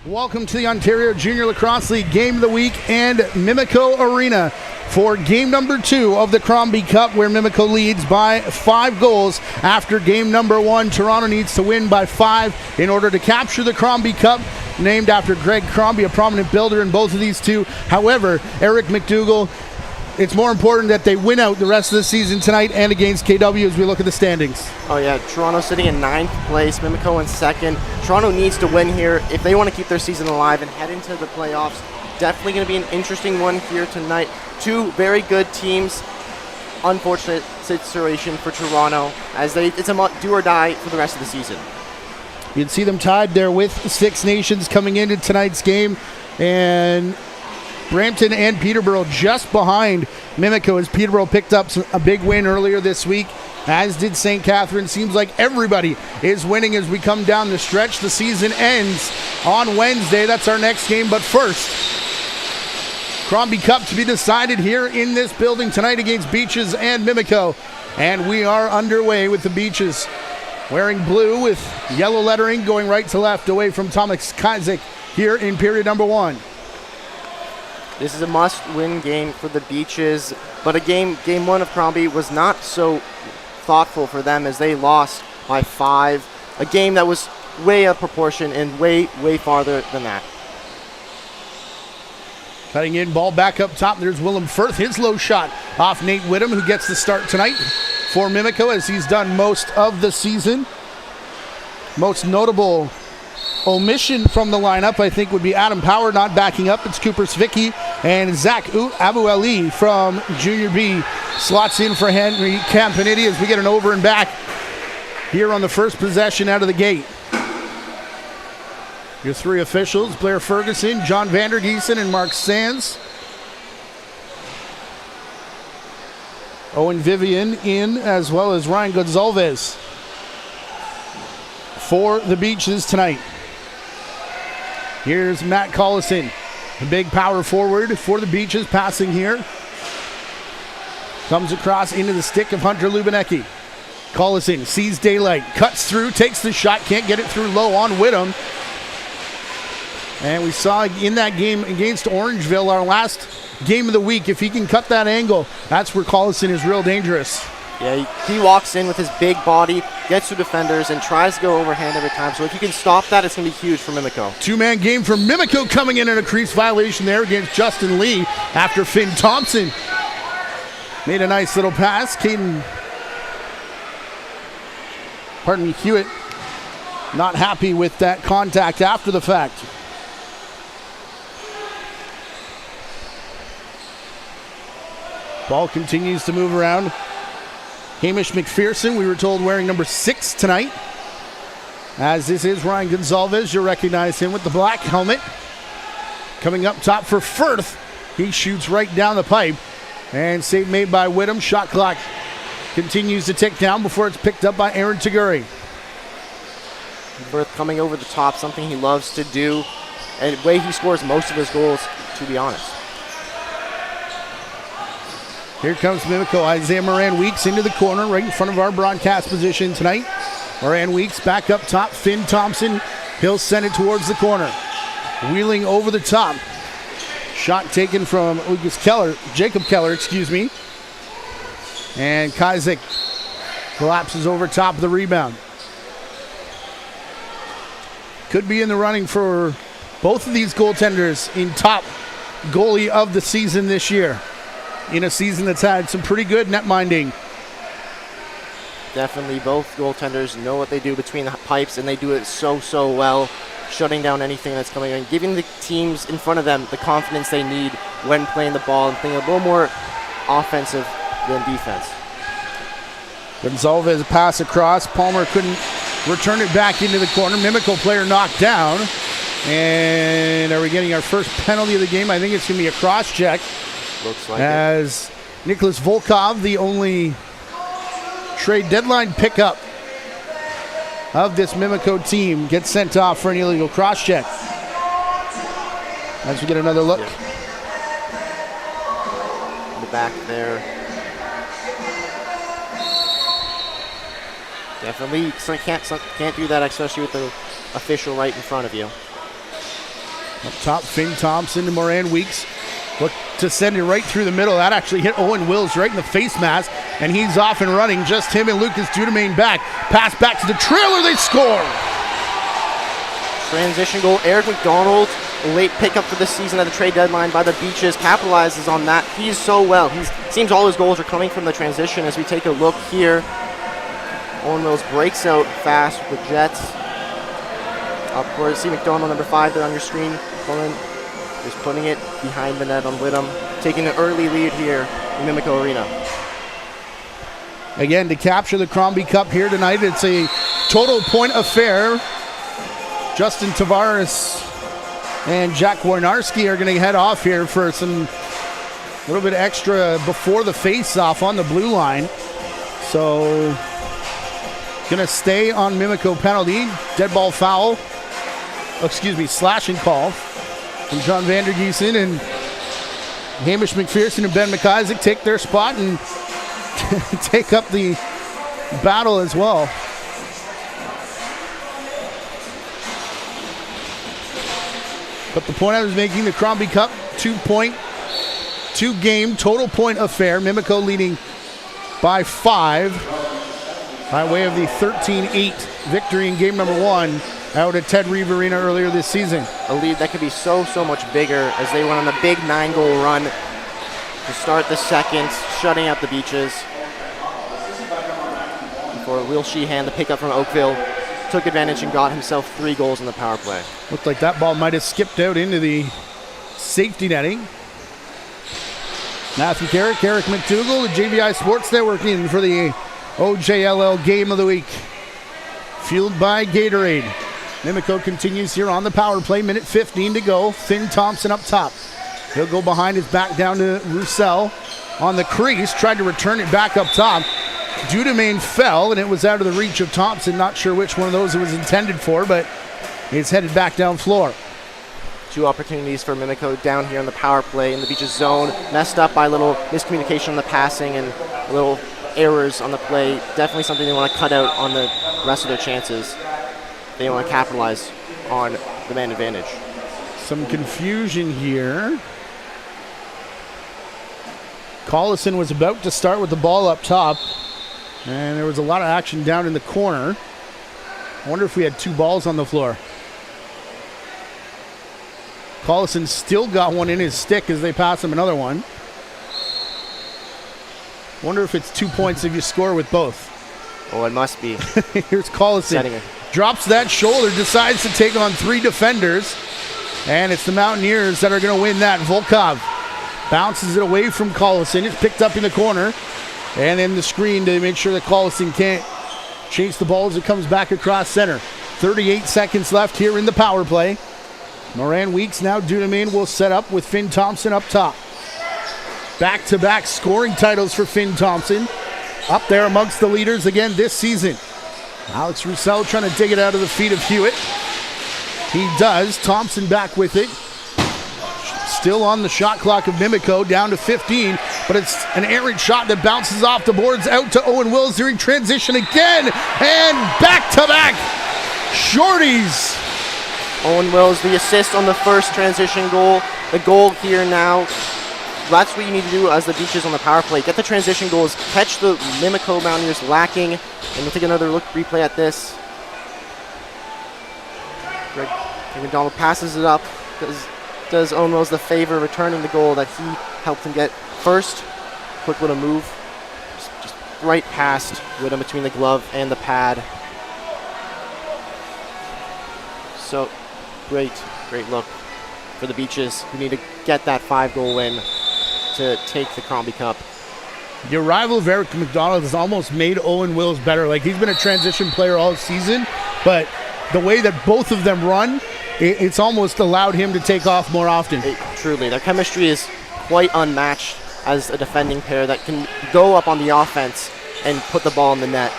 Welcome to the Ontario Junior Lacrosse League Game of the Week and Mimico Arena for game number 2 of the Cromby Cup, where Mimico leads by 5 goals. After game number 1, Toronto needs to win by 5 in order to capture the Cromby Cup, named after Greg Cromby, a prominent builder in both of these two. However, Eric McDougall, it's more important that they win out the rest of the season tonight and against KW as we look at the standings. Oh yeah, Toronto sitting in 9th place, Mimico in 2nd. Toronto needs to win here if they want to keep their season alive and head into the playoffs. Definitely going to be an interesting one here tonight. 2 very good teams. Unfortunate situation for Toronto, as it's a do or die for the rest of the season. You'd see them tied there with Six Nations coming into tonight's game, and Brampton and Peterborough just behind Mimico, as Peterborough picked up a big win earlier this week, as did St. Catharines. Seems like everybody is winning as we come down the stretch. The season ends on Wednesday. That's our next game. But first, Cromby Cup to be decided here in this building tonight against Beaches and Mimico. And we are underway with the Beaches wearing blue with yellow lettering going right to left away from Thomas Kajzik here in period number 1. This is a must-win game for the Beaches, but game 1 of Cromby was not so thoughtful for them, as they lost by 5. A game that was way out of proportion and way farther than that. Cutting in, ball back up top. There's Willem Firth. His low shot off Nate Whittam, who gets the start tonight for Mimico, as he's done most of the season. Most notable omission from the lineup, I think, would be Adam Power not backing up. It's Cooper Svicki and Zach Abu Ali from Junior B slots in for Henry Campaniti as we get an over and back here on the first possession out of the gate. Your 3 officials: Blair Ferguson, John Vandergeesen, and Mark Sands. Owen Vivian in, as well as Ryan Gonzalez for the Beaches tonight. Here's Matt Collison, the big power forward for the Beaches, passing here. Comes across into the stick of Hunter Lubinecki. Collison sees daylight, cuts through, takes the shot, can't get it through low on Whittam. And we saw in that game against Orangeville, our last game of the week, if he can cut that angle, that's where Collison is real dangerous. Yeah, he walks in with his big body, gets through defenders, and tries to go overhand every time. So if you can stop that, it's going to be huge for Mimico. 2-man game for Mimico, coming in a crease violation there against Justin Lee after Finn Thompson made a nice little pass. Hewitt not happy with that contact after the fact. Ball continues to move around. Hamish McPherson, we were told, wearing number 6 tonight. As this is Ryan Gonzalez, you'll recognize him with the black helmet. Coming up top for Firth. He shoots right down the pipe. And save made by Whittam. Shot clock continues to tick down before it's picked up by Aaron Taguri. Firth coming over the top, something he loves to do. And the way he scores most of his goals, to be honest. Here comes Mimico. Isaiah Moran-Weeks into the corner right in front of our broadcast position tonight. Moran-Weeks back up top. Finn Thompson, he'll send it towards the corner. Wheeling over the top. Shot taken from Jacob Keller, excuse me. And Kajzik collapses over top of the rebound. Could be in the running for both of these goaltenders in top goalie of the season this year, in a season that's had some pretty good net minding. Definitely, both goaltenders know what they do between the pipes, and they do it so well, shutting down anything that's coming in, giving the teams in front of them the confidence they need when playing the ball and playing a little more offensive than defense. Gonzalez pass across. Palmer couldn't return it back into the corner. Mimico player knocked down. And are we getting our first penalty of the game? I think it's going to be a cross check. Looks like as Nicholas Volkov, the only trade deadline pickup of this Mimico team, gets sent off for an illegal cross check. As we get another look. In the back there. Definitely can't do that, especially with the official right in front of you. Up top, Finn Thompson to Moran Weeks. Look to send it right through the middle. That actually hit Owen Wills right in the face mask, and he's off and running. Just him and Lucas Dudemain back. Pass back to the trailer. They score. Transition goal. Eric McDonald, a late pickup for this season at the trade deadline by the Beaches, capitalizes on that. He's so well. Seems all his goals are coming from the transition. As we take a look here, Owen Wills breaks out fast with the Jets. Up course, see McDonald, number 5 there on your screen. Just putting it behind the net on Whittam, taking an early lead here in Mimico Arena. Again, to capture the Cromby Cup here tonight, it's a total point affair. Justin Tavares and Jack Warnarski are going to head off here for some little bit extra before the face-off on the blue line. So, going to stay on Mimico penalty. Dead ball foul. Slashing call from John Vandergiesen, and Hamish McPherson and Ben McIsaac take their spot and take up the battle as well. But the point I was making, the Cromby Cup 2-game total point affair. Mimico leading by 5 by way of the 13-8 victory in game number 1 out at Ted Reeve Arena earlier this season. A lead that could be so much bigger as they went on a big 9-goal run to start the second, shutting out the Beaches. Before Will Sheehan, the pickup from Oakville, took advantage and got himself 3 goals in the power play. Looked like that ball might have skipped out into the safety netting. Matthew Carrick, Eric McDougall, the JVI Sports Network in for the OJLL Game of the Week. Fueled by Gatorade. Mimico continues here on the power play. Minute 15 to go. Finn Thompson up top. He'll go behind his back down to Roussel on the crease. Tried to return it back up top. Dudemain fell, and it was out of the reach of Thompson. Not sure which one of those it was intended for, but it's headed back down floor. 2 opportunities for Mimico down here on the power play in the Beaches zone. Messed up by a little miscommunication on the passing and a little errors on the play. Definitely something they want to cut out on the rest of their chances. They want to capitalize on the man advantage. Some confusion here. Collison was about to start with the ball up top, and there was a lot of action down in the corner. I wonder if we had 2 balls on the floor. Collison still got one in his stick as they pass him another one. Wonder if it's 2 points if you score with both. Oh, it must be. Here's Collison. Drops that shoulder, decides to take on 3 defenders, and it's the Mountaineers that are going to win that. Volkov bounces it away from Collison. It's picked up in the corner, and then the screen to make sure that Collison can't chase the ball as it comes back across center. 38 seconds left here in the power play. Moran Weeks now Dudemain will set up with Finn Thompson up top. Back-to-back scoring titles for Finn Thompson. Up there amongst the leaders again this season. Alex Roussel trying to dig it out of the feet of Hewitt. He does. Thompson back with it. Still on the shot clock of Mimico, down to 15, but it's an errant shot that bounces off the boards out to Owen Wills during transition again, and back-to-back shorties. Owen Wills, the assist on the first transition goal. The goal here now, that's what you need to do as the Beaches on the power play. Get the transition goals, catch the Mimico Mountaineers lacking, and we'll take another replay at this. Greg McDonald passes it up, does Owen Wills the favor, returning the goal that he helped him get first. Quick little move, just right past Whittam between the glove and the pad. So great look for the Beaches, who need to get that 5-goal win to take the Cromby Cup. Your rival of Eric McDonald has almost made Owen Wills better. Like, he's been a transition player all season, but the way that both of them run, it's almost allowed him to take off more often. Truly, their chemistry is quite unmatched as a defending pair that can go up on the offense and put the ball in the net.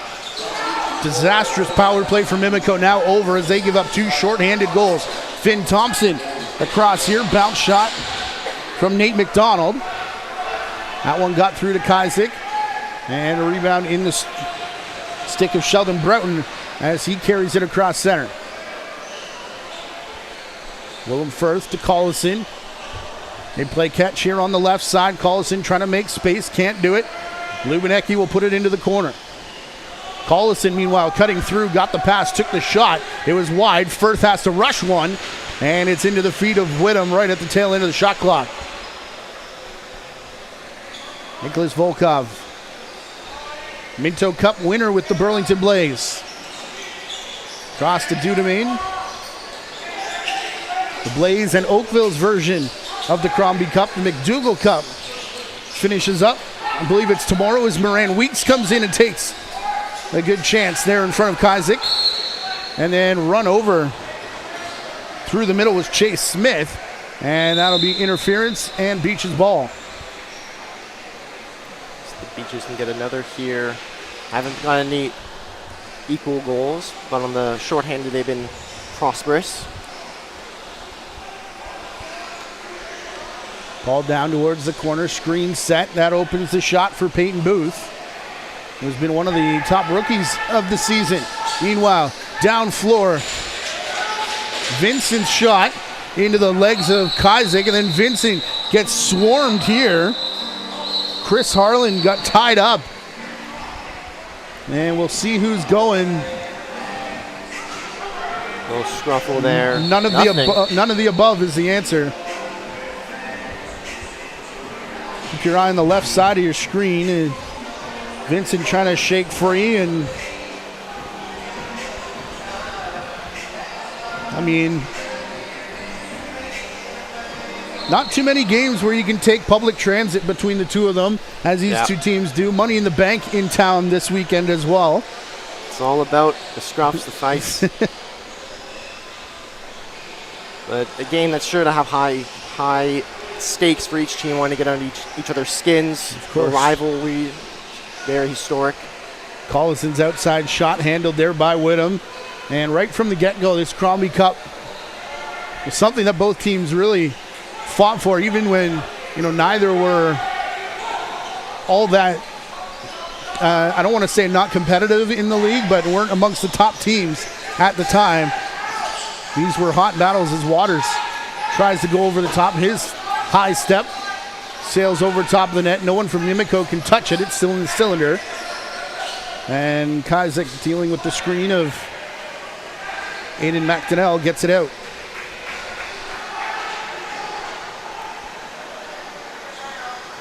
Disastrous power play for Mimico now over as they give up 2 shorthanded goals. Finn Thompson across here, bounce shot from Nate McDonald. That one got through to Kaisick, and a rebound in the Stick of Sheldon Broughton as he carries it across center. Willem Firth to Collison. They play catch here on the left side. Collison trying to make space, can't do it. Lubinecki will put it into the corner. Collison, meanwhile, cutting through, got the pass, took the shot. It was wide. Firth has to rush one, and it's into the feet of Whittam right at the tail end of the shot clock. Nicholas Volkov, Minto Cup winner with the Burlington Blaze. Cross to Dudemain. The Blaze and Oakville's version of the Cromby Cup, the McDougall Cup, finishes up. I believe it's tomorrow as Moran Weeks comes in and takes a good chance there in front of Kazik. And then run over through the middle was Chase Smith. And that'll be interference and Beach's ball. So the Beaches can get another here. Haven't got any equal goals, but on the shorthanded they've been prosperous. Ball down towards the corner, screen set. That opens the shot for Peyton Booth, who's been one of the top rookies of the season. Meanwhile, down floor, Vincent's shot into the legs of Kazik, and then Vincent gets swarmed here. Chris Harlan got tied up. And we'll see who's going. A little scruffle there. None of the above is the answer. Keep your eye on the left side of your screen. And Vincent trying to shake free, and I mean, not too many games where you can take public transit between the two of them, as these two teams do. Money in the Bank in town this weekend as well. It's all about the scruffs, the fights. But a game that's sure to have high stakes for each team, wanting to get under each other's skins. Of course. The rivalry, very historic. Collison's outside shot handled there by Whittam. And right from the get-go, this Cromby Cup was something that both teams really fought for, even when, neither were all that, I don't want to say not competitive in the league, but weren't amongst the top teams at the time. These were hot battles as Waters tries to go over the top. His high step sails over top of the net. No one from Mimico can touch it. It's still in the cylinder. And Kazik dealing with the screen of Aiden McDonnell gets it out.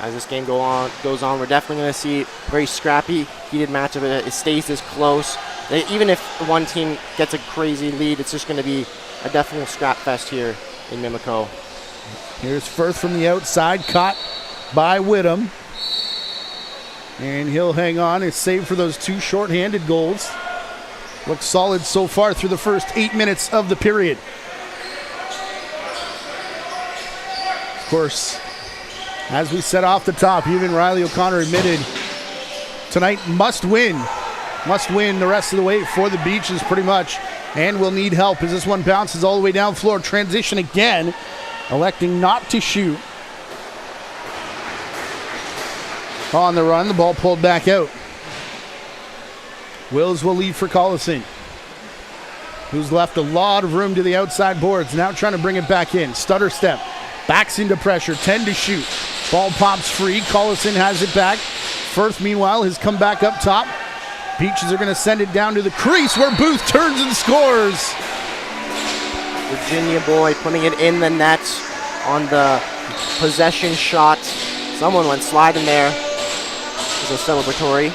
As this game goes on, we're definitely going to see very scrappy, heated matchup. It stays this close. Even if one team gets a crazy lead, it's just going to be a definite scrap fest here in Mimico. Here's Firth from the outside, caught by Whittam. And he'll hang on. It's saved for those two shorthanded goals. Looks solid so far through the first 8 minutes of the period. Of course, as we said off the top, even Riley O'Connor admitted tonight must win. Must win the rest of the way for the Beaches pretty much. And will need help as this one bounces all the way down floor. Transition again. Electing not to shoot. On the run, the ball pulled back out. Wills will lead for Collison, who's left a lot of room to the outside boards. Now trying to bring it back in. Stutter step. Backs into pressure. 10 to shoot. Ball pops free. Collison has it back. Firth, meanwhile, has come back up top. Beaches are going to send it down to the crease where Booth turns and scores. Virginia boy putting it in the net on the possession shot. Someone went sliding there. It was a celebratory.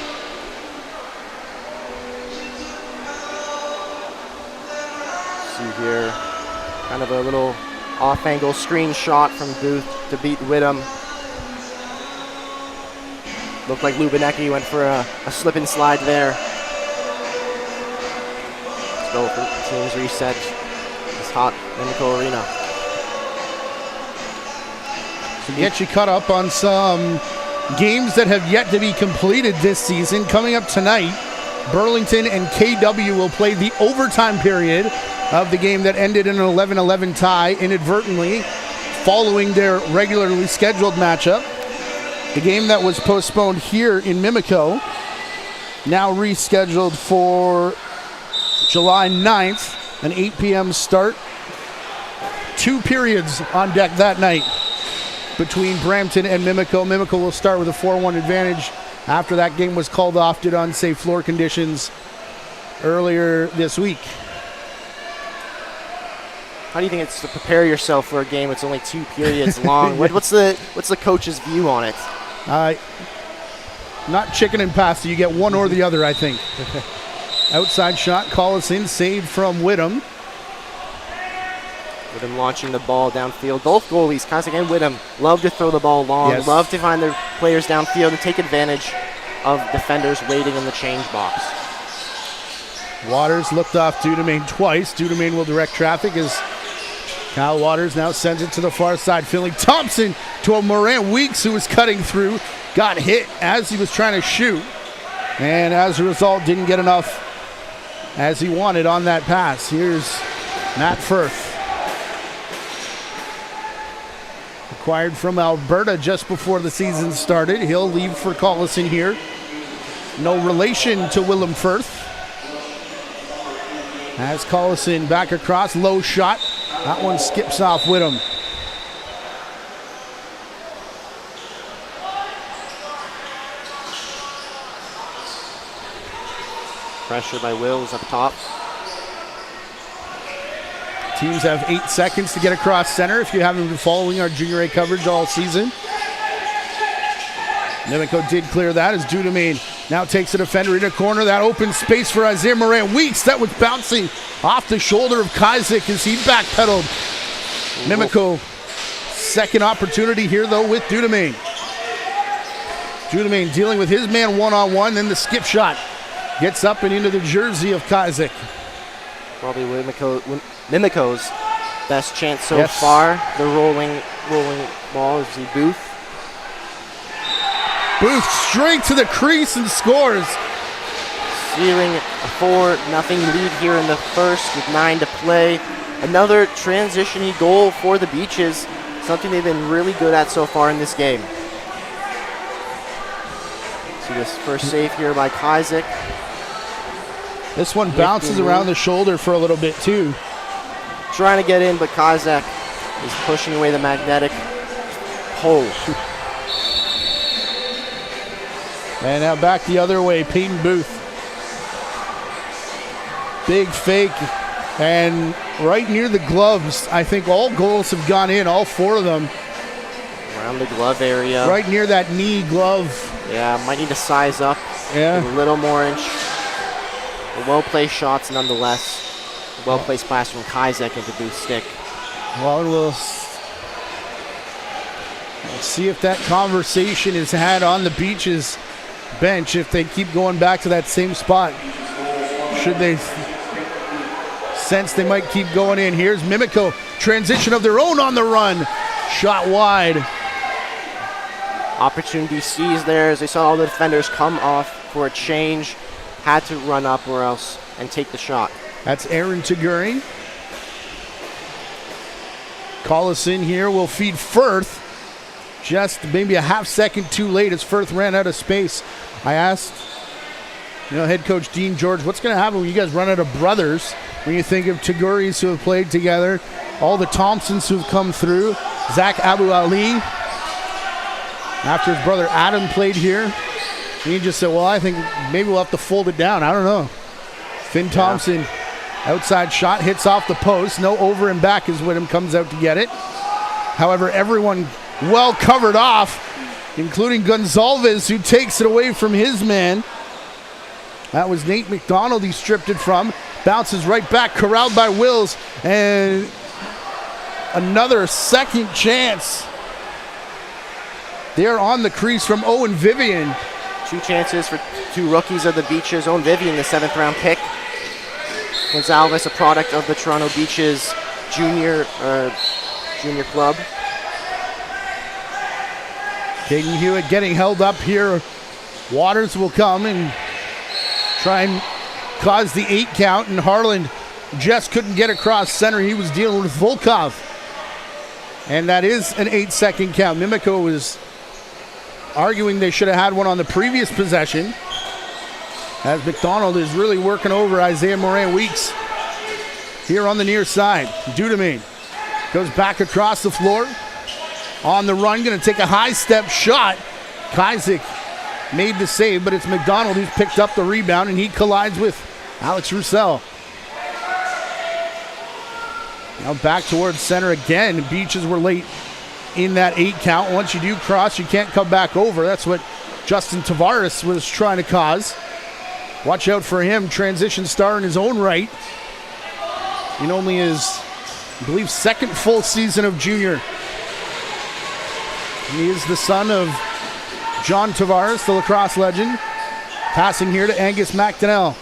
See here, kind of a little off-angle screen shot from Booth to beat Whittam. Looked like Lubinecki went for a slip and slide there. Let's go for teams reset. It's hot Mimico Arena. To get you caught up on some games that have yet to be completed this season, coming up tonight, Burlington and KW will play the overtime period of the game that ended in an 11-11 tie inadvertently following their regularly scheduled matchup. The game that was postponed here in Mimico now rescheduled for July 9th, an 8 p.m. start. 2 periods on deck that night between Brampton and Mimico. Mimico will start with a 4-1 advantage after that game was called off due to unsafe floor conditions earlier this week. How do you think it's to prepare yourself for a game that's only 2 periods long? What's the coach's view on it? Not chicken and pasta. You get one or the other, I think. Outside shot, Collison, saved from Whittam. Whittam launching the ball downfield. Both goalies, Kazak and Whittam, love to throw the ball long, Yes. love to find their players downfield and take advantage of defenders waiting in the change box. Waters looked off Dudemain twice. Dudemain will direct traffic as Kyle Waters now sends it to the far side. Philly Thompson to a Morant Weeks who was cutting through. Got hit as he was trying to shoot. And as a result, didn't get enough as he wanted on that pass. Here's Matt Firth. Acquired from Alberta just before the season started. He'll leave for Collison here. No relation to Willem Firth. As Collison back across, low shot. That one skips off Whittam. Pressure by Wills up top. Teams have 8 seconds to get across center if you haven't been following our Junior A coverage all season. Mimico did clear that as Dudemain now takes a defender in a corner. That open space for Isaiah Morant Weeks. That was bouncing off the shoulder of Kazak as he backpedaled. Mimico, second opportunity here though with Dudemain. Dudemain dealing with his man one-on-one, then the skip shot gets up and into the jersey of Kazak. Probably Mimico's best chance so far. The rolling ball is Booth. Booth straight to the crease and scores. Sealing a 4-0 lead here in the first with 9 to play. Another transition-y goal for the Beaches, something they've been really good at so far in this game. See this first save here by Kazak. This one bounces around the shoulder for a little bit too. Trying to get in, but Kazak is pushing away the magnetic pole. And now back the other way, Peyton Booth. Big fake, and right near the gloves. I think all goals have gone in, all 4 of them. Around the glove area. Right near that knee glove. Yeah, might need to size up a little more inch. Well-placed shots nonetheless. Well-placed pass from Kazak into Booth's stick. Well, we'll see if that conversation is had on the Beaches bench if they keep going back to that same spot. Should they sense they might keep going in. Here's Mimico, transition of their own on the run. Shot wide. Opportunity seized there as they saw all the defenders come off for a change. Had to run up or else and take the shot. That's Aaron Taguri. Collison here will feed Firth. Just maybe a half second too late as Firth ran out of space. I asked, head coach Dean George, what's going to happen when you guys run out of brothers? When you think of Taguris who have played together, all the Thompsons who've come through, Zach Abu Ali, after his brother Adam played here. He just said, well, I think maybe we'll have to fold it down. I don't know. Finn Thompson, outside shot, hits off the post. No over and back as Whittam comes out to get it. However, everyone well covered off, including Gonzalez, who takes it away from his man. That was Nate McDonald he stripped it from. Bounces right back, corralled by Wills. And another second chance. They're on the crease from Owen Vivian. 2 chances for 2 rookies of the Beaches. Owen Vivian, the 7th round pick. Gonzalez, a product of the Toronto Beaches junior club. Caden Hewitt getting held up here. Waters will come and try and cause the 8 count, and Harland just couldn't get across center. He was dealing with Volkov. And that is an 8-second count. Mimico was arguing they should have had one on the previous possession. as McDonald is really working over Isaiah Morin-Weeks here on the near side. Dudemain goes back across the floor. On the run, going to take a high step shot. Kazik made the save, but it's McDonald who's picked up the rebound, and he collides with Alex Roussel. Now back towards center again. Beaches were late in that 8 count. Once you do cross, you can't come back over. That's what Justin Tavares was trying to cause. Watch out for him. Transition star in his own right. In only his, I believe, second full season of junior. He is the son of John Tavares, the lacrosse legend. Passing here to Angus McDonnell.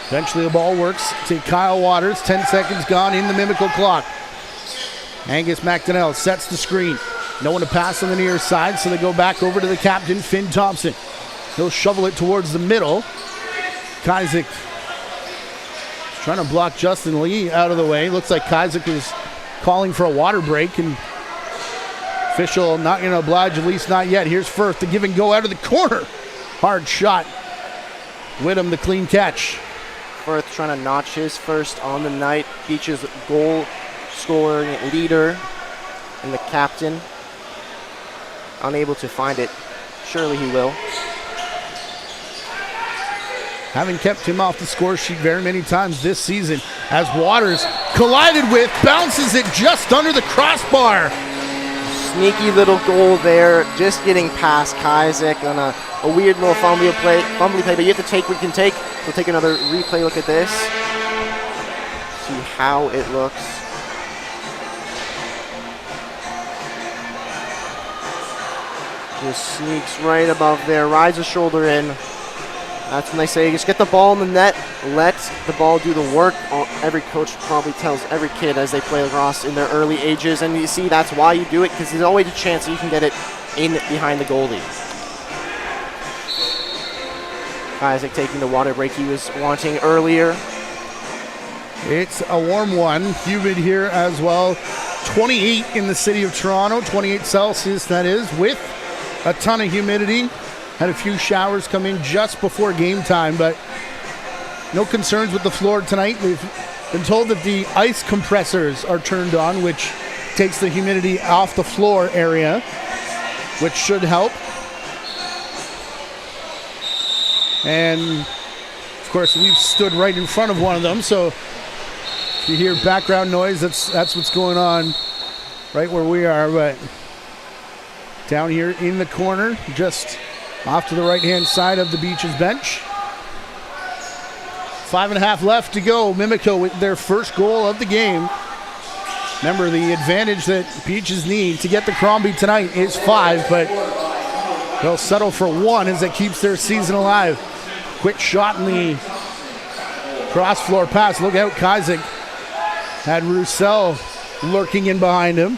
Eventually the ball works to Kyle Waters. 10 seconds gone in the Mimico clock. Angus McDonnell sets the screen. No one to pass on the near side, so they go back over to the captain, Finn Thompson. He'll shovel it towards the middle. Kazik trying to block Justin Lee out of the way. Looks like Kazik is calling for a water break, and official not going to oblige, at least not yet. Here's Firth to give and go out of the corner. Hard shot. Whittam the clean catch. Firth trying to notch his first on the night. Beach's goal scoring leader and the captain. Unable to find it. Surely he will. Having kept him off the score sheet very many times this season, as Waters collided with, bounces it just under the crossbar. Sneaky little goal there, just getting past Kazik on a weird little fumbly play, but you have to take what you can take. We'll take another replay look at this. See how it looks. Just sneaks right above there, rides a shoulder in. That's when they say, just get the ball in the net, let the ball do the work. Every coach probably tells every kid as they play lacrosse in their early ages, and you see that's why you do it, because there's always a chance that you can get it in behind the goalie. Isaac taking the water break he was wanting earlier. It's a warm one, humid here as well. 28 in the city of Toronto, 28 Celsius that is, with a ton of humidity. Had a few showers come in just before game time, but no concerns with the floor tonight. We've been told that the ice compressors are turned on, which takes the humidity off the floor area, which should help. And of course, we've stood right in front of one of them, so if you hear background noise, that's what's going on right where we are. But down here in the corner, just off to the right-hand side of the Beaches bench. 5.5 left to go. Mimico with their first goal of the game. Remember, the advantage that Beaches need to get the Cromby tonight is 5, but they'll settle for 1 as it keeps their season alive. Quick shot in the cross-floor pass. Look out, Kazik had Roussel lurking in behind him.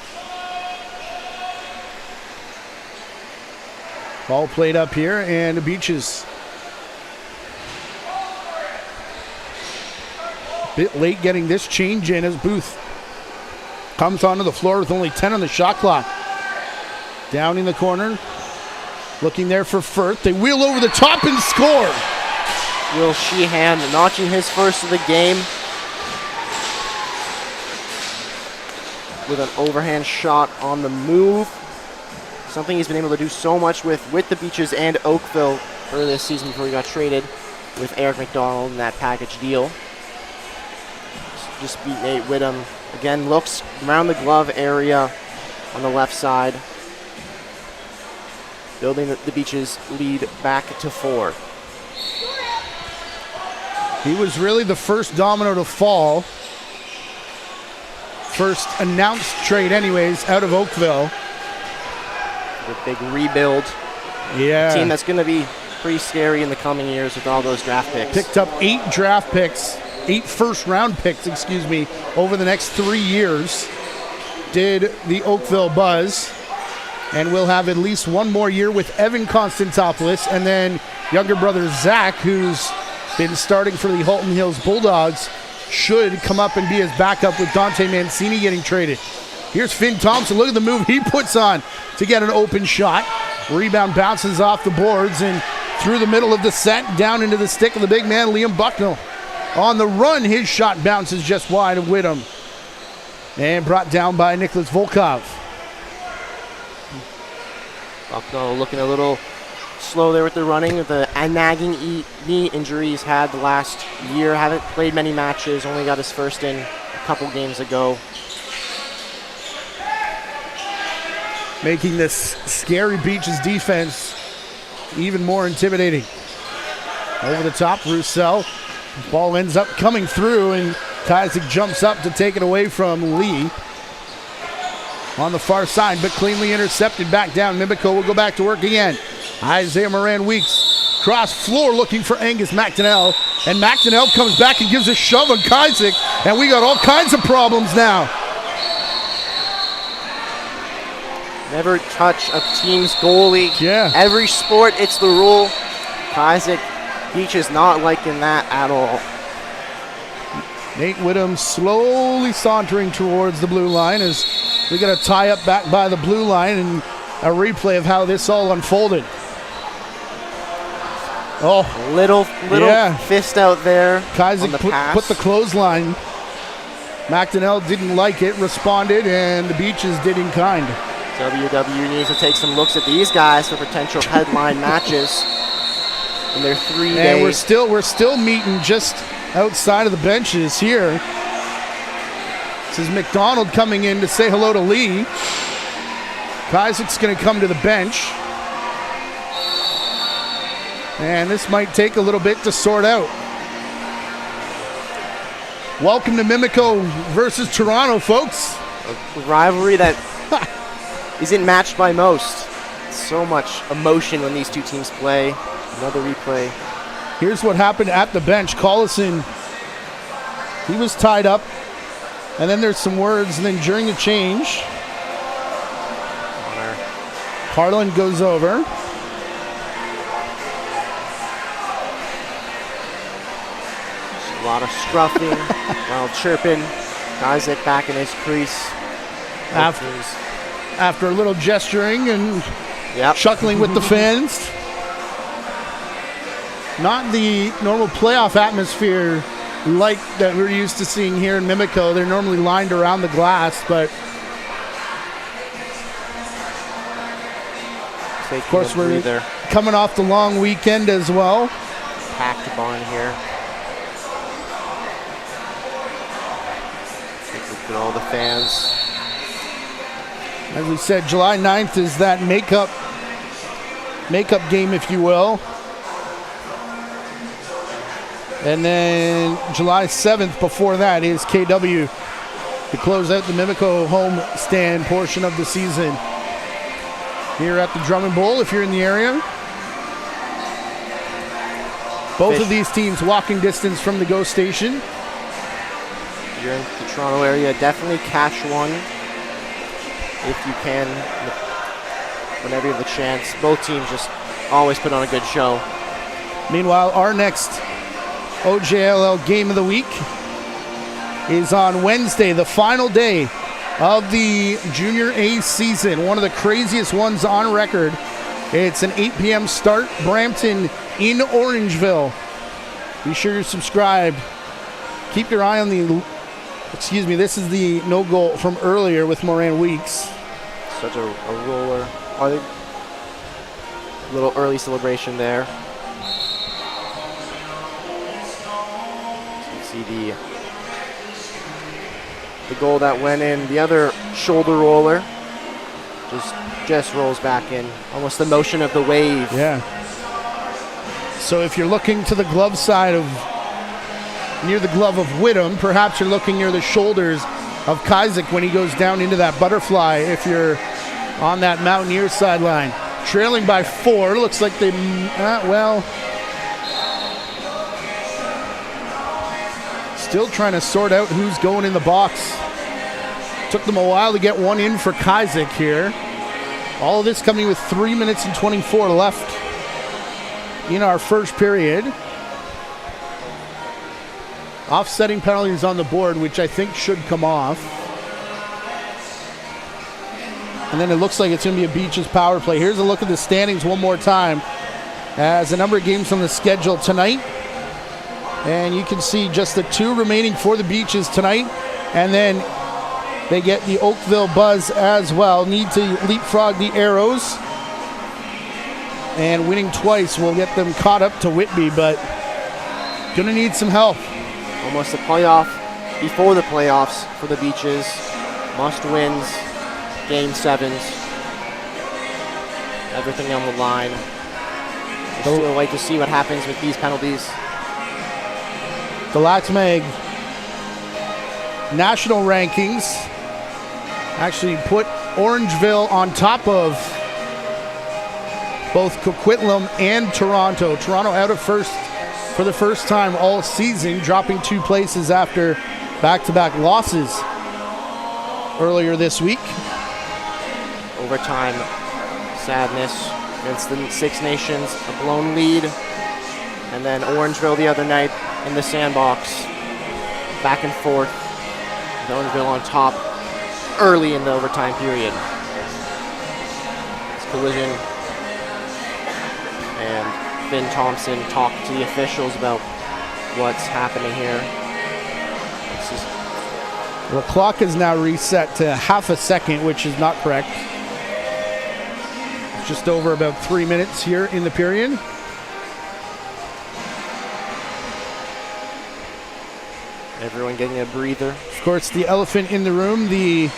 Ball played up here, and the Beaches a bit late getting this change in as Booth comes onto the floor with only 10 on the shot clock. Down in the corner, looking there for Firth. They wheel over the top and score. Will Sheehan notching his first of the game with an overhand shot on the move. Something he's been able to do so much with the Beaches and Oakville earlier this season before he got traded with Eric McDonald in that package deal. Just beat Nate Whittam. Again, looks around the glove area on the left side. Building the Beaches lead back to 4. He was really the first domino to fall. First announced trade anyways out of Oakville. The big rebuild. Yeah. A team that's going to be pretty scary in the coming years with all those draft picks. Picked up 8 draft picks, 8 first-round picks, over the next 3 years. Did the Oakville Buzz. And we'll have at least one more year with Evan Konstantopoulos and then younger brother Zach, who's been starting for the Halton Hills Bulldogs, should come up and be his backup with Dante Mancini getting traded. Here's Finn Thompson. Look at the move he puts on to get an open shot. Rebound bounces off the boards and through the middle of the set, down into the stick of the big man, Liam Bucknell. On the run, his shot bounces just wide of Whittam. And brought down by Nicholas Volkov. Bucknell looking a little slow there with the running. The nagging knee injury he's had the last year. Haven't played many matches. Only got his first in a couple games ago. Making this scary Beaches defense even more intimidating. Over the top, Roussel. Ball ends up coming through, and Kazik jumps up to take it away from Lee. On the far side, but cleanly intercepted back down. Mimico will go back to work again. Isaiah Moran-Weeks. Cross floor looking for Angus McDonnell. And McDonnell comes back and gives a shove on Kazik. And we got all kinds of problems now. Never touch a team's goalie. Yeah. Every sport, it's the rule. Kazik Beach is not liking that at all. Nate Whittam slowly sauntering towards the blue line as we got a tie up back by the blue line and a replay of how this all unfolded. Oh, little fist out there. Kazik put the clothesline. McDonnell didn't like it, responded, and the Beaches did in kind. WW needs to take some looks at these guys for potential headline matches in their 3 days. And we're still meeting just outside of the benches here. This is McDonald coming in to say hello to Lee. Kazik's going to come to the bench. And this might take a little bit to sort out. Welcome to Mimico versus Toronto, folks. A rivalry that isn't matched by most. So much emotion when these two teams play. Another replay. Here's what happened at the bench. Collison, he was tied up. And then there's some words. And then during the change, Carlin goes over. A lot of scruffing, while chirping. Isaac back in his crease. After a little gesturing and chuckling with the fans. Not the normal playoff atmosphere like that we're used to seeing here in Mimico. They're normally lined around the glass, but of course we're coming off the long weekend as well. Packed barn here. Look at all the fans. As we said, July 9th is that makeup game, if you will. And then July 7th, before that, is KW to close out the Mimico home stand portion of the season. Here at the Drummond Bowl, if you're in the area. Both of these teams walking distance from the GO station. If you're in the Toronto area, definitely catch one if you can, whenever you have the chance. Both teams just always put on a good show. Meanwhile, our next OJLL game of the week is on Wednesday, the final day of the Junior A season. One of the craziest ones on record. It's an 8 p.m. start, Brampton in Orangeville. Be sure to subscribe. Keep your eye on this is the no goal from earlier with Moran Weeks. Such a roller. Little early celebration there. So you see the goal that went in. The other shoulder roller just rolls back in. Almost the motion of the wave. Yeah. So if you're looking to the glove side near the glove of Whittam, perhaps you're looking near the shoulders of Kazik when he goes down into that butterfly if you're on that Mountaineer sideline. Trailing by 4. Looks like they, still trying to sort out who's going in the box. Took them a while to get one in for Kazik here. All of this coming with 3 minutes and 24 left in our first period. Offsetting penalties on the board, which I think should come off. And then it looks like it's going to be a Beaches power play. Here's a look at the standings one more time, as a number of games on the schedule tonight. And you can see just the 2 remaining for the Beaches tonight. And then they get the Oakville Buzz as well. Need to leapfrog the Arrows. And winning twice will get them caught up to Whitby, but going to need some help. Almost a playoff before the playoffs for the Beaches. Must wins, game 7s. Everything on the line. Still wait to see what happens with these penalties. The Lax Mag national rankings actually put Orangeville on top of both Coquitlam and Toronto. Toronto out of first for the first time all season, dropping 2 places after back-to-back losses earlier this week. Overtime sadness against the Six Nations, a blown lead. And then Orangeville the other night in the sandbox, back and forth. Orangeville on top early in the overtime period. This collision. And Finn Thompson talked to the officials about what's happening here. The clock is now reset to half a second, which is not correct. Just over about 3 minutes here in the period. Everyone getting a breather. Of course, the elephant in the room, the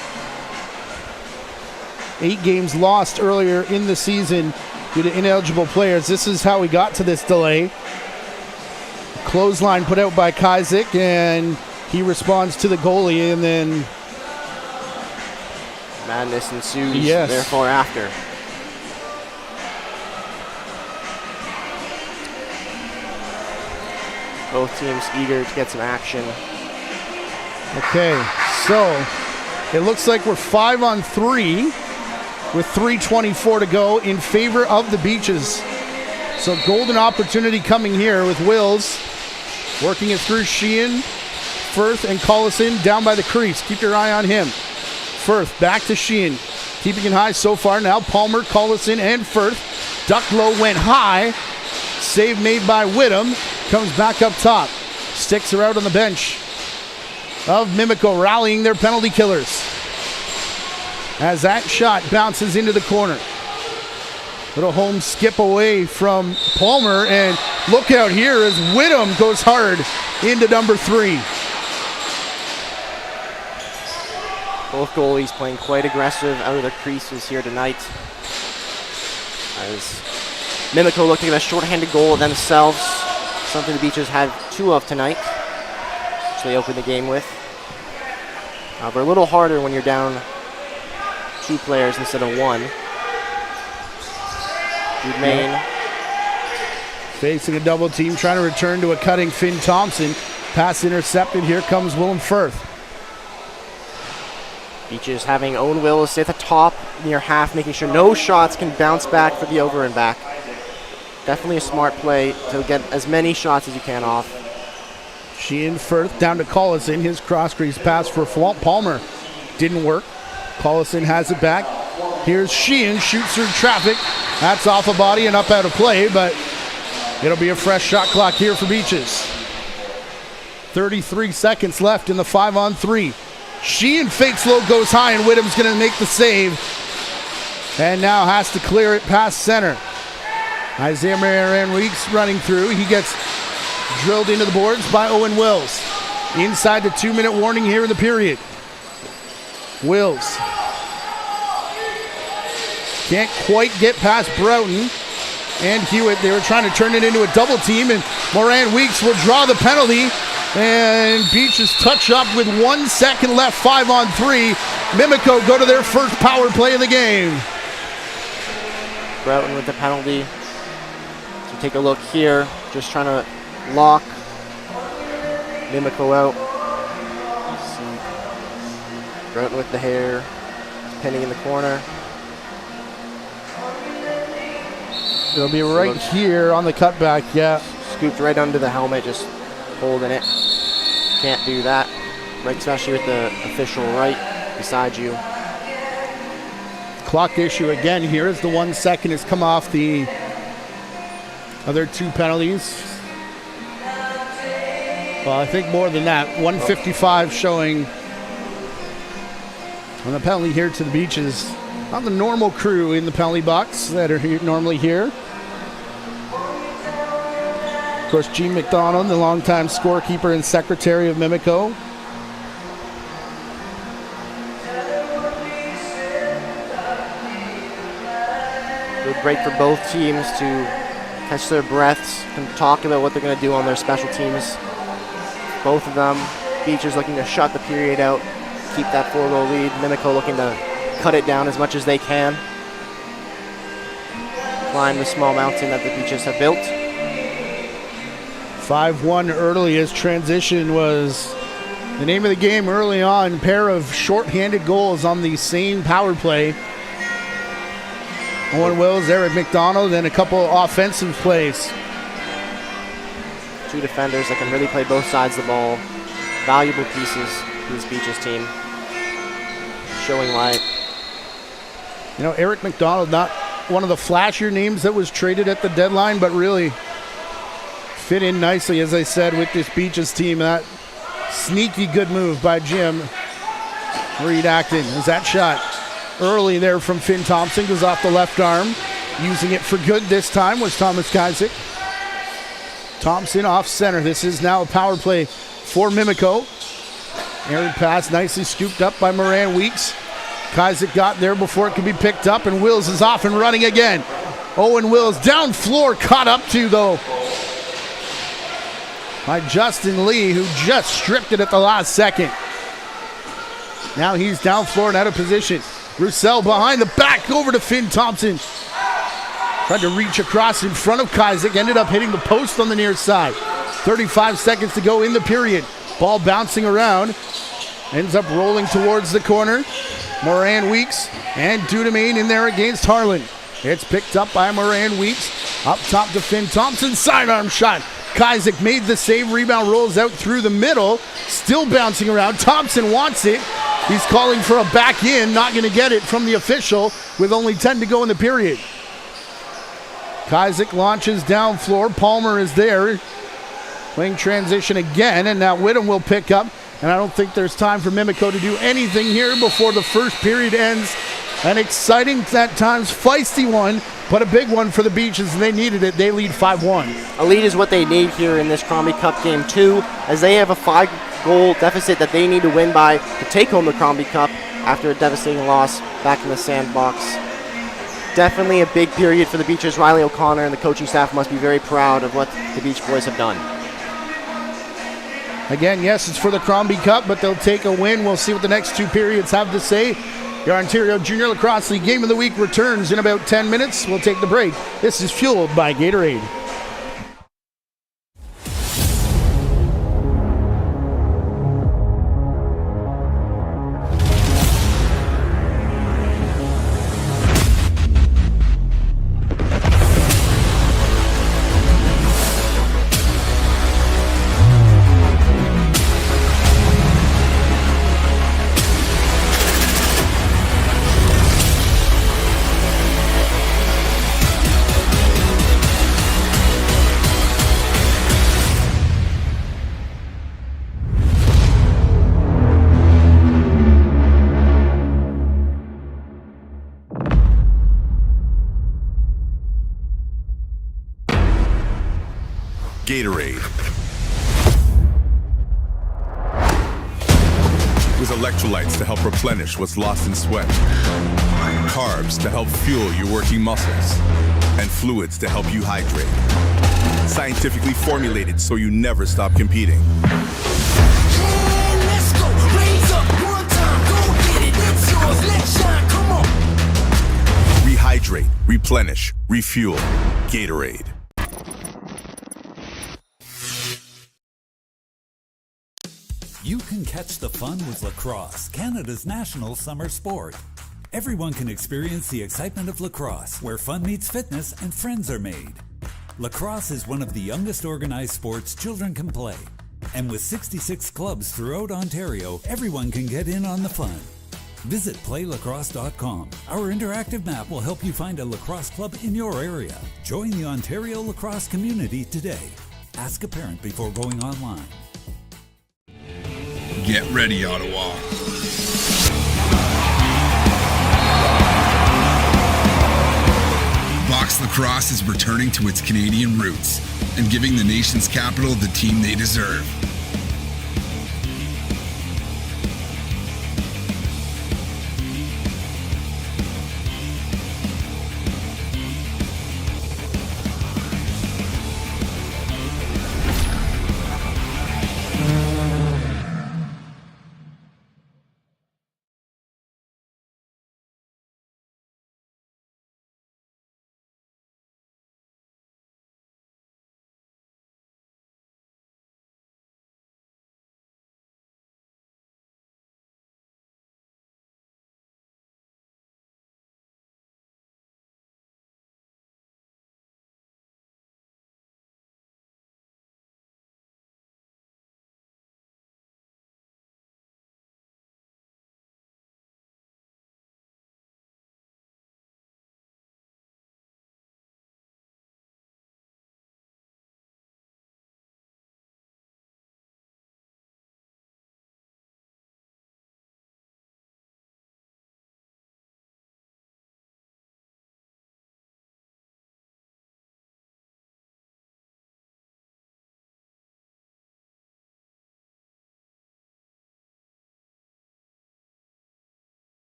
8 games lost earlier in the season due to ineligible players. This is how we got to this delay. Clothesline put out by Kazik, and he responds to the goalie, and then madness ensues. Yes. Therefore after. Both teams eager to get some action. Okay, so it looks like we're 5-on-3 with 3:24 to go in favor of the Beaches. So golden opportunity coming here with Wills working it through Sheehan, Firth, and Collison down by the crease. Keep your eye on him. Firth back to Sheehan, keeping it high so far. Now Palmer, Collison, and Firth. Duck low went high. Save made by Whittam. Comes back up top. Sticks are out on the bench of Mimico, rallying their penalty killers. As that shot bounces into the corner. Little home skip away from Palmer, and look out here as Whittam goes hard into number 3. Both goalies playing quite aggressive out of the creases here tonight. As Mimico looking at a shorthanded goal themselves, something the Beaches had 2 of tonight, which they opened the game with. But a little harder when you're down 2 players instead of 1. Jude Main facing a double team, trying to return to a cutting Finn Thompson. Pass intercepted. Here comes Willem Firth. Beaches having Owen Wills stay at the top near half, making sure no shots can bounce back for the over and back. Definitely a smart play to get as many shots as you can off. Sheehan, Firth down to Collison. His cross-crease pass for Palmer didn't work. Collison has it back. Here's Sheehan, shoots through traffic. That's off a body and up out of play, but it'll be a fresh shot clock here for Beaches. 33 seconds left in the 5-on-3. Sheehan fakes low, goes high, and Whittam's going to make the save. And now has to clear it past center. Isaiah Maran Weeks running through. He gets drilled into the boards by Owen Wills. Inside the 2-minute warning here in the period. Wills can't quite get past Broughton and Hewitt. They were trying to turn it into a double team, and Moran Weeks will draw the penalty. And Beaches touch up with 1 second left, 5-on-3. Mimico go to their first power play of the game. Broughton with the penalty. So take a look here, just trying to lock Mimico out. See Broughton with the hair, pinning in the corner. It'll be right here on the cutback, yeah. Scooped right under the helmet, just holding it. Can't do that, right, especially with the official right beside you. Clock issue again here as the 1 second has come off the other 2 penalties. Well, I think more than that. 1:55 showing on the penalty here to the Beaches. Not the normal crew in the penalty box that are normally here. Of course, Gene McDonald, the longtime scorekeeper and secretary of Mimico. Good break for both teams to catch their breaths and talk about what they're going to do on their special teams. Both of them, Beaches looking to shut the period out, keep that 4-goal lead. Mimico looking to cut it down as much as they can. Climb the small mountain that the Beaches have built. 5-1 early as transition was the name of the game early on. Pair of short-handed goals on the same power play. Owen Wills, Eric McDonald, and a couple offensive plays. 2 defenders that can really play both sides of the ball. Valuable pieces to this Beaches team. Showing why. You know, Eric McDonald, not one of the flashier names that was traded at the deadline, but really fit in nicely, as I said, with this Beaches team. That sneaky good move by Jim Reed Acton as that shot early there from Finn Thompson goes off the left arm. Using it for good this time was Thomas Kazik. Thompson off center. This is now a power play for Mimico. Aaron pass nicely scooped up by Moran Weeks. Kazik got there before it could be picked up, and Wills is off and running again. Owen Wills down floor, caught up to though by Justin Lee, who just stripped it at the last second. Now he's down floor and out of position. Roussel behind the back over to Finn Thompson. Tried to reach across in front of Kazik, ended up hitting the post on the near side. 35 seconds to go in the period. Ball bouncing around. Ends up rolling towards the corner. Moran Weeks and Dudemain in there against Harlan. It's picked up by Moran Weeks. Up top to Finn Thompson. Sidearm shot. Kazik made the save. Rebound rolls out through the middle. Still bouncing around. Thompson wants it. He's calling for a back in. Not going to get it from the official with only 10 to go in the period. Kazik launches down floor. Palmer is there. Playing transition again, and now Whittam will pick up. And I don't think there's time for Mimico to do anything here before the first period ends. An exciting, at times feisty one, but a big one for the Beaches, and they needed it. They lead 5-1. A lead is what they need here in this Cromby Cup game 2, as they have a 5-goal deficit that they need to win by to take home the Cromby Cup after a devastating loss back in the sandbox. Definitely a big period for the Beaches. Riley O'Connor and the coaching staff must be very proud of what the Beach Boys have done. Again, yes, it's for the Cromby Cup, but they'll take a win. We'll see what the next 2 periods have to say. Your Ontario Junior Lacrosse League Game of the Week returns in about 10 minutes. We'll take the break. This is fueled by Gatorade. Gatorade. With electrolytes to help replenish what's lost in sweat, carbs to help fuel your working muscles, and fluids to help you hydrate. Scientifically formulated so you never stop competing. Let's go, raise up one time, go get it, it's yours, let's shine, come on. Rehydrate, replenish, refuel. Gatorade. You can catch the fun with lacrosse, Canada's national summer sport. Everyone can experience the excitement of lacrosse, where fun meets fitness and friends are made. Lacrosse is one of the youngest organized sports children can play. And with 66 clubs throughout Ontario, everyone can get in on the fun. Visit playlacrosse.com. Our interactive map will help you find a lacrosse club in your area. Join the Ontario lacrosse community today. Ask a parent before going online. Get ready, Ottawa. Box Lacrosse is returning to its Canadian roots and giving the nation's capital the team they deserve.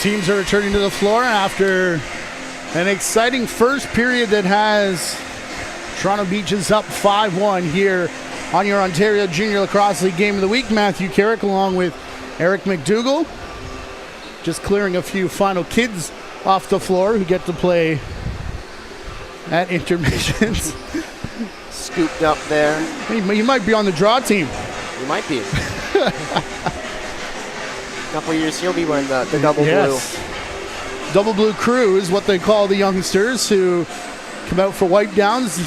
Teams are returning to the floor after an exciting first period that has Toronto Beaches up 5-1 here on your Ontario Junior Lacrosse League Game of the Week. Matthew Carrick along with Eric McDougall. Just clearing a few final kids off the floor who get to play at intermissions. Scooped up there. You might be on the draw team. You might be. A couple years he'll be wearing the double blue. Double blue crew is what they call the youngsters who come out for wipe downs.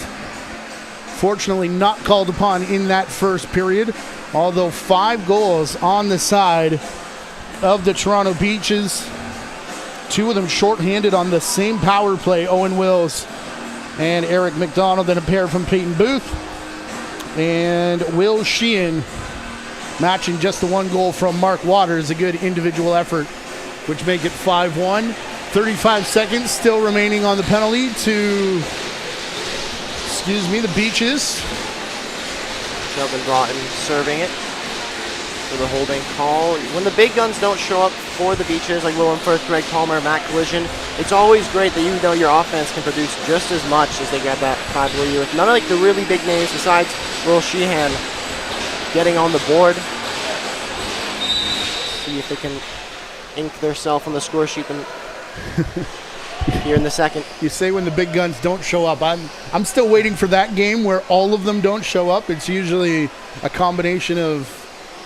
Fortunately not called upon in that first period, although 5 goals on the side of the Toronto Beaches. 2 of them shorthanded on the same power play, Owen Wills and Eric McDonald, then a pair from Peyton Booth. And Will Sheehan matching just the 1 goal from Mark Waters, a good individual effort, which make it 5-1. 35 seconds still remaining on the penalty to, the Beaches. Sheldon Broughton serving it for the holding call. When the big guns don't show up for the Beaches, like Willem Firth, Greg Palmer, Matt Collision, it's always great that you know your offense can produce just as much as they get that 5 year with none of like the really big names besides Will Sheehan getting on the board. See if they can ink theirself on the score sheet and here in the second. You say when the big guns don't show up. I'm still waiting for that game where all of them don't show up. It's usually a combination of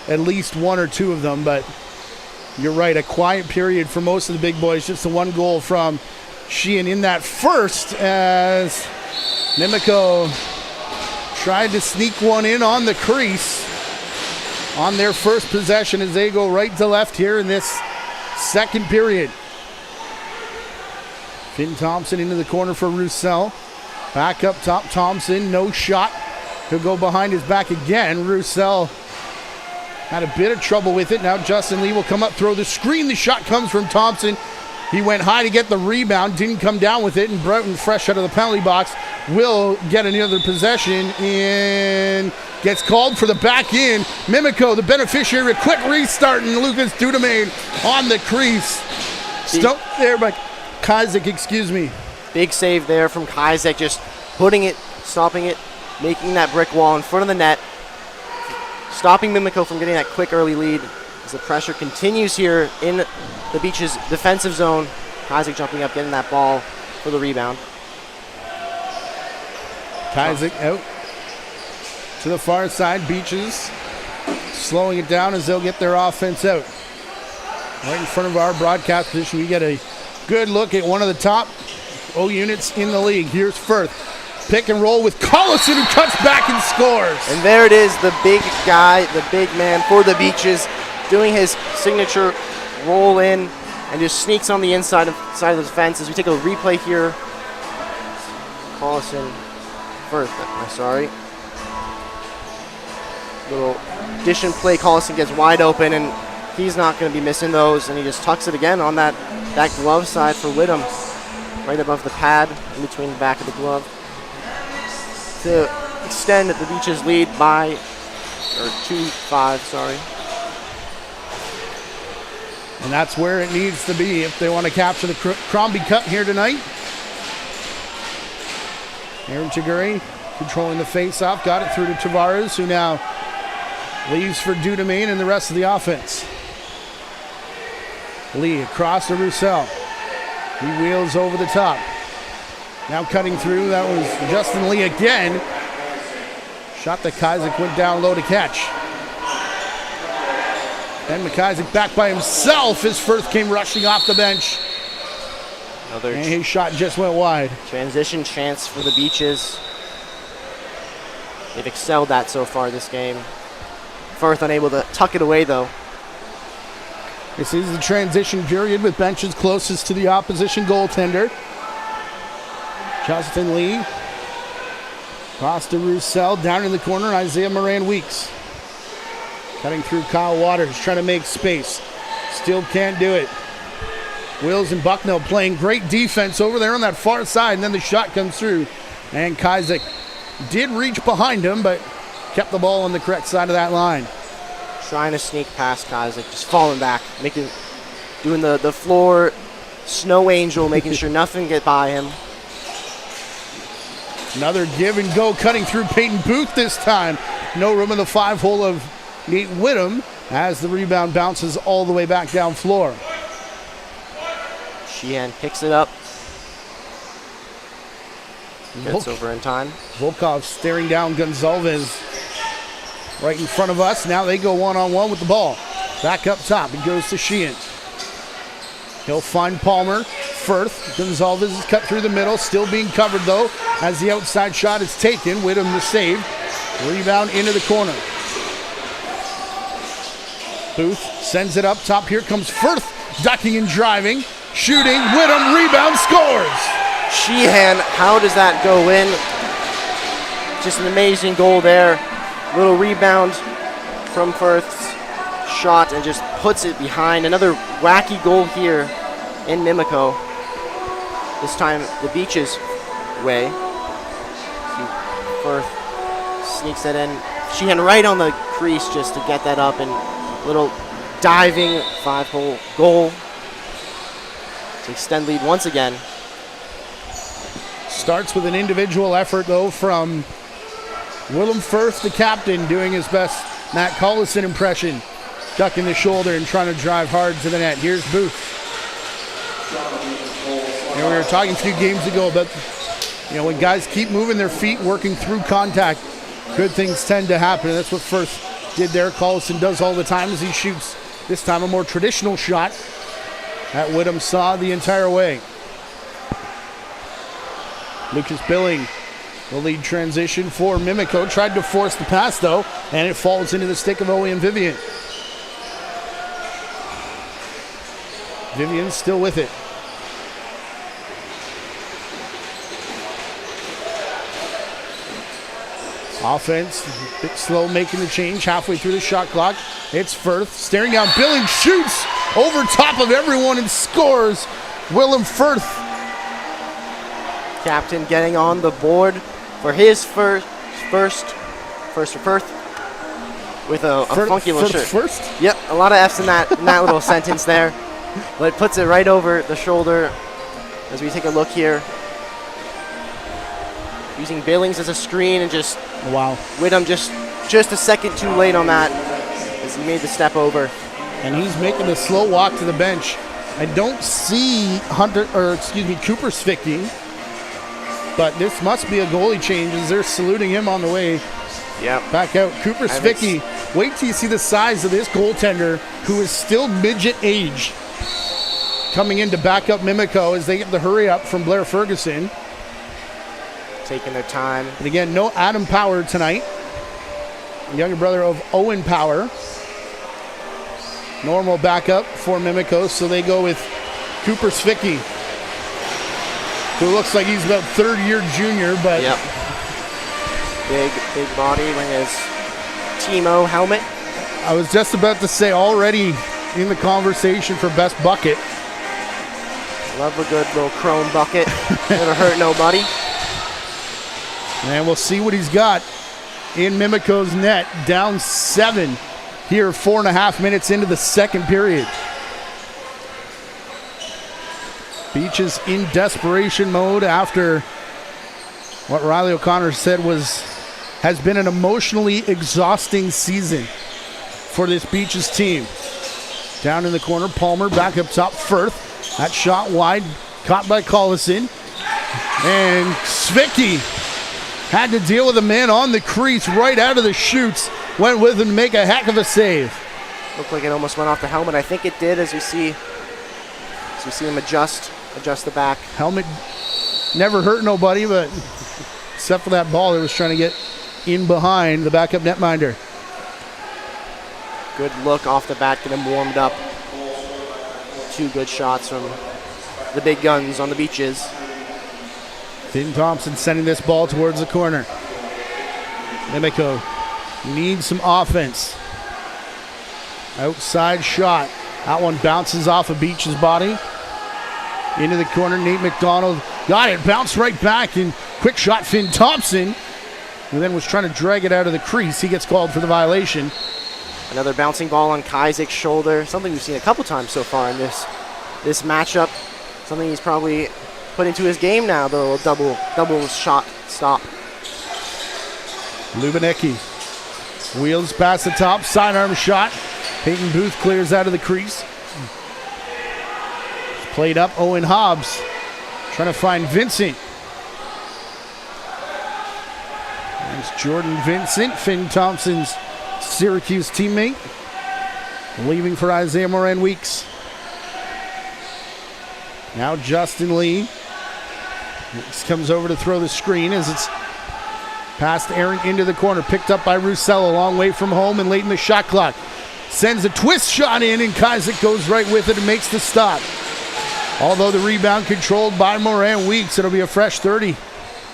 at least 1 or 2 of them, but you're right, a quiet period for most of the big boys. Just the 1 goal from Sheehan in that first as Mimico tried to sneak one in on the crease on their first possession as they go right to left here in this second period. Finn Thompson into the corner for Roussel. Back up top, Thompson, no shot. He'll go behind his back again. Roussel had a bit of trouble with it. Now Justin Lee will come up, throw the screen. The shot comes from Thompson. He went high to get the rebound, didn't come down with it, and Broughton, fresh out of the penalty box, will get another possession and gets called for the back in. Mimico, the beneficiary, a quick restart, and Lucas Dudemain on the crease. Stoked there by Kazik, Big save there from Kazik, just putting it, stopping it, making that brick wall in front of the net, stopping Mimico from getting that quick early lead as the pressure continues here in the Beaches' defensive zone. Kazik jumping up, getting that ball for the rebound. Kazik out to the far side. Beaches slowing it down as they'll get their offense out. Right in front of our broadcast position, we get a good look at one of the top O units in the league. Here's Firth. Pick and roll with Collison, who cuts back and scores. And there it is, the big guy, the big man for the Beaches, doing his signature roll in and just sneaks on the inside of the fence. As we take a replay here, Collison, Firth, little dish and play. Collison gets wide open, and he's not going to be missing those, and he just tucks it again on that glove side for Whittam, right above the pad, in between the back of the glove, to extend the Beaches lead by, 2-5, sorry. And that's where it needs to be if they want to capture the Cromby Cup here tonight. Aaron Chiguri controlling the face-off, got it through to Tavares, who now leaves for Dudemain and the rest of the offense. Lee across to Roussel. He wheels over the top. Now cutting through, that was Justin Lee again. Shot that Kazik went down low to catch. And McIsaac back by himself. His first came rushing off the bench. And his shot just went wide. Transition chance for the Beaches. They've excelled that so far this game. Firth unable to tuck it away though. This is the transition period with benches closest to the opposition goaltender. Justin Lee. Cross to Roussel. Down in the corner, Isaiah Moran-Weeks. Cutting through Kyle Waters, trying to make space. Still can't do it. Wills and Bucknell playing great defense over there on that far side, and then the shot comes through. And Kazik did reach behind him, but kept the ball on the correct side of that line. Trying to sneak past Kazik, just falling back, making doing the floor snow angel, making sure nothing get by him. Another give and go cutting through Peyton Booth this time. No room in the 5-hole of Nate Whittam as the rebound bounces all the way back down floor. Sheehan picks it up. Gets over in time. Volkov staring down Gonzalez right in front of us. Now they go one-on-one with the ball. Back up top, it goes to Sheehan. He'll find Palmer. Firth. Gonzalez is cut through the middle, still being covered though, as the outside shot is taken. Whittam the save. Rebound into the corner. Booth sends it up top. Here comes Firth, ducking and driving. Shooting. Whittam, rebound, scores! Sheehan, how does that go in? Just an amazing goal there. Little rebound from Firth's shot and just puts it behind. Another wacky goal here in Mimico. This time the Beaches way. Firth sneaks that in. Sheehan right on the crease just to get that up, and little diving 5-hole goal to extend lead once again. Starts with an individual effort though from Willem Firth, the captain, doing his best Matt Collison impression, ducking the shoulder and trying to drive hard to the net. Here's Booth. And we were talking a few games ago about, when guys keep moving their feet, working through contact, good things tend to happen. And that's what Firth did there. Collison does all the time as he shoots, this time a more traditional shot that Whittam saw the entire way. Lucas Billing, the lead transition for Mimico. Tried to force the pass though, and it falls into the stick of Owen Vivian. Vivian's still with it. Offense, a bit slow making the change halfway through the shot clock. It's Firth staring down Billing, shoots over top of everyone and scores. Willem Firth. Captain getting on the board for his first for Firth with a funky little shirt. First? Yep, a lot of F's in that little sentence there, but it puts it right over the shoulder as we take a look here. Using Billings as a screen and just Whittam just a second too late on that as he made the step over. And he's making a slow walk to the bench. I don't see Cooper Svicki, but this must be a goalie change as they're saluting him on the way back out. Cooper Svicki, wait till you see the size of this goaltender who is still midget age, coming in to back up Mimico as they get the hurry up from Blair Ferguson. Taking their time. And again, no Adam Power tonight. The younger brother of Owen Power. Normal backup for Mimico, so they go with Cooper Svicki, who looks like he's about third-year junior, but big body wearing his Timo helmet. I was just about to say, already in the conversation for best bucket. Love a good little chrome bucket. Never hurt nobody. And we'll see what he's got in Mimico's net. Down 7 here, 4.5 minutes into the second period. Beaches in desperation mode after what Riley O'Connor said has been an emotionally exhausting season for this Beaches team. Down in the corner, Palmer back up top, Firth. That shot wide, caught by Collison. And Svicki had to deal with a man on the crease right out of the chutes. Went with him to make a heck of a save. Looked like it almost went off the helmet. I think it did, as you see him adjust the back. Helmet never hurt nobody, but except for that ball that was trying to get in behind the backup netminder. Good look off the bat, get him warmed up. 2 good shots from the big guns on the Beaches. Finn Thompson sending this ball towards the corner. Mimico needs some offense. Outside shot. That one bounces off of Beach's body. Into the corner, Nate McDonald got it, bounced right back, and quick shot, Finn Thompson, who then was trying to drag it out of the crease. He gets called for the violation. Another bouncing ball on Kaizik's shoulder, something we've seen a couple times so far in this matchup. Something he's probably put into his game now, the little double shot stop. Lubinecki wheels past the top, sidearm shot. Peyton Booth clears out of the crease. It's played up, Owen Hobbs trying to find Vincent. There's Jordan Vincent, Finn Thompson's Syracuse teammate, leaving for Isaiah Moran-Weeks. Now Justin Lee. This comes over to throw the screen as it's past Aaron into the corner. Picked up by Roussel, a long way from home and late in the shot clock. Sends a twist shot in, and Kaizik goes right with it and makes the stop. Although the rebound controlled by Moran-Weeks, it'll be a fresh 30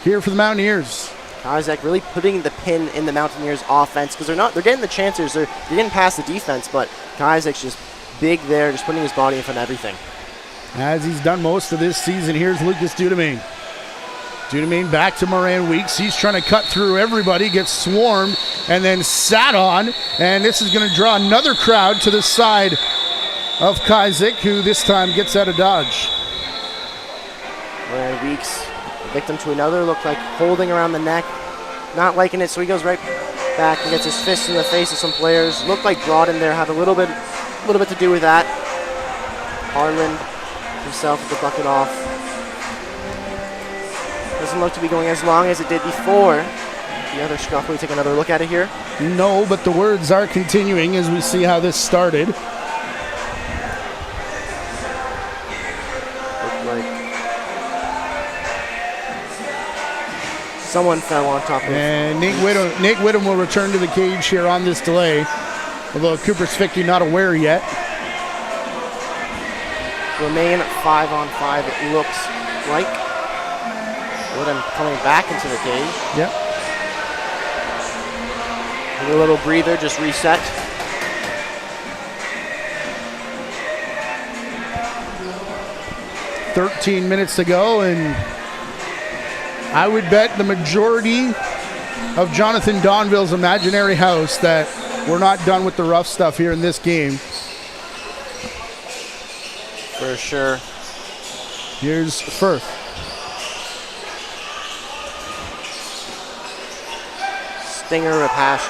here for the Mountaineers. Kaizik really putting the pin in the Mountaineers' offense because they're getting the chances. They're getting past the defense, but Kaizik's just big there, just putting his body in front of everything. As he's done most of this season, here's Lucas Dudemain. Dudemain back to Moran-Weeks. He's trying to cut through everybody, gets swarmed, and then sat on. And this is going to draw another crowd to the side of Kaizik, who this time gets out of dodge. Moran-Weeks, victim to another, looked like holding around the neck. Not liking it, so he goes right back and gets his fist in the face of some players. Looked like Broaden there had a little bit to do with that. Harlan himself with the bucket off. Doesn't look to be going as long as it did before. The other scruff, we take another look at it here. No, but the words are continuing as we see how this started. Looked like someone fell on top of it. And Nate Whittam will return to the cage here on this delay, although Cooper Svicki not aware yet. Remain 5-on-5, it looks like. Whittam coming back into the cage. Yep. A little breather, just reset. "13 minutes to go," and I would bet the majority of Jonathan Donville's imaginary house that we're not done with the rough stuff here in this game. For sure. Here's Firth. Stinger, a pass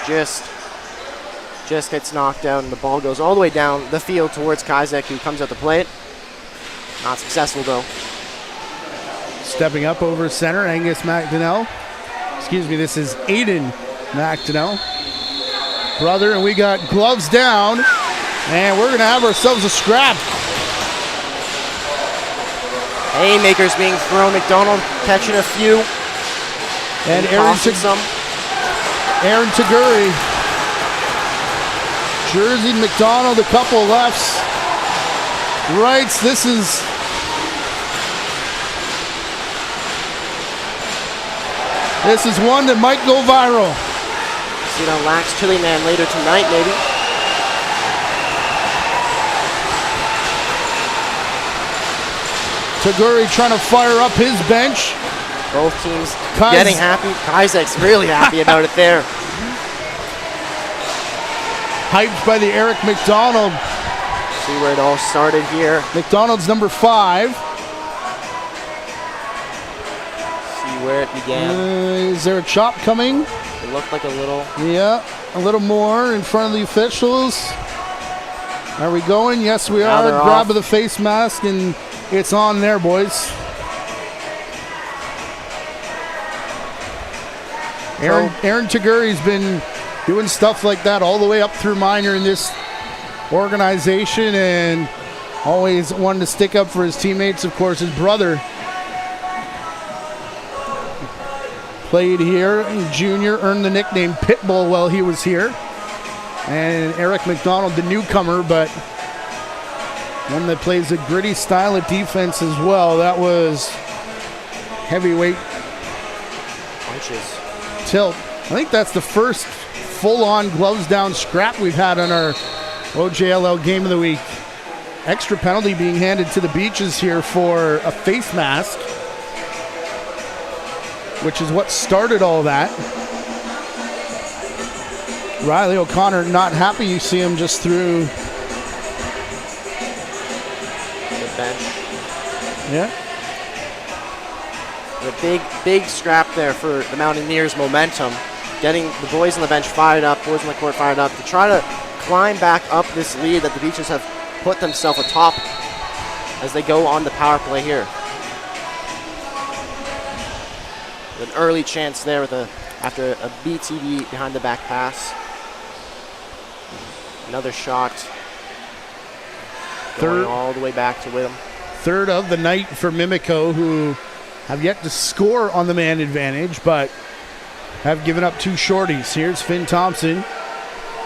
just gets knocked out, and the ball goes all the way down the field towards Kaizik, who comes out to play it. Not successful, though. Stepping up over center, Angus McDonnell. Excuse me, this is Aiden McDonnell. Brother, and we got gloves down, and we're going to have ourselves a scrap. Haymakers being thrown. McDonald catching a few. And Aaron Taguri. Jersey, McDonald, a couple lefts. Rights, this is one that might go viral. See it on Lax Chili Man later tonight, maybe. Taguri trying to fire up his bench. Both teams getting happy. Kaizik's really happy about it there. Hyped by the Eric McDonald. See where it all started here. McDonald's number 5. See where it began. Is there a chop coming? It looked like a little. Yeah, a little more in front of the officials. Are we going? Yes, we Now are. they're Grab off. of the face mask, and it's on there, boys. Aaron Taguri's been doing stuff like that all the way up through minor in this organization, and always wanted to stick up for his teammates. Of course, his brother played here, junior, earned the nickname Pitbull while he was here. And Eric McDonald, the newcomer, but one that plays a gritty style of defense as well. That was heavyweight Punches. tilt. I think that's the first full-on gloves down scrap we've had on our OJLL game of the week. Extra penalty being handed to the Beaches here for a face mask, which is what started all that. Riley O'Connor not happy. You see him just through. The bench. Yeah. The big scrap there for the Mountaineers' momentum. Getting the boys on the bench fired up, boys on the court fired up to try to climb back up this lead that the Beaches have put themselves atop as they go on the power play here. An early chance there with after a BTD behind the back pass. Another shot. Going all the way back to Whittam. Third of the night for Mimico, who have yet to score on the man advantage, but have given up 2 shorties. Here's Finn Thompson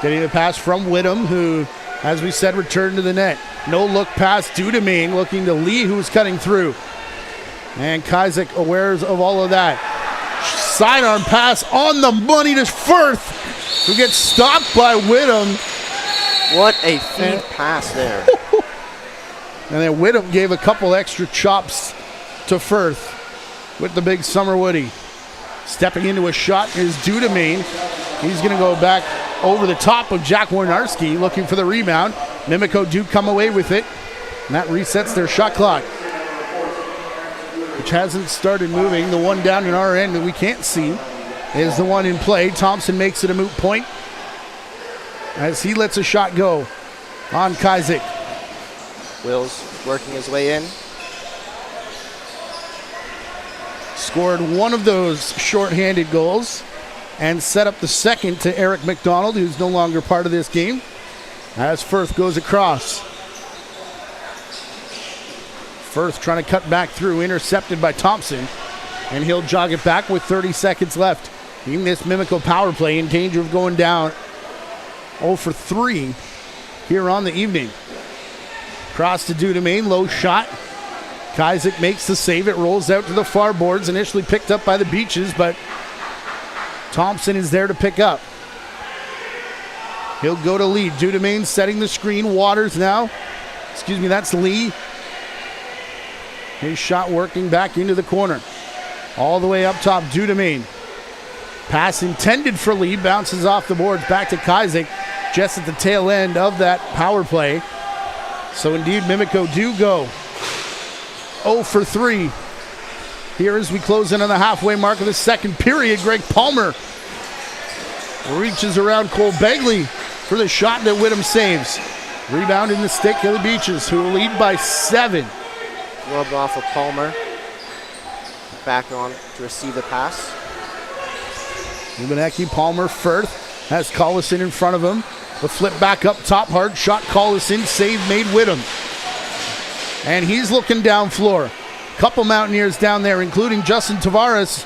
getting the pass from Whittam, who, as we said, returned to the net. No look pass due to Maine, looking to Lee, who's cutting through. And Kizek aware of all of that. Sidearm pass on the money to Firth, who gets stopped by Whittam. What a feed pass there. And then Whittam gave a couple extra chops to Firth with the big summer woody. Stepping into a shot is due to Maine. He's going to go back over the top of Jack Warnarski, looking for the rebound. Mimico do come away with it, and that resets their shot clock, which hasn't started moving. The one down in our end that we can't see is the one in play. Thompson makes it a moot point as he lets a shot go on Kizek. Wills working his way in. Scored one of those shorthanded goals and set up the second to Eric McDonald, who's no longer part of this game, as Firth goes across. Firth trying to cut back through, intercepted by Thompson, and he'll jog it back with 30 seconds left. In this Mimico power play, in danger of going down 0 for 3 here on the evening. Cross to Dudemain, low shot. Kizek makes the save. It rolls out to the far boards, initially picked up by the Beaches, but Thompson is there to pick up. He'll go to Lee. Dudemain setting the screen. Waters now. Excuse me, that's Lee. His shot working back into the corner. All the way up top, Dudemain. Pass intended for Lee. Bounces off the boards back to Kizek just at the tail end of that power play. So indeed, Mimico do go 0 for 3 here as we close in on the halfway mark of the second period. Greg Palmer reaches around Cole Begley for the shot that Whittam saves. Rebound in the stick of the Beaches, who lead by 7. Rubbed off of Palmer. Back on to receive the pass. Ubaneki, Palmer, Firth has Collison in front of him. The flip back up top, hard shot, Collison, save made Whittam. And he's looking down floor. Couple Mountaineers down there, including Justin Tavares,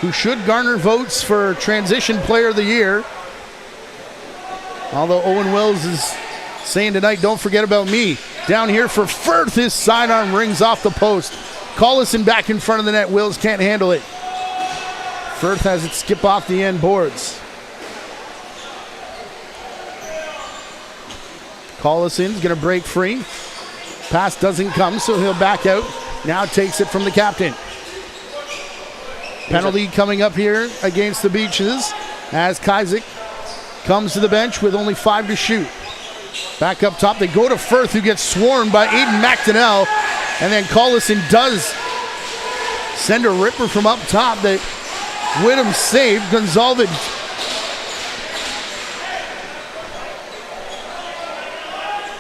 who should garner votes for Transition Player of the Year. Although Owen Wills is saying tonight, don't forget about me. Down here for Firth, his sidearm rings off the post. Collison back in front of the net. Wills can't handle it. Firth has it skip off the end boards. Collison's going to break free. Pass doesn't come, so he'll back out. Now takes it from the captain. Penalty coming up here against the Beaches as Kizek comes to the bench with only 5 to shoot. Back up top, they go to Firth, who gets swarmed by Aiden McDonnell, and then Collison does send a ripper from up top that Whittam saved. Gonzalez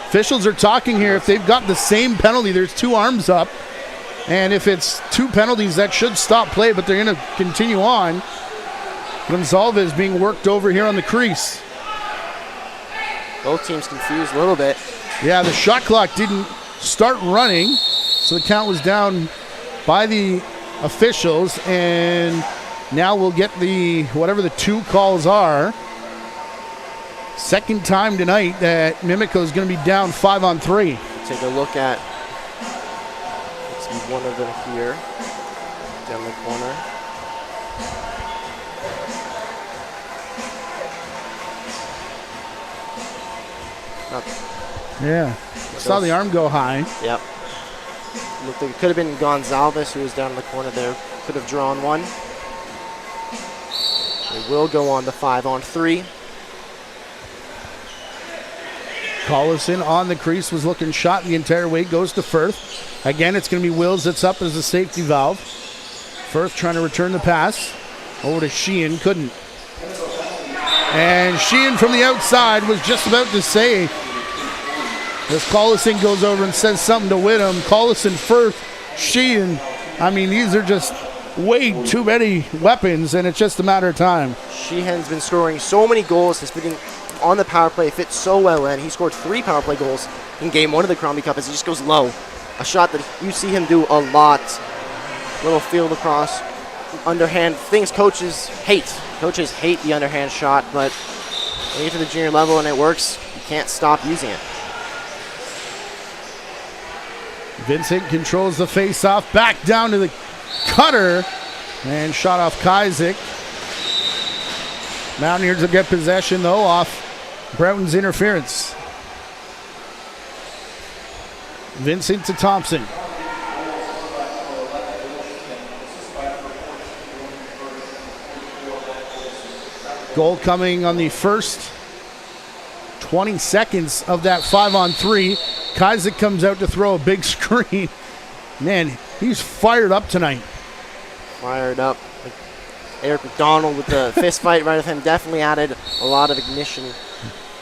officials are talking here. If they've got the same penalty, there's 2 arms up. And if it's 2 penalties, that should stop play, but they're going to continue on. Gonzalez being worked over here on the crease. Both teams confused a little bit. Yeah, the shot clock didn't start running, so the count was down by the officials. And now we'll get the, whatever the 2 calls are. Second time tonight that Mimico is going to be down 5 on 3. Take a look at, let's see, one of them here, down the corner. Yeah, saw the arm go high. Yep. Looked like it could have been Gonzalez, who was down in the corner there. Could have drawn one. will go on the 5-on-3. Collison on the crease, was looking shot the entire way, goes to Firth. Again, it's going to be Wills that's up as a safety valve. Firth trying to return the pass. Over to Sheehan, couldn't. And Sheehan from the outside was just about to say, as Collison goes over and says something to Whittam, Collison, Firth, Sheehan, I mean, these are just way too many weapons, and it's just a matter of time. Sheehan's been scoring so many goals. He's been on the power play, fits so well in. He scored 3 power play goals in game 1 of the Cromby Cup as he just goes low. A shot that you see him do a lot. Little field across, underhand, things coaches hate. Coaches hate the underhand shot, but when you get to the junior level and it works, you can't stop using it. Vincent controls the face-off, back down to the cutter, and shot off Kazik. Mountaineers will get possession, though, off Broughton's interference. Vincent to Thompson. Goal coming on the first 20 seconds of that 5-on-3. Kazik comes out to throw a big screen. Man, he's fired up tonight. Fired up. Eric McDonald with the fist fight right with him definitely added a lot of ignition.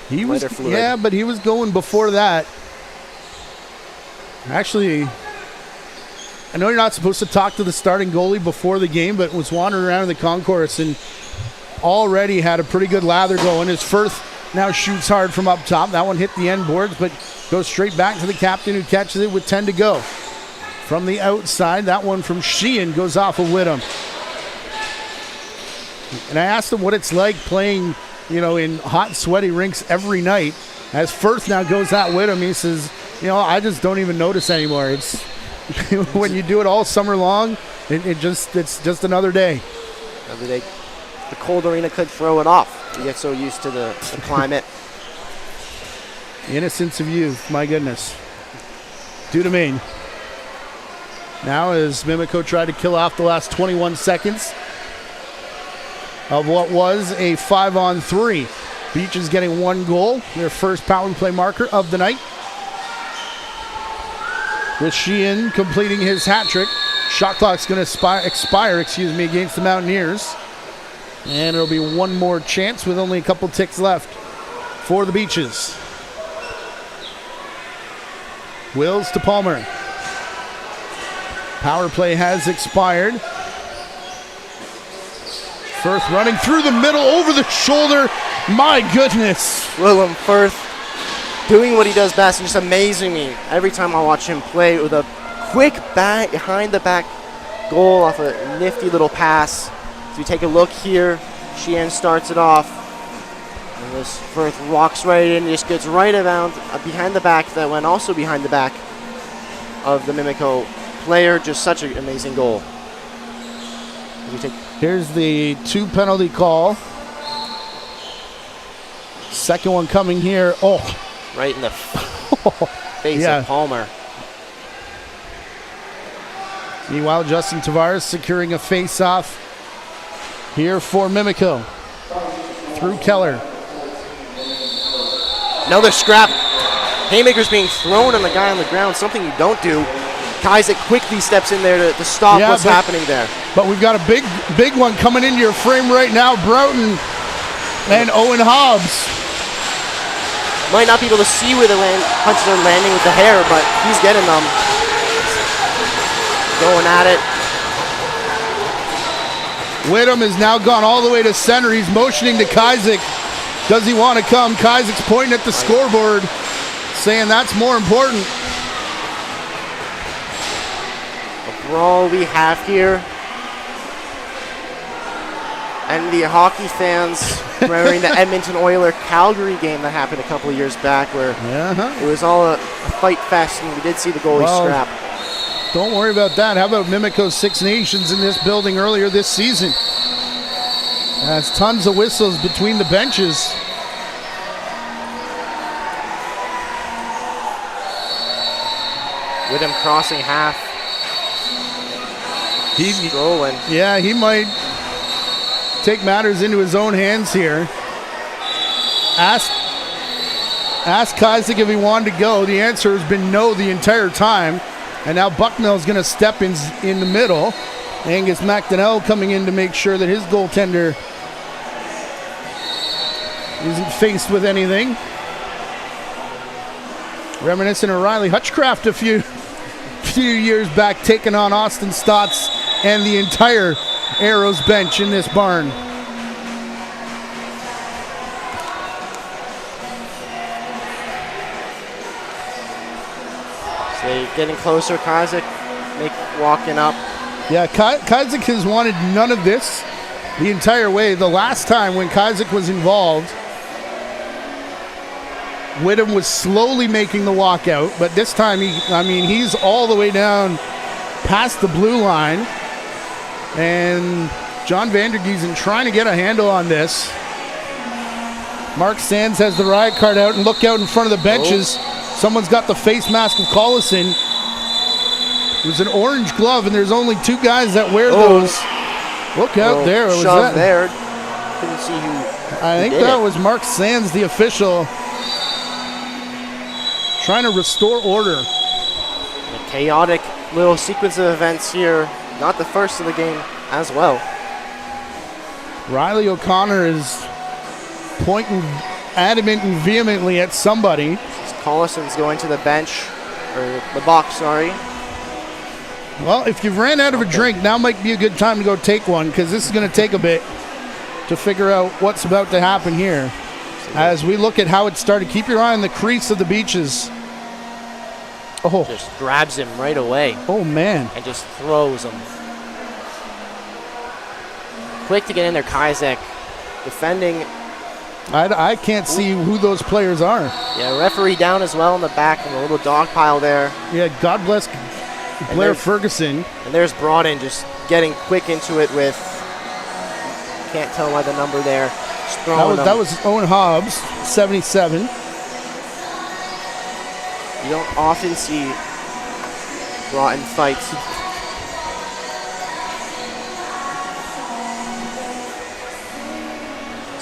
He was, yeah, but he was going before that. Actually, I know you're not supposed to talk to the starting goalie before the game, but was wandering around in the concourse and already had a pretty good lather going. His Firth now shoots hard from up top. That one hit the end boards, but goes straight back to the captain, who catches it with 10 to go. From the outside, that one from Sheehan goes off of Whittam. And I asked him what it's like playing, in hot, sweaty rinks every night. As Firth now goes at Whittam, he says, I just don't even notice anymore. It's when you do it all summer long, it's just another day. Another day. The cold arena could throw it off. You get so used to the climate. The innocence of youth, my goodness. Due to Maine. Now as Mimico tried to kill off the last 21 seconds of what was a 5-on-3. Beach is getting 1 goal, their first power play marker of the night. With Sheehan completing his hat trick. Shot clock's going to expire against the Mountaineers. And it'll be one more chance with only a couple ticks left for the Beaches. Wills to Palmer. Power play has expired. Firth running through the middle, over the shoulder. My goodness. Willem Firth doing what he does best and just amazing me every time I watch him play with a quick behind the back goal off a nifty little pass. So you take a look here, Sheehan starts it off. And this Firth walks right in, just gets right around behind the back that went also behind the back of the Mimico player. Just such an amazing goal. Here's the 2 penalty call. Second one coming here. Oh. Right in the face of Palmer. Meanwhile, Justin Tavares securing a face-off here for Mimico. Through Keller. Another scrap. Haymaker's being thrown on the guy on the ground, something you don't do. Kazik quickly steps in there to stop what's happening there. But we've got a big one coming into your frame right now. Broughton and Owen Hobbs. Might not be able to see where the punches are landing with the hair, but he's getting them. Going at it. Whittam has now gone all the way to center. He's motioning to Kazik. Does he want to come? Kazik's pointing at the scoreboard, saying that's more important. A brawl we have here. And the hockey fans remembering the Edmonton Oilers Calgary game that happened a couple of years back where it was all a fight fest and we did see the goalie scrap. Don't worry about that. How about Mimico's Six Nations in this building earlier this season? There's tons of whistles between the benches. With him crossing half. He's rolling. Yeah, he might take matters into his own hands here. Asked Kazik if he wanted to go. The answer has been no the entire time. And now Bucknell's going to step in the middle. Angus McDonnell coming in to make sure that his goaltender isn't faced with anything. Reminiscent of Riley Hutchcraft a few years back, taking on Austin Stotts and the entire Arrows bench in this barn. So getting closer, Kazik walking up. Yeah, Kazik has wanted none of this the entire way. The last time when Kazik was involved, Whittam was slowly making the walkout, but this time he's all the way down past the blue line. And John Vandergiesen trying to get a handle on this. Mark Sands has the riot card out, and look out in front of the benches. Oh. Someone's got the face mask of Collison. It was an orange glove, and there's only 2 guys that wear those. Look out there. Shove was that? There. Couldn't see who. I think that was Mark Sands, the official, trying to restore order. A chaotic little sequence of events here. Not the first of the game as well. Riley O'Connor is pointing adamant and vehemently at somebody. Collison's going to the bench, or the box, sorry. Well, if you've ran out of a drink, now might be a good time to go take one, because this is going to take a bit to figure out what's about to happen here. As we look at how it started, keep your eye on the crease of the Beaches. Oh. Just grabs him right away. Oh, man. And just throws him. Quick to get in there, Kazik. Defending. I can't see who those players are. Yeah, referee down as well in the back in the little dog pile there. Yeah, God bless Blair Ferguson. And there's Broaden just getting quick into it with, can't tell by the number there. That was Owen Hobbs, 77. You don't often see Broughton fights.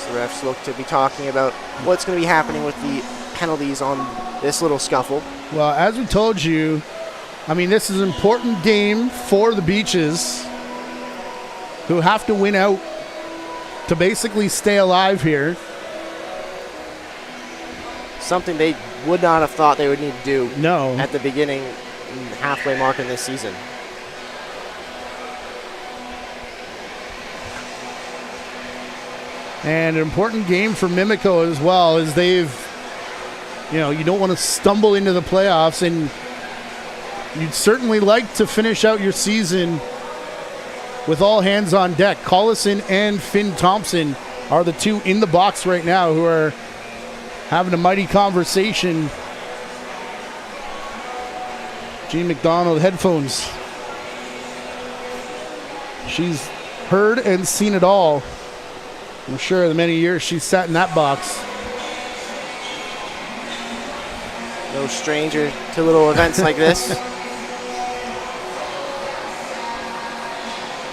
So the refs look to be talking about what's going to be happening with the penalties on this little scuffle. Well, as we told you, this is an important game for the Beaches, who have to win out to basically stay alive here. Something they would not have thought they would need to do at the beginning, halfway mark in this season. And an important game for Mimico as well, as they've, you don't want to stumble into the playoffs, and you'd certainly like to finish out your season with all hands on deck. Collison and Finn Thompson are the 2 in the box right now who are having a mighty conversation. Jean McDonald, headphones. She's heard and seen it all. I'm sure the many years she's sat in that box. No stranger to little events like this.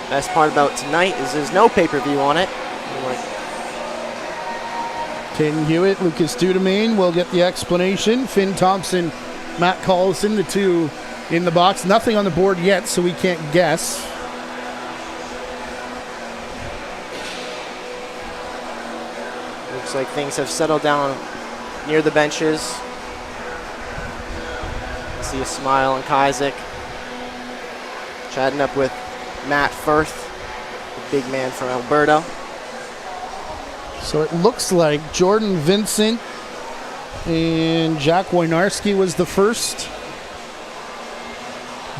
Best part about tonight is there's no pay-per-view on it. Caden Hewitt, Lucas Dudemain will get the explanation. Finn Thompson, Matt Collison, the 2 in the box. Nothing on the board yet, so we can't guess. Looks like things have settled down near the benches. See a smile on Kazik. Chatting up with Matt Firth, the big man from Alberta. So it looks like Jordan Vincent and Jack Wojnarski was the first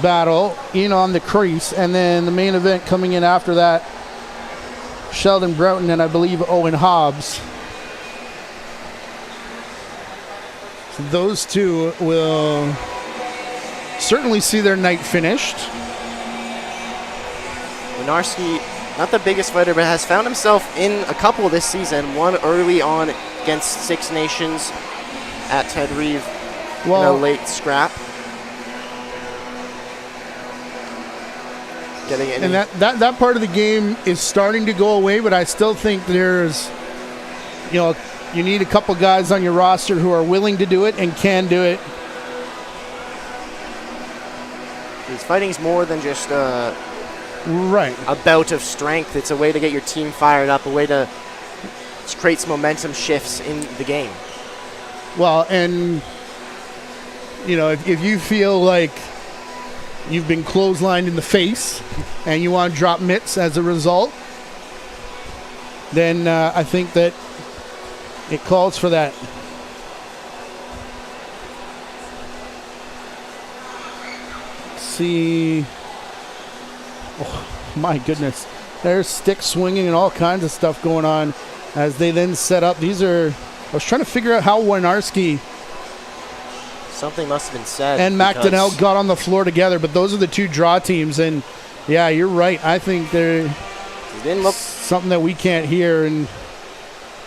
battle in on the crease, and then the main event coming in after that, Sheldon Broughton and I believe Owen Hobbs. So those 2 will certainly see their night finished. Wojnarski, not the biggest fighter, but has found himself in a couple this season. One early on against Six Nations at Ted Reeve in a late scrap. getting it. And that part of the game is starting to go away, but I still think there's, you need a couple guys on your roster who are willing to do it and can do it. Because fighting's more than just right. a bout of strength. It's a way to get your team fired up, a way to create some momentum shifts in the game. Well, and, if you feel like you've been clotheslined in the face and you want to drop mitts as a result, then I think that it calls for that. Let's see. Oh, my goodness. There's stick swinging and all kinds of stuff going on as they then set up. I was trying to figure out how Wynarski Something must have been said. and McDonnell got on the floor together, but those are the two draw teams. And, yeah, you're right. I think they're didn't look something that we can't hear. And,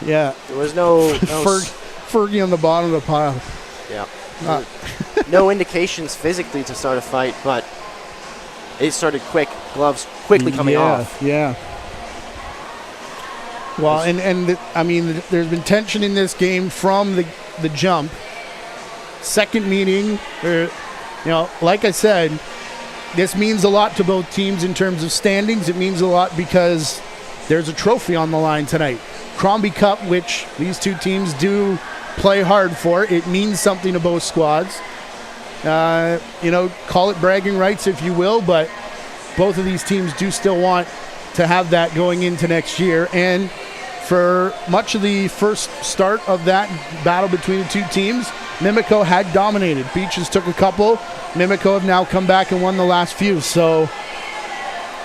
yeah. There was no Fergie on the bottom of the pile. Yeah. No indications physically to start a fight, but it started quick. Gloves quickly coming off. Yeah. Well, there's been tension in this game from the jump. Second meeting, like I said, this means a lot to both teams in terms of standings. It means a lot because there's a trophy on the line tonight. Cromby Cup, which these two teams do play hard for. It means something to both squads. Call it bragging rights if you will, but both of these teams do still want to have that going into next year. And for much of the first start of that battle between the two teams, Mimico had dominated. Beaches took a couple. Mimico have now come back and won the last few. So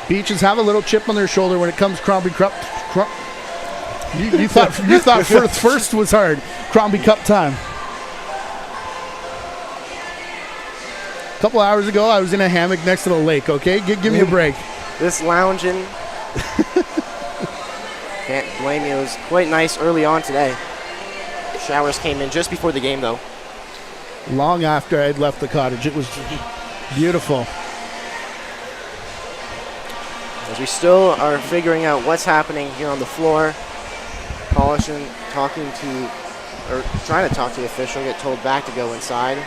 Beaches have a little chip on their shoulder when it comes Cromby Cup. You thought first was hard. Cromby Cup time. A couple hours ago, I was in a hammock next to the lake, okay? Give me a break. This lounging. Can't blame you. It was quite nice early on today. Showers came in just before the game, though. Long after I'd left the cottage. It was beautiful. As we still are figuring out what's happening here on the floor. Polishing, trying to talk to the official, get told back to go inside.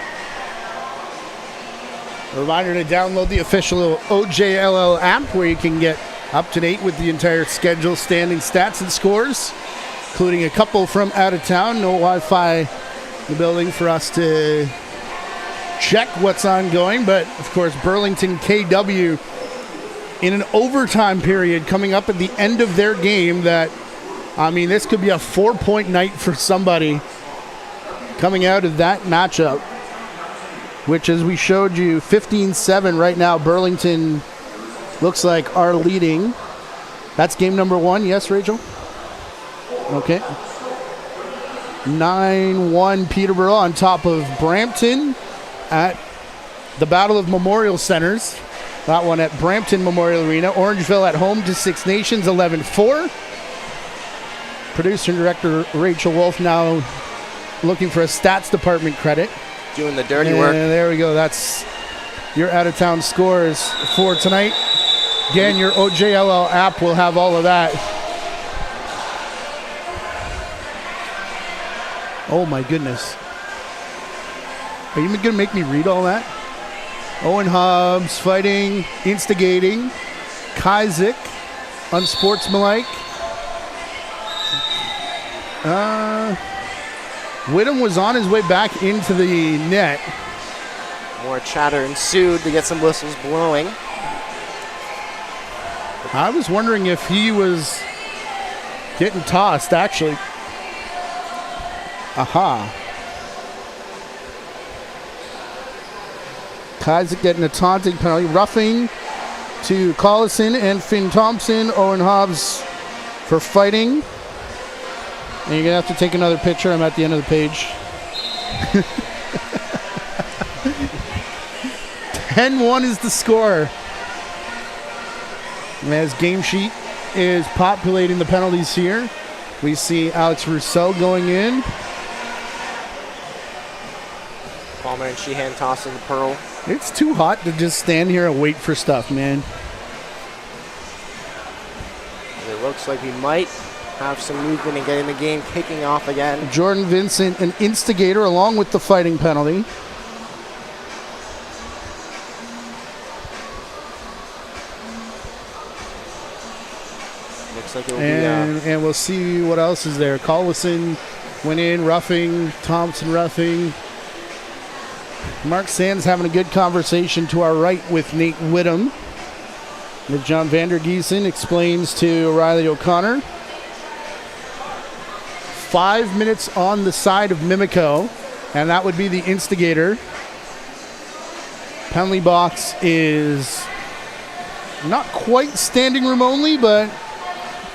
A reminder to download the official OJLL app where you can get up to date with the entire schedule, standing stats and scores, including a couple from out of town. No Wi-Fi in the building for us to check what's ongoing, but of course Burlington KW in an overtime period coming up at the end of their game this could be a 4-point night for somebody coming out of that matchup, which, as we showed you, 15-7 right now. Burlington looks like are leading. That's game number 1. Yes, Rachel? Okay. 9-1 Peterborough on top of Brampton at the Battle of Memorial Centers. That one at Brampton Memorial Arena. Orangeville at home to Six Nations, 11-4. Producer and director Rachel Wolf now looking for a stats department credit. Doing the dirty work. There we go. That's your out-of-town scores for tonight. Again, your OJLL app will have all of that. Oh, my goodness. Are you going to make me read all that? Owen Hobbs fighting, instigating. Kazik, unsportsmanlike. Whittam was on his way back into the net. More chatter ensued to get some whistles blowing. I was wondering if he was getting tossed, actually. Aha. Kazik getting a taunting penalty. Roughing to Collison and Finn Thompson. Owen Hobbs for fighting. And you're going to have to take another picture. I'm at the end of the page. 10-1 is the score. As game sheet is populating the penalties here, we see Alex Rousseau going in. Palmer and Sheehan tossing the pearl. It's too hot to just stand here and wait for stuff, man. Looks like we might have some movement and getting the game kicking off again. Jordan Vincent, an instigator, along with the fighting penalty. Looks like it'll And we'll see what else is there. Collison went in, roughing. Thompson roughing. Mark Sands having a good conversation to our right with Nate Whittam. With John Vandergiesen explains to Riley O'Connor. 5 minutes on the side of Mimico, and that would be the instigator. Penalty box is not quite standing room only, but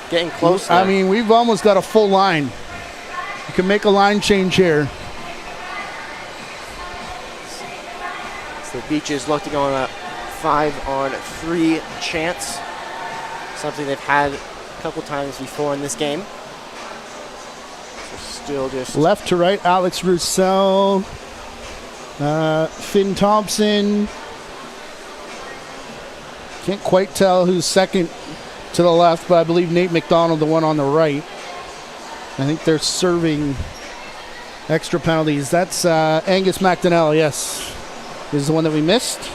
getting close. I mean, we've almost got a full line. You can make a line change here. So the Beaches look to go on a 5-on-3 chance. Something they've had a couple times before in this game. So still just Left to right, Alex Roussel, Finn Thompson. Can't quite tell who's second to the left, but I believe Nate McDonald, the one on the right. I think they're serving extra penalties. That's Angus McDonnell, yes, is the one that we missed.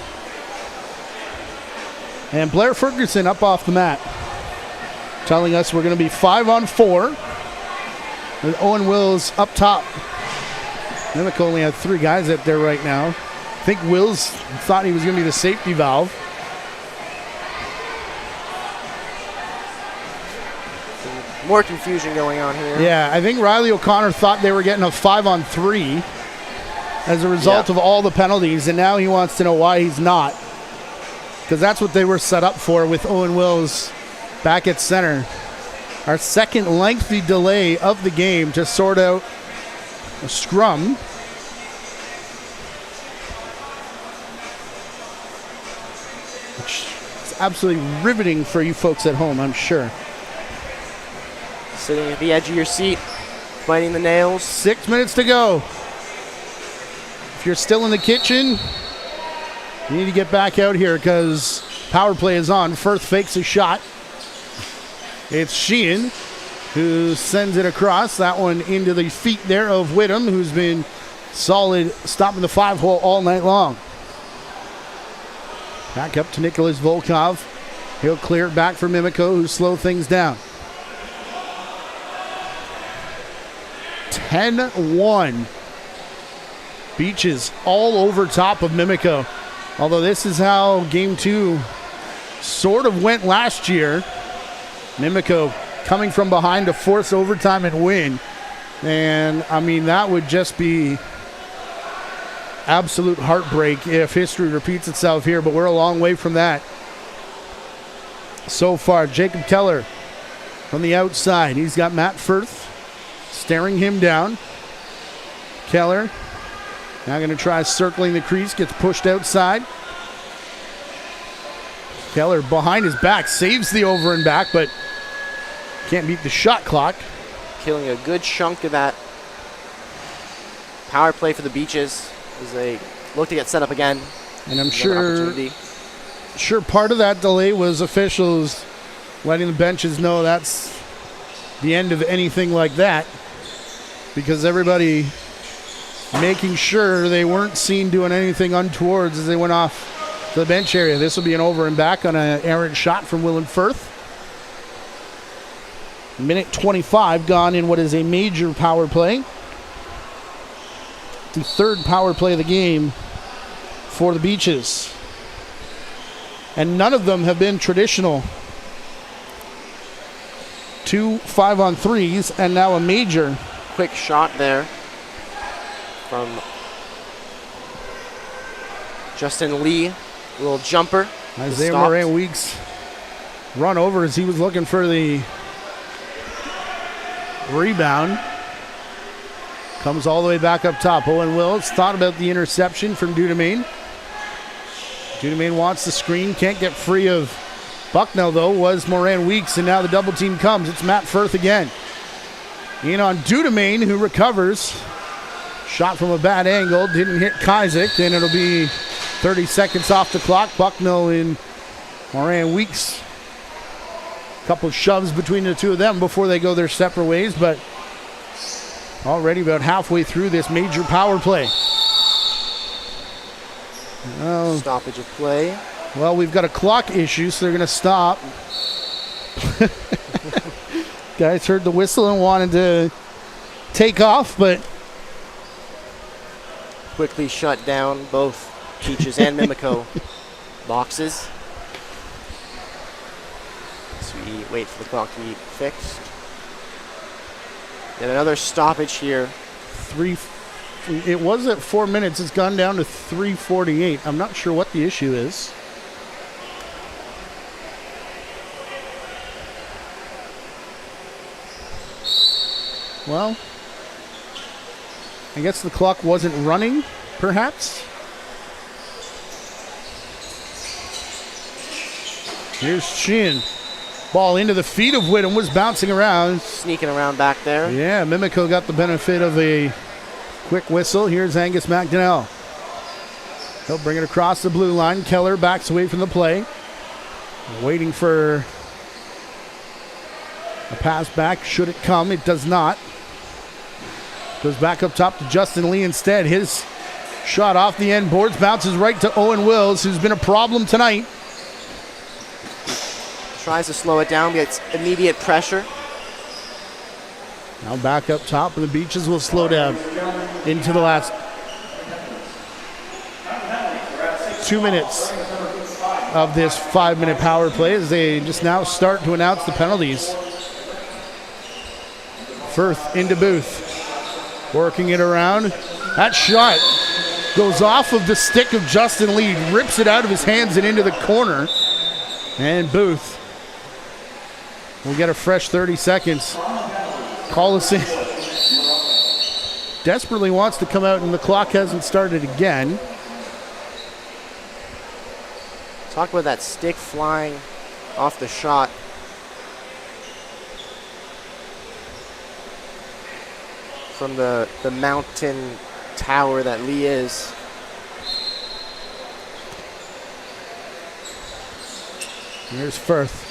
And Blair Ferguson up off the mat, telling us we're going to be 5-on-4 with Owen Wills up top. Mimico only had 3 guys up there right now. I think Wills thought he was going to be the safety valve. more confusion going on here. Yeah, I think Riley O'Connor thought they were getting a 5-on-3 as a result of all the penalties, and now he wants to know why he's not. Because that's what they were set up for with Owen Wills back at center. Our second lengthy delay of the game to sort out a scrum. Which is absolutely riveting for you folks at home, I'm sure. Sitting at the edge of your seat, biting the nails. 6 minutes to go. If you're still in the kitchen, you need to get back out here because power play is on. Firth fakes a shot. It's Sheehan who sends it across. That one into the feet there of Whittam, who's been solid stopping the 5-hole all night long. Back up to Nicholas Volkov. He'll clear it back for Mimico, who slow things down. 10-1. Beaches all over top of Mimico. Although this is how game 2 sort of went last year. Mimico coming from behind to force overtime and win. And, I mean, that would just be absolute heartbreak if history repeats itself here, but we're a long way from that. So far, Jacob Keller from the outside. He's got Matt Firth staring him down. Keller now going to try circling the crease, gets pushed outside. Keller behind his back saves the over and back, but can't beat the shot clock. Killing a good chunk of that power play for the Beaches as they look to get set up again. And I'm sure part of that delay was officials letting the benches know that's the end of anything like that, because everybody making sure they weren't seen doing anything untowards as they went off to the bench area. This will be an over and back on an errant shot from Willem Firth. Minute 25 gone in what is a major power play. The third power play of the game for the Beaches. And none of them have been traditional. 2 5-on-3s and now a major. Quick shot there from Justin Lee. A little jumper. Isaiah Moran Weeks run over as he was looking for the rebound. Comes all the way back up top. Owen Wills thought about the interception from Dudemain. Dudemain wants the screen. Can't get free of Bucknell, though, was Moran Weeks. And now the double team comes. It's Matt Firth again. In on Dudemain, who recovers. Shot from a bad angle. Didn't hit Kaisick. And it'll be 30 seconds off the clock. Bucknell and Moran Weeks couple shoves between the two of them before they go their separate ways, but already about halfway through this major power play. Stoppage of play. Well, we've got a clock issue, so they're going to stop. Guys heard the whistle and wanted to take off, but Quickly shut down both Peaches and Mimico boxes. So we wait for the clock to be fixed. And another stoppage here. It was at 4 minutes. It's gone down to 3:48. I'm not sure what the issue is. Well, I guess the clock wasn't running, perhaps. Here's Sheehan. Ball into the feet of Whittam, was bouncing around. Sneaking around back there. Yeah, Mimico got the benefit of a quick whistle. Here's Angus McDonnell. He'll bring it across the blue line. Keller backs away from the play. Waiting for a pass back. Should it come? It does not. Goes back up top to Justin Lee instead. His shot off the end boards bounces right to Owen Wills, who's been a problem tonight. Tries to slow it down, gets immediate pressure. Now back up top, and the Beaches will slow down into the last 2 minutes of this 5-minute power play as they just now start to announce the penalties. Firth into Booth. Working it around. That shot goes off of the stick of Justin Lee, rips it out of his hands and into the corner. And Booth will get a fresh 30 seconds. Collison desperately wants to come out, and the clock hasn't started again. Talk about that stick flying off the shot. From the mountain tower that Lee is. Here's Firth.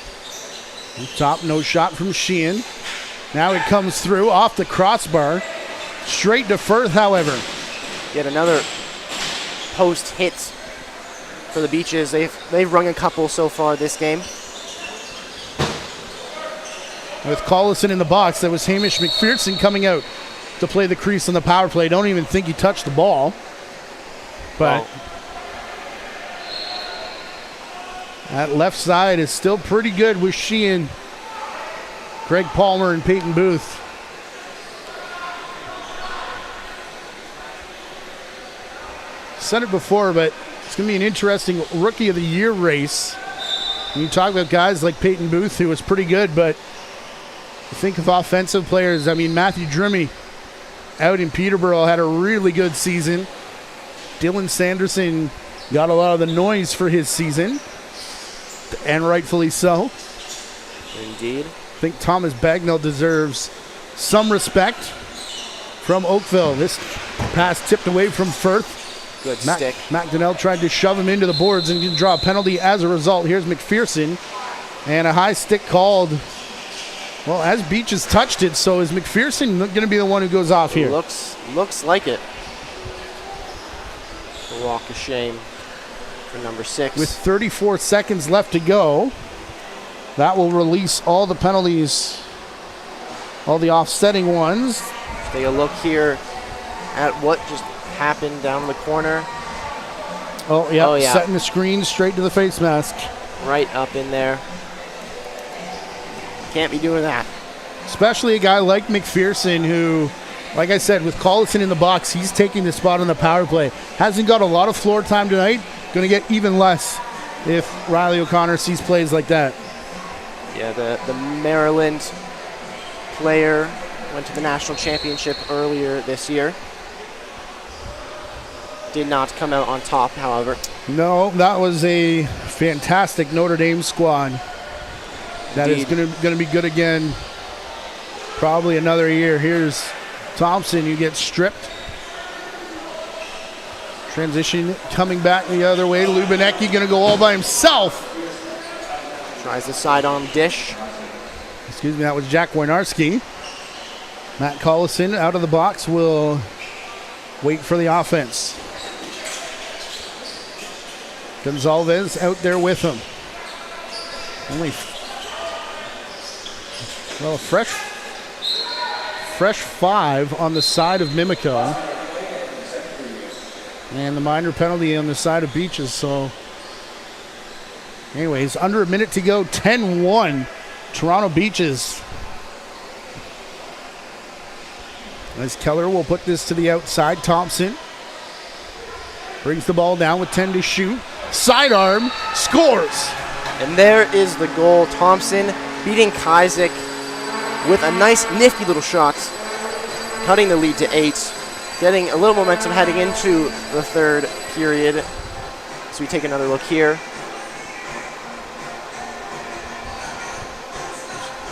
Top, no shot from Sheehan. Now it comes through off the crossbar. Straight to Firth, however. Yet another post hit for the Beaches. They've rung a couple so far this game. With Collison in the box, that was Hamish McPherson coming out to play the crease on the power play. Don't even think he touched the ball. But that left side is still pretty good with Sheehan, Greg Palmer, and Peyton Booth. Said it before, but it's going to be an interesting Rookie of the Year race. When you talk about guys like Peyton Booth, who was pretty good, but you think of offensive players. I mean, Matthew Drimmie out in Peterborough had a really good season. Dylan Sanderson got a lot of the noise for his season, and rightfully so. Indeed. I think Thomas Bagnell deserves some respect from Oakville. This pass tipped away from Firth. Good stick. McDonnell tried to shove him into the boards and can draw a penalty as a result. Here's McPherson, and a high stick called. Well, as Beaches touched it, so is McPherson going to be the one who goes off here? Looks like it. A walk of shame for number 6. With 34 seconds left to go, that will release all the penalties, all the offsetting ones. Take a look here at what just happened down the corner. Oh, yeah. Setting the screen straight to the face mask. Right up in there. Can't be doing that. Especially a guy like McPherson who, like I said, with Collison in the box, he's taking the spot on the power play. Hasn't got a lot of floor time tonight. Going to get even less if Riley O'Connor sees plays like that. Yeah, the Maryland player went to the national championship earlier this year. Did not come out on top, however. No, that was a fantastic Notre Dame squad. That is going to be good again. Probably another year. Here's Thompson, who gets stripped. Transition coming back the other way. Lubinecki going to go all by himself. Tries the sidearm dish. Excuse me, that was Jack Wojnarski. Matt Collison out of the box will wait for the offense. Gonzalez out there with him. Only, well, a fresh 5 on the side of Mimico. And the minor penalty on the side of Beaches. So, anyways, under a minute to go, 10-1, Toronto Beaches. As Keller will put this to the outside, Thompson brings the ball down with 10 to shoot. Sidearm, scores. And there is the goal. Thompson beating Kazik with a nice, nifty little shot, cutting the lead to 8, getting a little momentum heading into the third period. So we take another look here.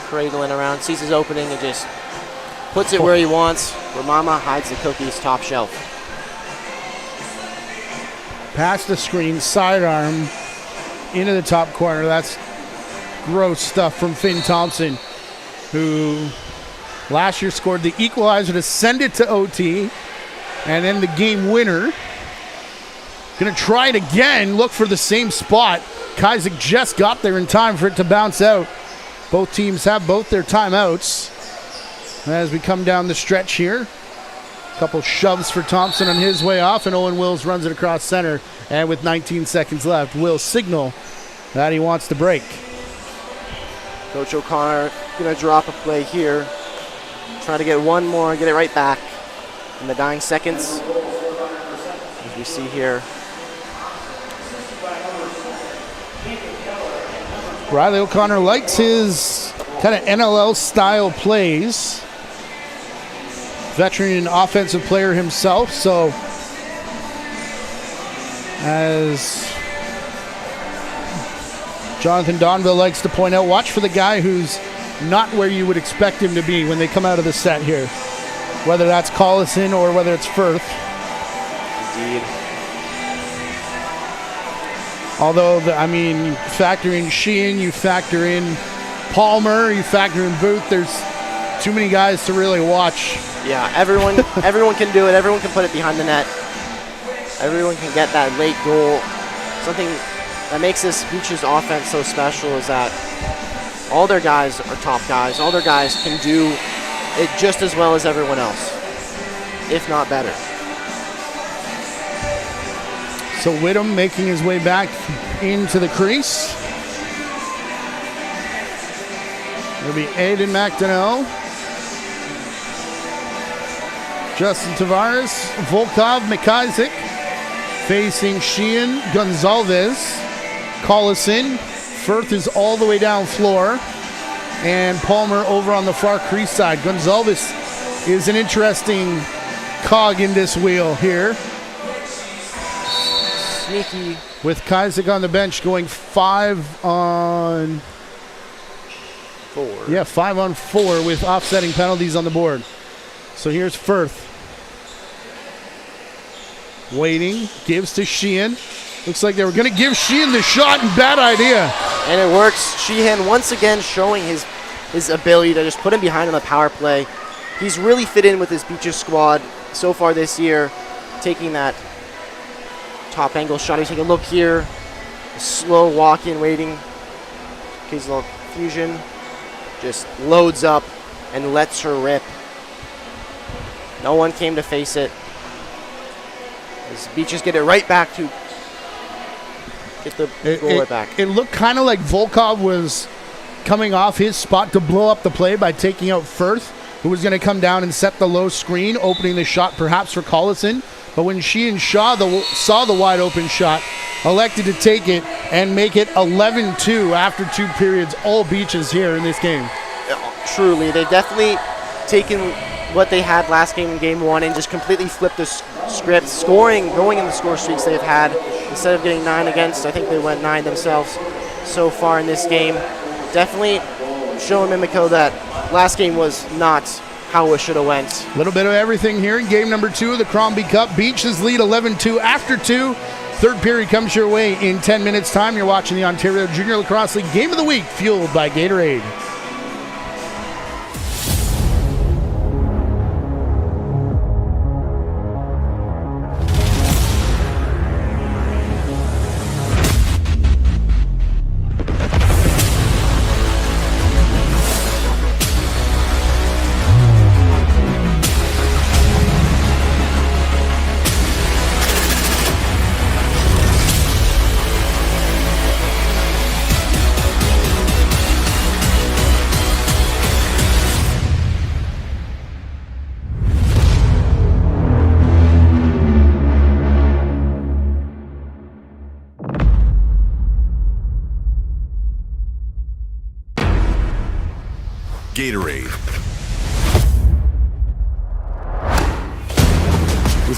Cradling around, sees his opening and just puts it where he wants, where Mama hides the cookies, top shelf. Past the screen, sidearm into the top corner. That's gross stuff from Finn Thompson, who last year scored the equalizer to send it to OT, and then the game winner. Gonna try it again, look for the same spot. Kazik just got there in time for it to bounce out. Both teams have both their timeouts. As we come down the stretch here, a couple shoves for Thompson on his way off, and Owen Wills runs it across center. And with 19 seconds left, Wills signal that he wants to break. Coach O'Connor gonna drop a play here. Try to get one more, get it right back in the dying seconds. As we see here. Riley O'Connor likes his kind of NLL style plays. Veteran offensive player himself, so as Jonathan Donville likes to point out, watch for the guy who's not where you would expect him to be when they come out of the set here. Whether that's Collison or whether it's Firth. Indeed. Although, you factor in Sheehan, you factor in Palmer, you factor in Booth, there's too many guys to really watch. Yeah, everyone can do it. Everyone can put it behind the net. Everyone can get that late goal. Something that makes this Beaches offense so special is that all their guys are top guys. All their guys can do it just as well as everyone else, if not better. So Whittam making his way back into the crease. It'll be Aiden McDonnell, Justin Tavares, Volkov, McIsaac, facing Sheehan, Gonzalez, Collison. Firth is all the way down floor, and Palmer over on the far crease side. Gonzalez is an interesting cog in this wheel here. Sneaky. With Kazik on the bench going 5 on 4. Yeah, 5 on 4 with offsetting penalties on the board. So here's Firth. Waiting, gives to Sheehan. Looks like they were going to give Sheehan the shot, and bad idea. And it works. Sheehan once again showing his ability to just put him behind on the power play. He's really fit in with his Beaches squad so far this year, taking that top angle shot. He's taking a look here. A slow walk in, waiting. Occasional fusion. Just loads up and lets her rip. No one came to face it. As Beaches get it right back to get the goal right back. It looked kind of like Volkov was coming off his spot to blow up the play by taking out Firth, who was going to come down and set the low screen, opening the shot perhaps for Collison. But when she and Shaw saw the wide open shot, elected to take it and make it 11-2 after 2 periods. All Beaches here in this game. Truly, they've definitely taken what they had last game in game 1 and just completely flipped the script, going in the score streaks they've had. Instead of getting 9 against, I think they went 9 themselves so far in this game. Definitely showing Mimico that last game was not how it should have went. A little bit of everything here in game number 2 of the Cromby Cup. Beaches lead 11-2 after 2. Third period comes your way in 10 minutes time. You're watching the Ontario Junior Lacrosse League Game of the Week, fueled by Gatorade.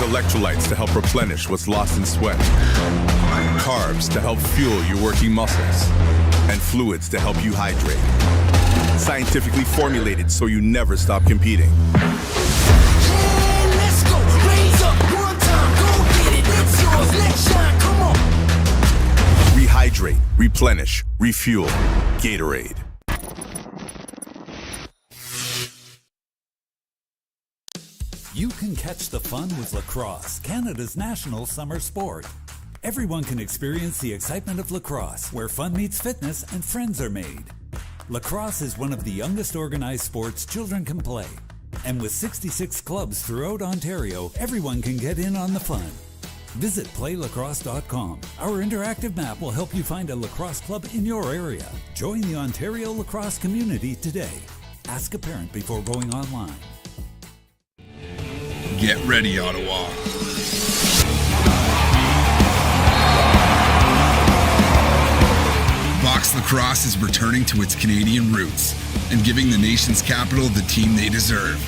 Electrolytes to help replenish what's lost in sweat. Carbs to help fuel your working muscles. And fluids to help you hydrate. Scientifically formulated so you never stop competing. Hey, let's go. Raise up one time. Go get it. It's yours. Let's shine. Come on. Rehydrate, replenish, refuel. Gatorade. You can catch the fun with lacrosse, Canada's national summer sport. Everyone can experience the excitement of lacrosse, where fun meets fitness and friends are made. Lacrosse is one of the youngest organized sports children can play. And with 66 clubs throughout Ontario, everyone can get in on the fun. Visit playlacrosse.com. Our interactive map will help you find a lacrosse club in your area. Join the Ontario lacrosse community today. Ask a parent before going online. Get ready, Ottawa. Box lacrosse is returning to its Canadian roots and giving the nation's capital the team they deserve.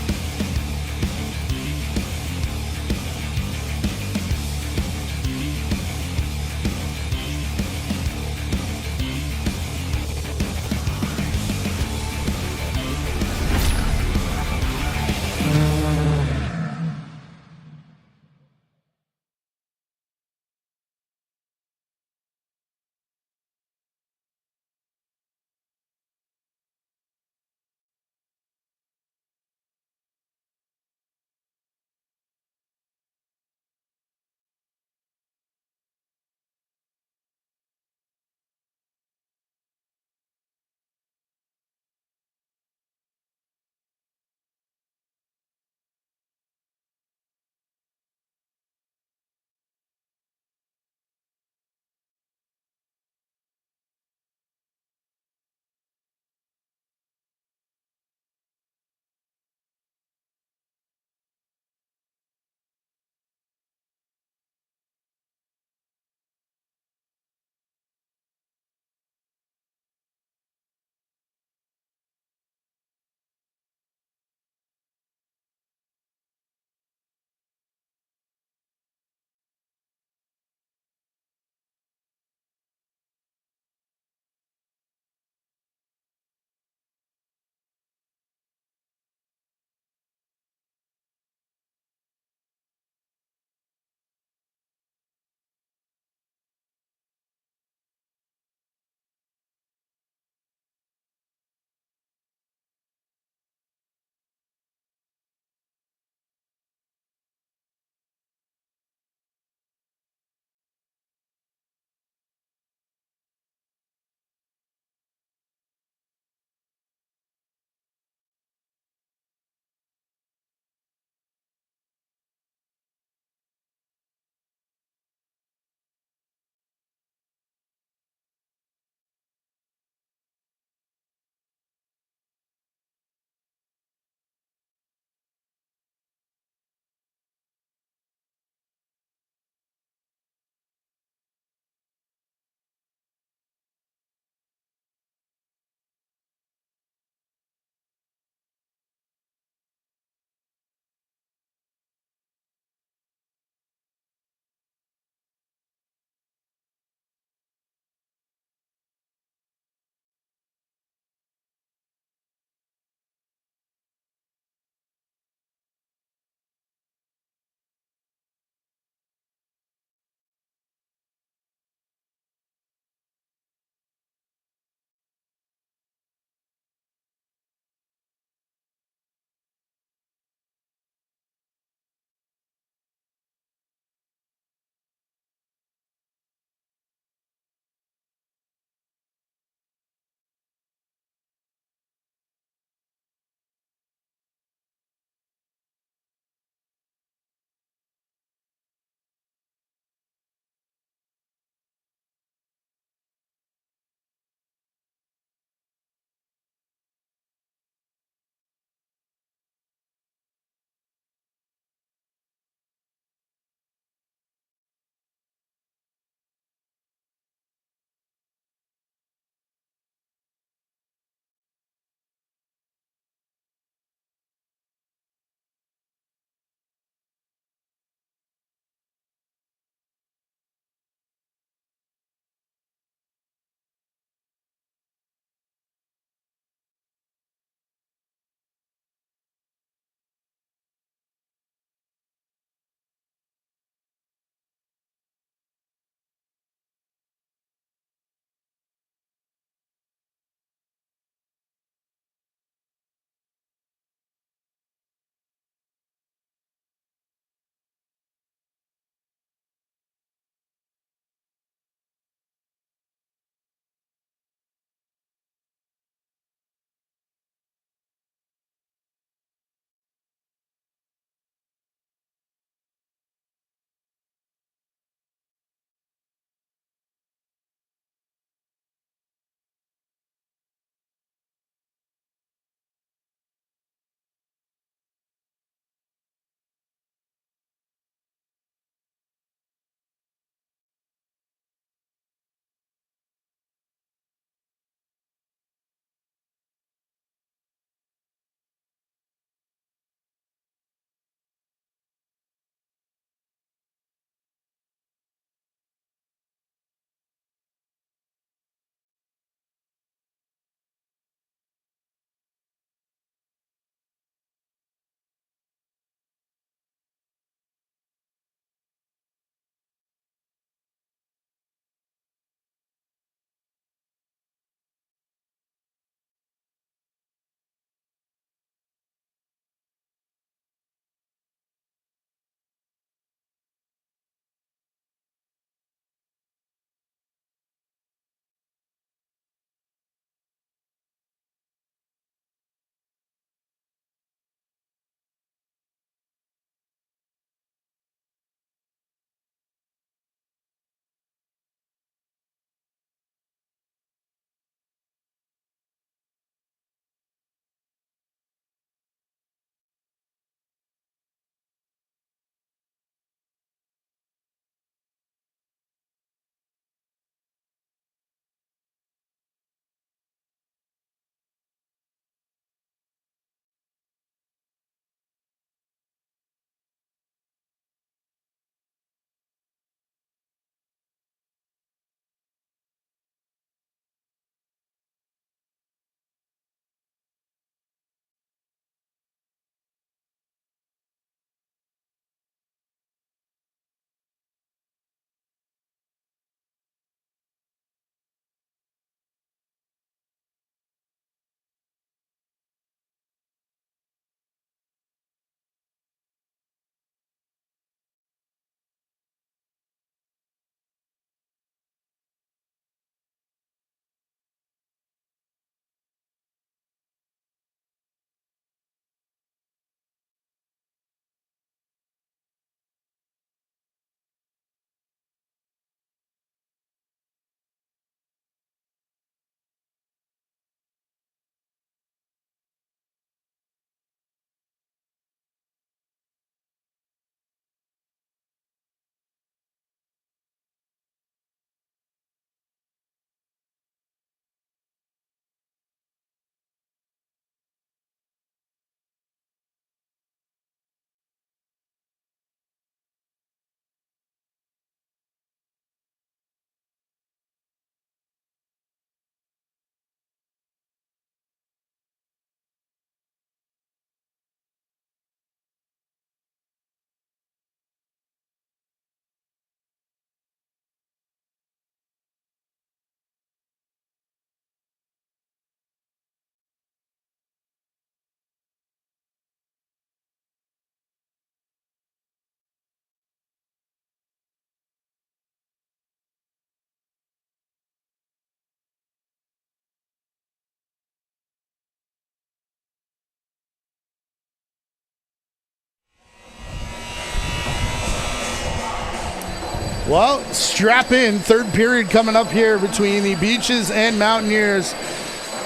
Well, strap in. Third period coming up here between the Beaches and Mountaineers.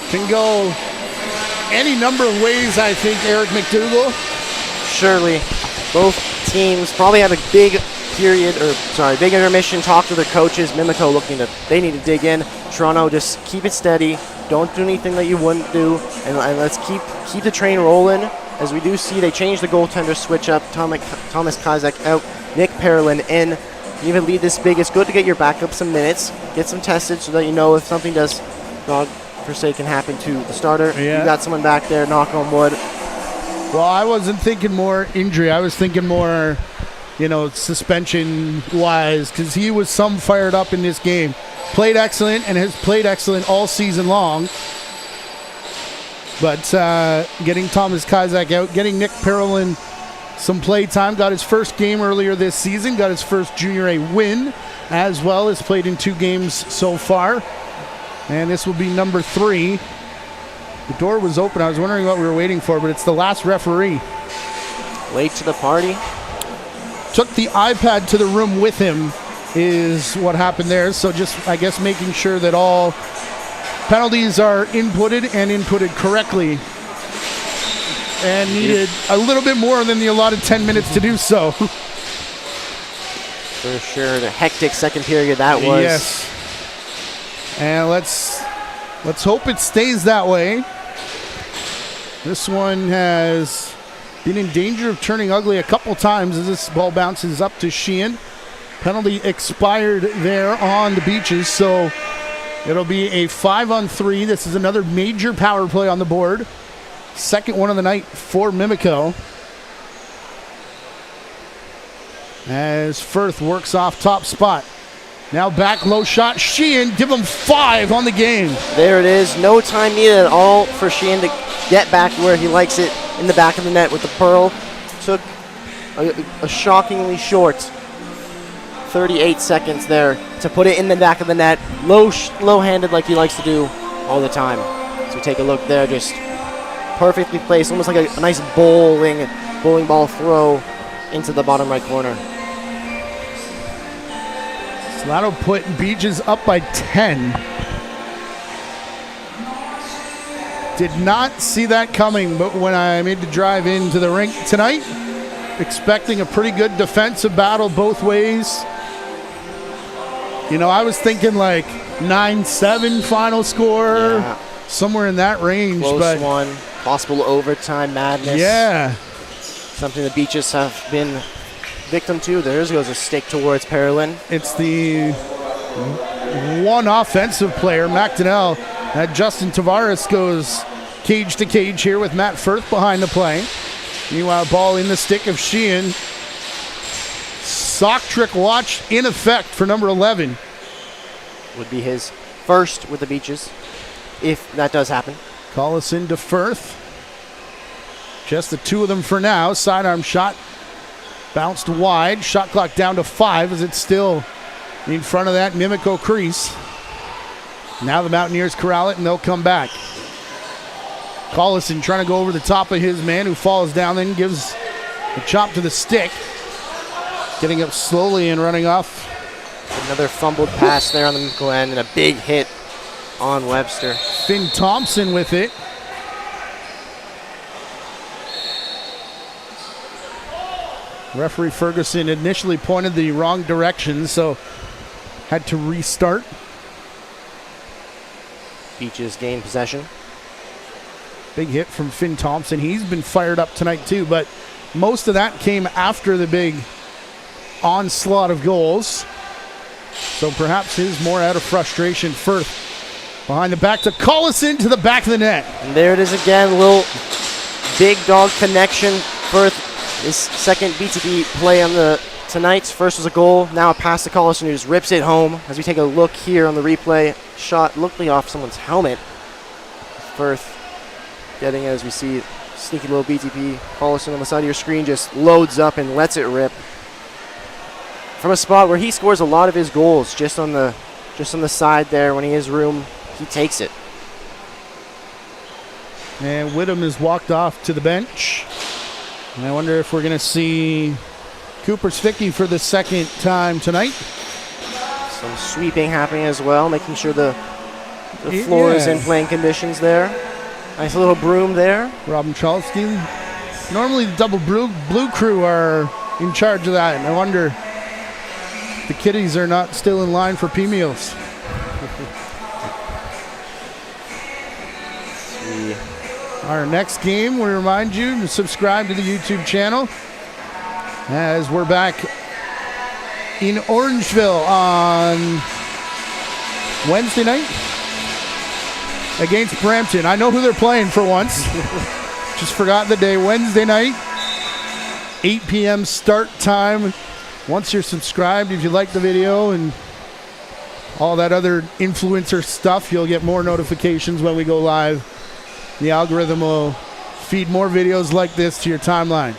Can go any number of ways, I think, Eric McDougall. Surely, both teams probably had a big big intermission, talk to their coaches. Mimico they need to dig in. Toronto, just keep it steady. Don't do anything that you wouldn't do, and let's keep the train rolling. As we do see, they changed the goaltender switch up. Thomas Kazak out, Nick Parolin in. You even lead this big. It's good to get your backup some minutes, get some tested so that you know if something does, God forsaken, happen to the starter. Yeah. You got someone back there, knock on wood. Well, I wasn't thinking more injury. I was thinking more, suspension-wise, because he was fired up in this game. Played excellent and has played excellent all season long. But getting Thomas Kazak out, getting Nick Parolin some play time, got his first game earlier this season, got his first Junior A win, as well as played in 2 games so far. And this will be number 3. The door was open. I was wondering what we were waiting for, but it's the last referee. Late to the party. Took the iPad to the room with him is what happened there. So just, I guess, making sure that all penalties are inputted and inputted correctly. And needed a little bit more than the allotted 10 minutes to do so. For sure. The hectic second period that was. Yes. And let's hope it stays that way. This one has been in danger of turning ugly a couple times as this ball bounces up to Sheehan. Penalty expired there on the Beaches, so it'll be a 5-on-3. This is another major power play on the board. Second one of the night for Mimico. As Firth works off top spot. Now back, low shot. Sheehan, give him 5 on the game. There it is. No time needed at all for Sheehan to get back where he likes it in the back of the net with the pearl. Took a shockingly short 38 seconds there to put it in the back of the net. Low-handed like he likes to do all the time. So take a look there, just perfectly placed, almost like a nice bowling ball throw into the bottom right corner. Solano put Beaches up by 10. Did not see that coming, but when I made the drive into the rink tonight, expecting a pretty good defensive battle both ways. I was thinking like 9-7 final score, somewhere in that range. Close but one, possible overtime madness. Yeah. Something the Beaches have been victim to. There goes a stick towards Parolin. It's the one offensive player, McDonnell. Justin Tavares goes cage to cage here with Matt Firth behind the play. Meanwhile, ball in the stick of Sheehan. Sock trick watch in effect for number 11. Would be his first with the Beaches, if that does happen. Collison to Firth. Just the 2 of them for now. Sidearm shot. Bounced wide. Shot clock down to 5 as it's still in front of that Mimico crease. Now the Mountaineers corral it and they'll come back. Collison trying to go over the top of his man who falls down, then gives a chop to the stick. Getting up slowly and running off. Another fumbled pass there on the Mimico end and a big hit on Webster. Finn Thompson with it. Referee Ferguson initially pointed the wrong direction, so had to restart. Beaches gain possession. Big hit from Finn Thompson. He's been fired up tonight too, but most of that came after the big onslaught of goals. So perhaps his more out of frustration. Firth behind the back to Collison to the back of the net. And there it is again, a little big dog connection. Firth, his second BTB play on the tonight's. First was a goal, now a pass to Collison who just rips it home. As we take a look here on the replay, shot looked off someone's helmet. Firth getting it as we see sneaky little BTP. Collison on the side of your screen just loads up and lets it rip. From a spot where he scores a lot of his goals, just on the side there when he has room, he takes it. And Whittam has walked off to the bench. And I wonder if we're going to see Cooper Svicky for the second time tonight. Some sweeping happening as well, making sure the floor is in playing conditions there. Nice little broom there. Robin Chalsky. Normally the double blue crew are in charge of that, and I wonder if the kiddies are not still in line for P-meals. Our next game, we remind you to subscribe to the YouTube channel as we're back in Orangeville on Wednesday night against Brampton. I know who they're playing for once. Just forgot the day. Wednesday night, 8 p.m. start time. Once you're subscribed, if you like the video and all that other influencer stuff, you'll get more notifications when we go live. The algorithm will feed more videos like this to your timeline.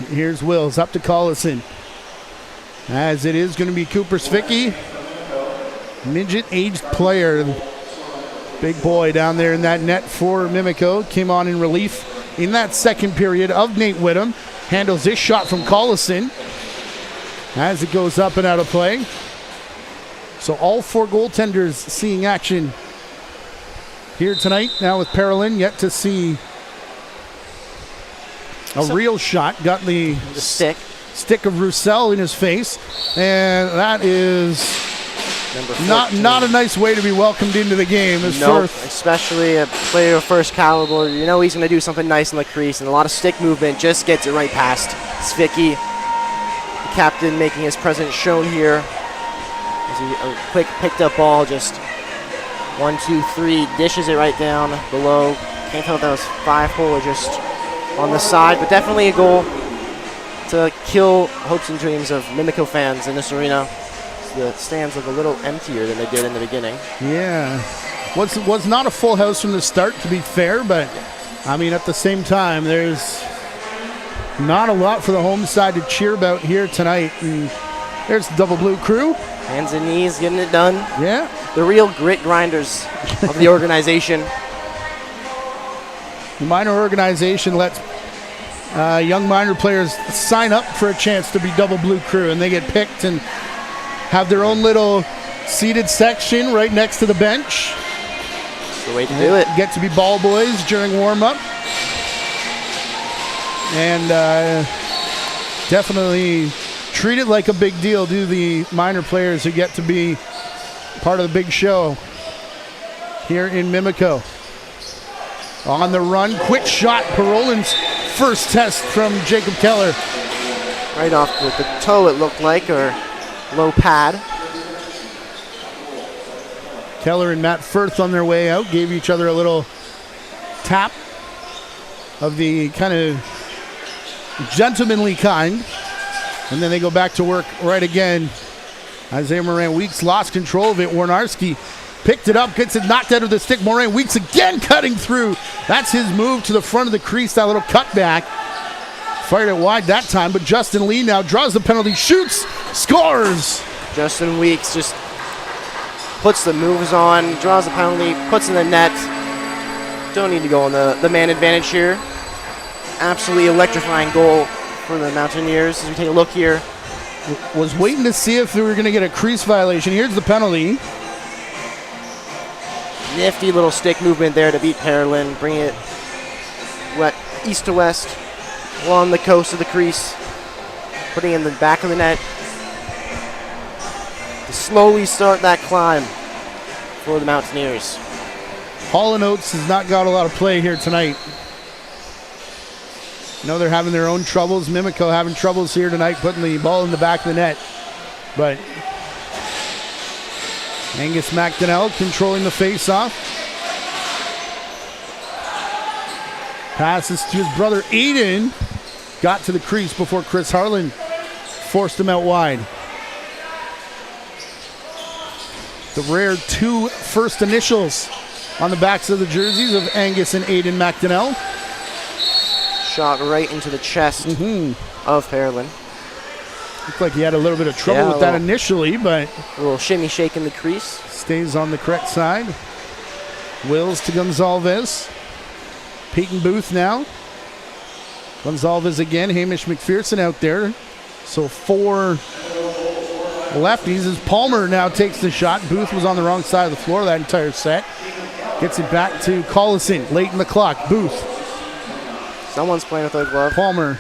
Here's Wills up to Collison. As it is going to be Cooper Svicki, midget-aged player. Big boy down there in that net for Mimico. Came on in relief in that second period of Nate Whittam. Handles this shot from Collison as it goes up and out of play. So all four goaltenders seeing action here tonight. Now with Parolin, yet to see a real shot. Got the stick of Roussel in his face, and that is not a nice way to be welcomed into the game. Especially a player of first caliber. You know he's going to do something nice in the crease, and a lot of stick movement just gets it right past Svicki. The captain making his presence shown here. As a quick picked up ball, just 1, 2, 3, dishes it right down below. Can't tell if that was 5-hole or just on the side, but definitely a goal to kill hopes and dreams of Mimico fans in this arena. The stands look a little emptier than they did in the beginning. Yeah. Was not a full house from the start, to be fair, but I mean, at the same time, there's not a lot for the home side to cheer about here tonight. And there's the double blue crew. Hands and knees getting it done. Yeah. The real grit grinders of the organization. The minor organization lets young minor players sign up for a chance to be double blue crew, and they get picked and have their own little seated section right next to the bench. That's the way to do it. Get to be ball boys during warm-up. And definitely treat it like a big deal, do the minor players who get to be part of the big show here in Mimico. On the run, quick shot, Parolin's first test from Jacob Keller. Right off with the toe, it looked like, or low pad. Keller and Matt Firth on their way out gave each other a little tap of the kind of gentlemanly kind. And then they go back to work right again. Isaiah Moran-Weeks lost control of it. Warnarski picked it up, gets it knocked out of the stick. Moran-Weeks again cutting through. That's his move to the front of the crease, that little cutback. Fired it wide that time, but Justin Lee now draws the penalty, shoots, scores! Justin Weeks just puts the moves on, draws the penalty, puts in the net. Don't need to go on the man advantage here. Absolutely electrifying goal for the Mountaineers. As we take a look here. Was waiting to see if we were going to get a crease violation. Here's the penalty. Nifty little stick movement there to beat Parolin. Bring it east to west along the coast of the crease. Putting it in the back of the net to slowly start that climb for the Mountaineers. Hall & Oates has not got a lot of play here tonight. I know they're having their own troubles. Mimico having troubles here tonight putting the ball in the back of the net. But Angus McDonnell controlling the face-off. Passes to his brother Aiden. Got to the crease before Chris Harlan forced him out wide. The rare 2 first initials on the backs of the jerseys of Angus and Aiden McDonnell. Shot right into the chest of Parolin. Looked like he had a little bit of trouble with that initially, but a little shimmy shake in the crease. Stays on the correct side. Wills to Gonzalez. Peyton Booth now. Gonzalez again. Hamish McPherson out there. So 4 lefties as Palmer now takes the shot. Booth was on the wrong side of the floor that entire set. Gets it back to Collison late in the clock. Booth. Someone's playing with their glove. Palmer.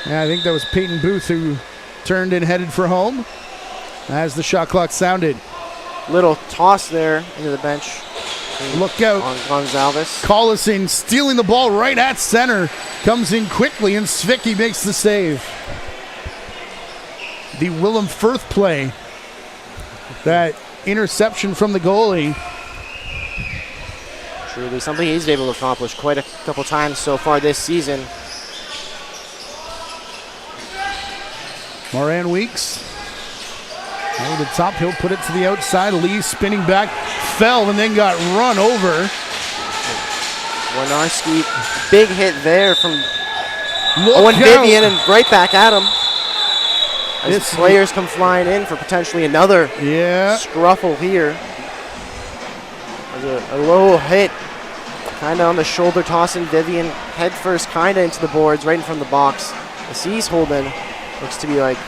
Yeah, I think that was Peyton Booth who turned and headed for home as the shot clock sounded. Little toss there into the bench. Look out. On Gonzalez. Collison stealing the ball right at center. Comes in quickly and Zwicky makes the save. The Willem Firth play. That interception from the goalie. Truly something he's been able to accomplish quite a couple times so far this season. Moran Weeks. Over the top, he'll put it to the outside. Lee spinning back, fell and then got run over. Winarski, big hit there from Look Owen out. Vivian and right back at him. As This- players come flying in for potentially another scruffle here. There's a low hit, kind of on the shoulder, tossing Vivian head first, kind of into the boards, right in front of the box. As he's holding, looks to be like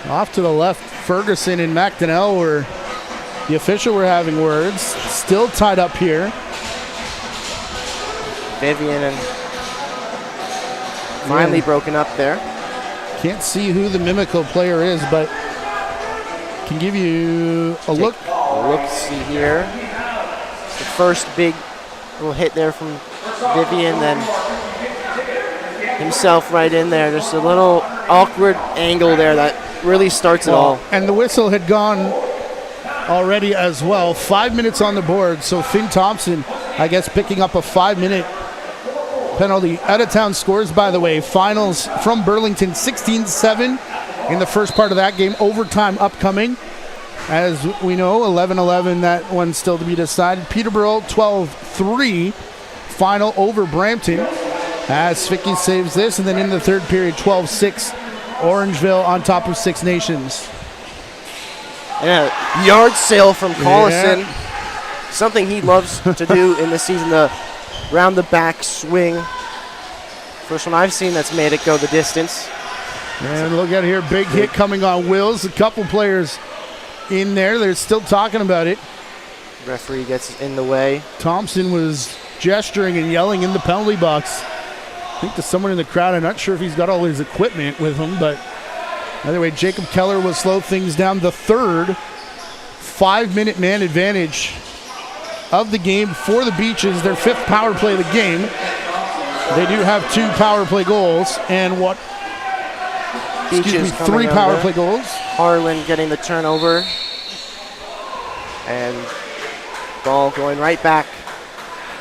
Off to the left, Ferguson and McDonnell were the official were having words. Still tied up here. Vivian and finally broken up there. Can't see who the Mimico player is, but can give you a look. Look-see here. The first big little hit there from Vivian, then himself right in there. Just a little awkward angle there that really starts it all. And the whistle had gone already as well. 5 minutes on the board, so Finn Thompson, I guess, picking up a 5-minute penalty. Out-of-town scores, by the way. Finals from Burlington, 16-7 in the first part of that game. Overtime upcoming. As we know, 11-11, that one still to be decided. Peterborough, 12-3. Final over Brampton. As Zwicky saves this, and then in the third period, 12-6. Orangeville on top of Six Nations. And a yard sale from Collison. Something he loves to do in this season, the round the back swing. First one I've seen that's made it go the distance. And look at here, big hit coming on Wills. A couple players in there. They're still talking about it. Referee gets in the way. Thompson was gesturing and yelling in the penalty box. I think to someone in the crowd. I'm not sure if he's got all his equipment with him, but either way, Jacob Keller will slow things down. The third 5-minute man advantage of the game for the Beaches. Their fifth power play of the game. They do have 2 power play goals and Beaches three power play goals. Harlan getting the turnover. And ball going right back.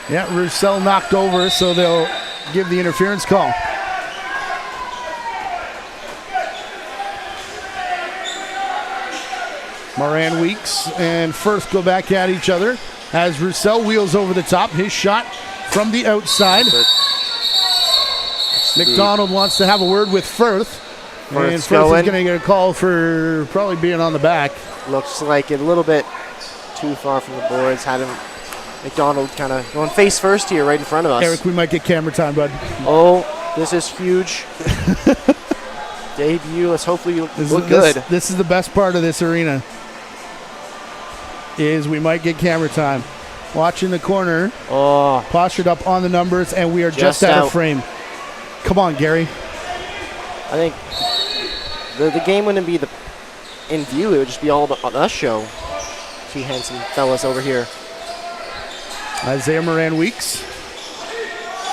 Yeah, Roussel knocked over, so they'll give the interference call. Moran Weeks and Firth go back at each other as Roussel wheels over the top. His shot from the outside. McDonald wants to have a word with Firth. And Firth is going to get a call for probably being on the back. Looks like it a little bit too far from the boards. Had him, McDonald kind of going face first here right in front of us. Eric, we might get camera time, bud. Oh, this is huge. Debut. Let's hopefully look good. This is the best part of this arena. Is we might get camera time. Watch in the corner. Oh. Postured up on the numbers, and we are just out of frame. Come on, Gary. I think the game wouldn't be in view. It would just be all about us show. 2 handsome fellas over here. Isaiah Moran Weeks.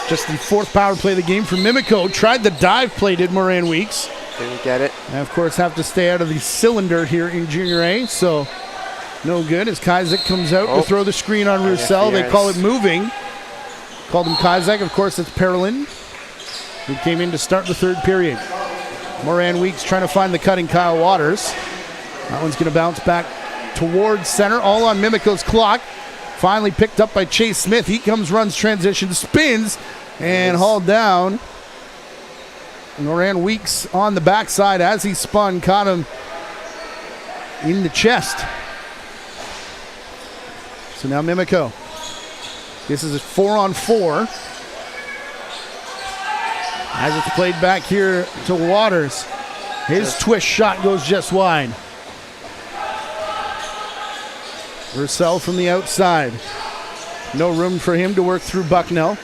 Just the 4th power play of the game for Mimico. Tried the dive play, did Moran Weeks. Didn't get it. And of course have to stay out of the cylinder here in Junior A, so no good as Kazak comes out to throw the screen on Roussel. They call it moving. Called him Kazak. Of course, it's Parolin, who came in to start the third period. Moran Weeks trying to find the cutting Kyle Waters. That one's going to bounce back towards center, all on Mimico's clock. Finally picked up by Chase Smith. He comes, runs, transition, spins, and hauled down. Moran Weeks on the backside as he spun, caught him in the chest. So now Mimico. This is a 4-on-4. As it's played back here to Waters. His twist shot goes just wide. Roussel from the outside. No room for him to work through Bucknell.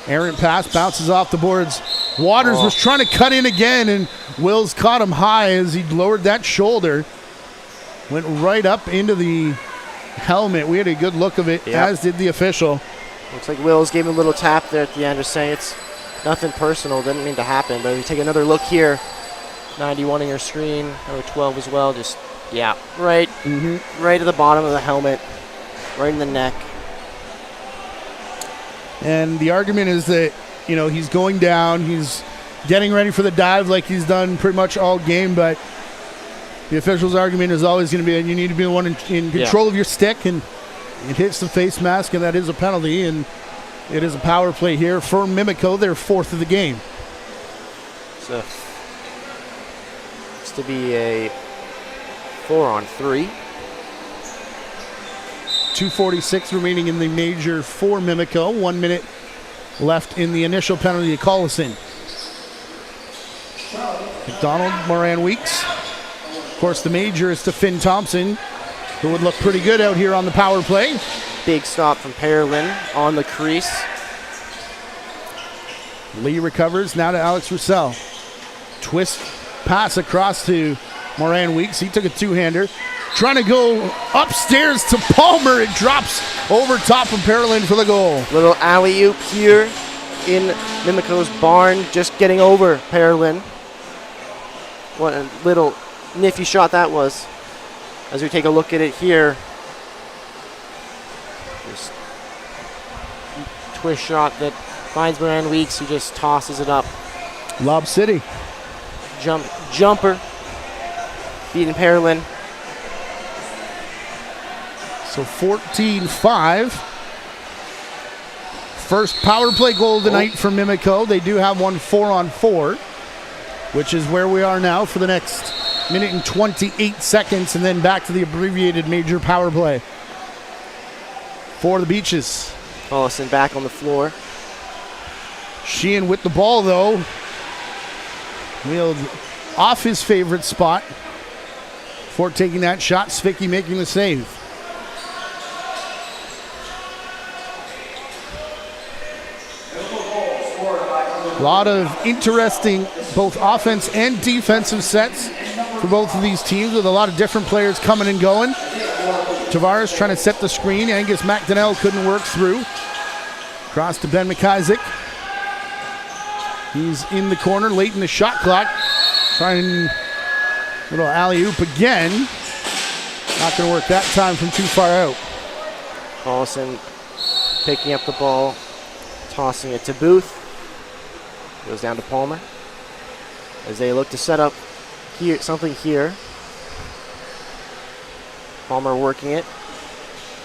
Errant pass, bounces off the boards. Waters was trying to cut in again, and Wills caught him high as he lowered that shoulder. Went right up into the helmet. We had a good look of it, as did the official. Looks like Wills gave him a little tap there at the end, just saying it's nothing personal, didn't mean to happen. But if you take another look here, 91 on your screen, number 12 as well, just, right at the bottom of the helmet, right in the neck. And the argument is that, he's going down, he's getting ready for the dive like he's done pretty much all game, but the official's argument is always going to be that you need to be the one in control of your stick, and it hits the face mask, and that is a penalty, and it is a power play here for Mimico, their 4th of the game. So it's to be a 4-on-3. 2:46 remaining in the major for Mimico. 1 minute left in the initial penalty to Collison. McDonald, Moran Weeks. Of course, the major is to Finn Thompson, who would look pretty good out here on the power play. Big stop from Pearlin on the crease. Lee recovers, now to Alex Roussel. Twist pass across to Moran Weeks. He took a two-hander. Trying to go upstairs to Palmer. It drops over top of Pearlin for the goal. Little alley-oop here in Mimico's barn, just getting over Pearlin. What a little nifty shot that was. As we take a look at it here, just twist shot that finds Moran Weeks, who just tosses it up. Lob City. Jumper, beating Pearlin. So 14-5. First power play goal tonight for Mimico. They do have one 4-on-4, which is where we are now for the next minute and 28 seconds, and then back to the abbreviated major power play for the Beaches. Collison back on the floor. Sheehan with the ball, though. Wheeled off his favorite spot for taking that shot. Svicky making the save. A lot of interesting both offense and defensive sets for both of these teams, with a lot of different players coming and going. Tavares trying to set the screen. Angus McDonnell couldn't work through. Cross to Ben McIsaac. He's in the corner late in the shot clock. Trying little alley-oop again. Not going to work that time from too far out. Collison picking up the ball, tossing it to Booth. Goes down to Palmer as they look to set up here something here. Palmer working it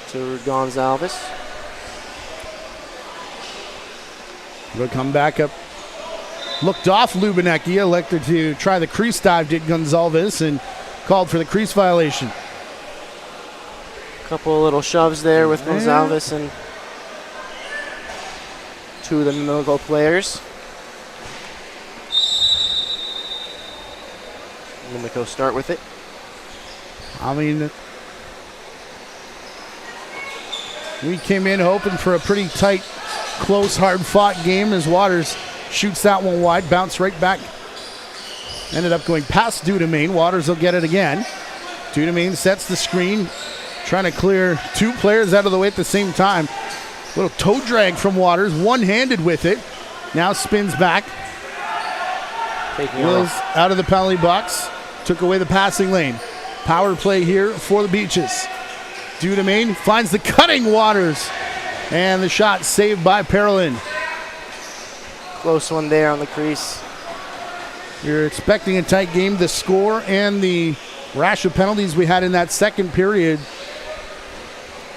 to Gonzalez. They'll come back up. Looked off Lubinecki, elected to try the crease dive, did Gonzalez, and called for the crease violation. Couple of little shoves there with Gonzalez and two of the Mimico players. Mimico start with it. I mean, we came in hoping for a pretty tight, close, hard-fought game as Waters shoots that one wide, bounced right back. Ended up going past Dudemain. Waters will get it again. Dudemain sets the screen, trying to clear two players out of the way at the same time. Little toe drag from Waters, one-handed with it. Now spins back. Wills out of the penalty box. Took away the passing lane. Power play here for the Beaches. Dudemain finds the cutting Waters. And the shot saved by Pearlin. Close one there on the crease. You're expecting a tight game. The score and the rash of penalties we had in that second period,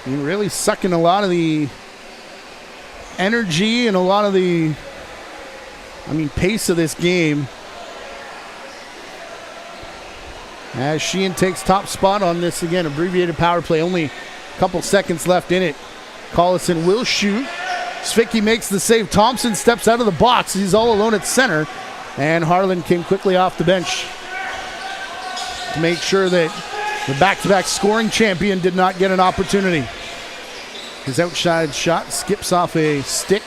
you're really sucking a lot of the energy and a lot of the, pace of this game. As Sheehan takes top spot on this, again, abbreviated power play. Only a couple seconds left in it. Collison will shoot. Svicky makes the save. Thompson steps out of the box. He's all alone at center. And Harlan came quickly off the bench to make sure that The back-to-back scoring champion did not get an opportunity. His outside shot skips off a stick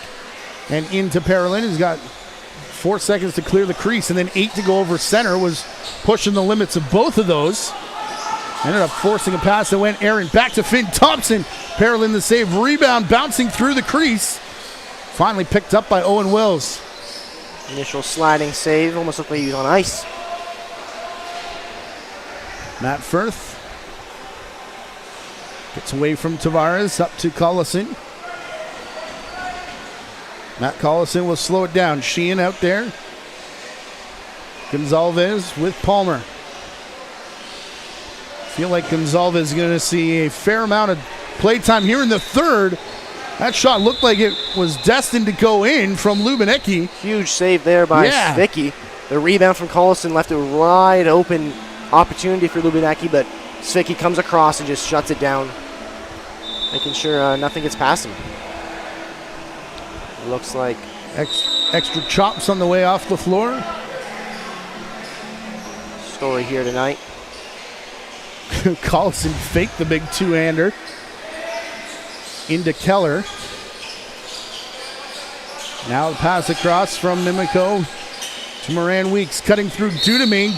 and into Parolin. He's got 4 seconds to clear the crease and then 8 to go over center. Was pushing the limits of both of those. Ended up forcing a pass that went errant. Back to Finn Thompson. Parolin the save. Rebound bouncing through the crease. Finally picked up by Owen Wills. Initial sliding save. Almost looked like he was on ice. Matt Firth gets away from Tavares, up to Collison. Matt Collison will slow it down. Sheehan out there. Gonzalez with Palmer. Feel like Gonzalez is going to see a fair amount of play time here in the third. That shot looked like it was destined to go in from Lubinecki. Huge save there by Svicky. The rebound from Collison left a wide open opportunity for Lubinecki, but Svicky comes across and just shuts it down, making sure nothing gets past him. It looks like extra chops on the way off the floor. Story here tonight. Collison faked the big two-hander into Keller. Now the pass across from Mimico to Moran Weeks, cutting through Dudamine.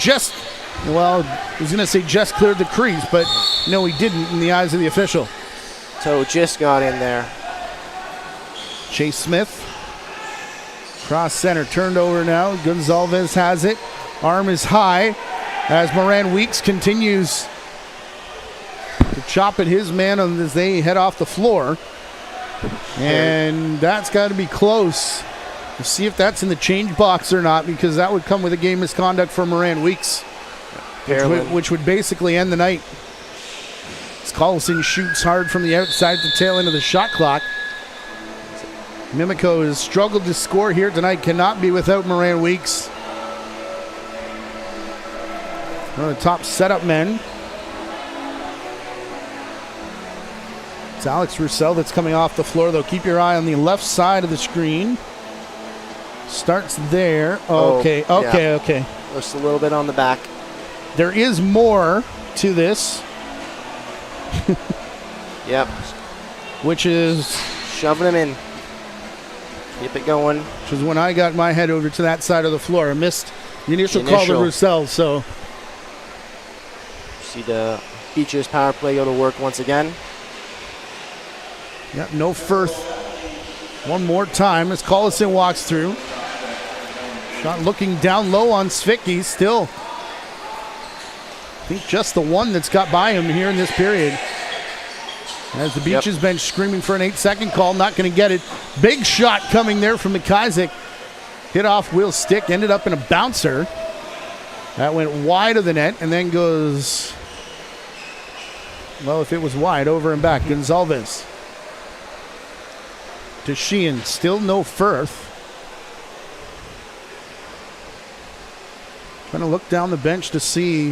I was going to say just cleared the crease, but no, he didn't in the eyes of the official. So just got in there. Chase Smith, cross center, turned over now. Gonzalez has it. Arm is high as Moran Weeks continues to chop at his man as they head off the floor. And that's got to be close. We'll see if that's in the change box or not, because that would come with a game misconduct for Moran Weeks, which would basically end the night. As Collison shoots hard from the outside to tail end of the shot clock. Mimico has struggled to score here tonight. Cannot be without Moran Weeks. One of the top setup men. It's Alex Roussel that's coming off the floor, though. Keep your eye on the left side of the screen. Starts there. Okay. Just a little bit on the back. There is more to this. Yep. Which is shoving him in. Keep it going. Which is when I got my head over to that side of the floor. I missed the initial call to Roussel, so. See the Beaches power play go to work once again. Yep, no Firth. One more time as Collison walks through. Shot looking down low on Svicky. Still, I think just the one that's got by him here in this period. As the Beaches bench screaming for an 8-second call. Not going to get it. Big shot coming there from McIsaac. Hit off Will's stick. Ended up in a bouncer. That went wide of the net and then goes, well, if it was wide, over and back. Gonzalez to Sheehan. Still no Firth. Trying to look down the bench to see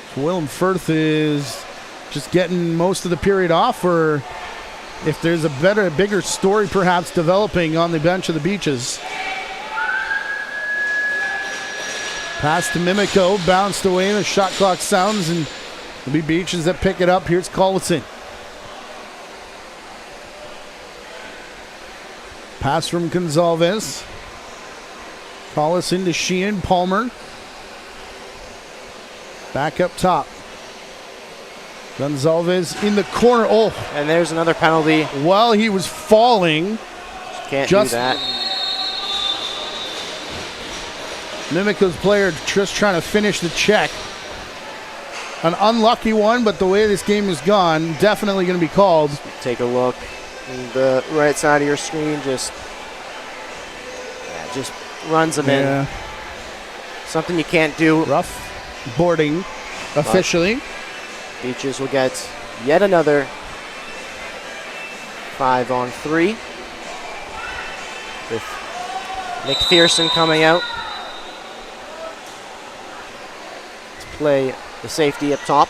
if Willem Firth is just getting most of the period off, or if there's a bigger story perhaps developing on the bench of the Beaches. Pass to Mimico, bounced away, the shot clock sounds, and it'll be Beaches that pick it up. Here's Collison. Pass from Gonzalez. Collison to Sheehan, Palmer. Back up top. Gonzalez in the corner. Oh. And there's another penalty. While he was falling. Can't do that. Mimico's player just trying to finish the check. An unlucky one, but the way this game has gone, definitely going to be called. Take a look. The right side of your screen just runs them in. Something you can't do. Rough boarding officially. Beaches will get yet another 5-on-3 with McPherson coming out to play the safety up top.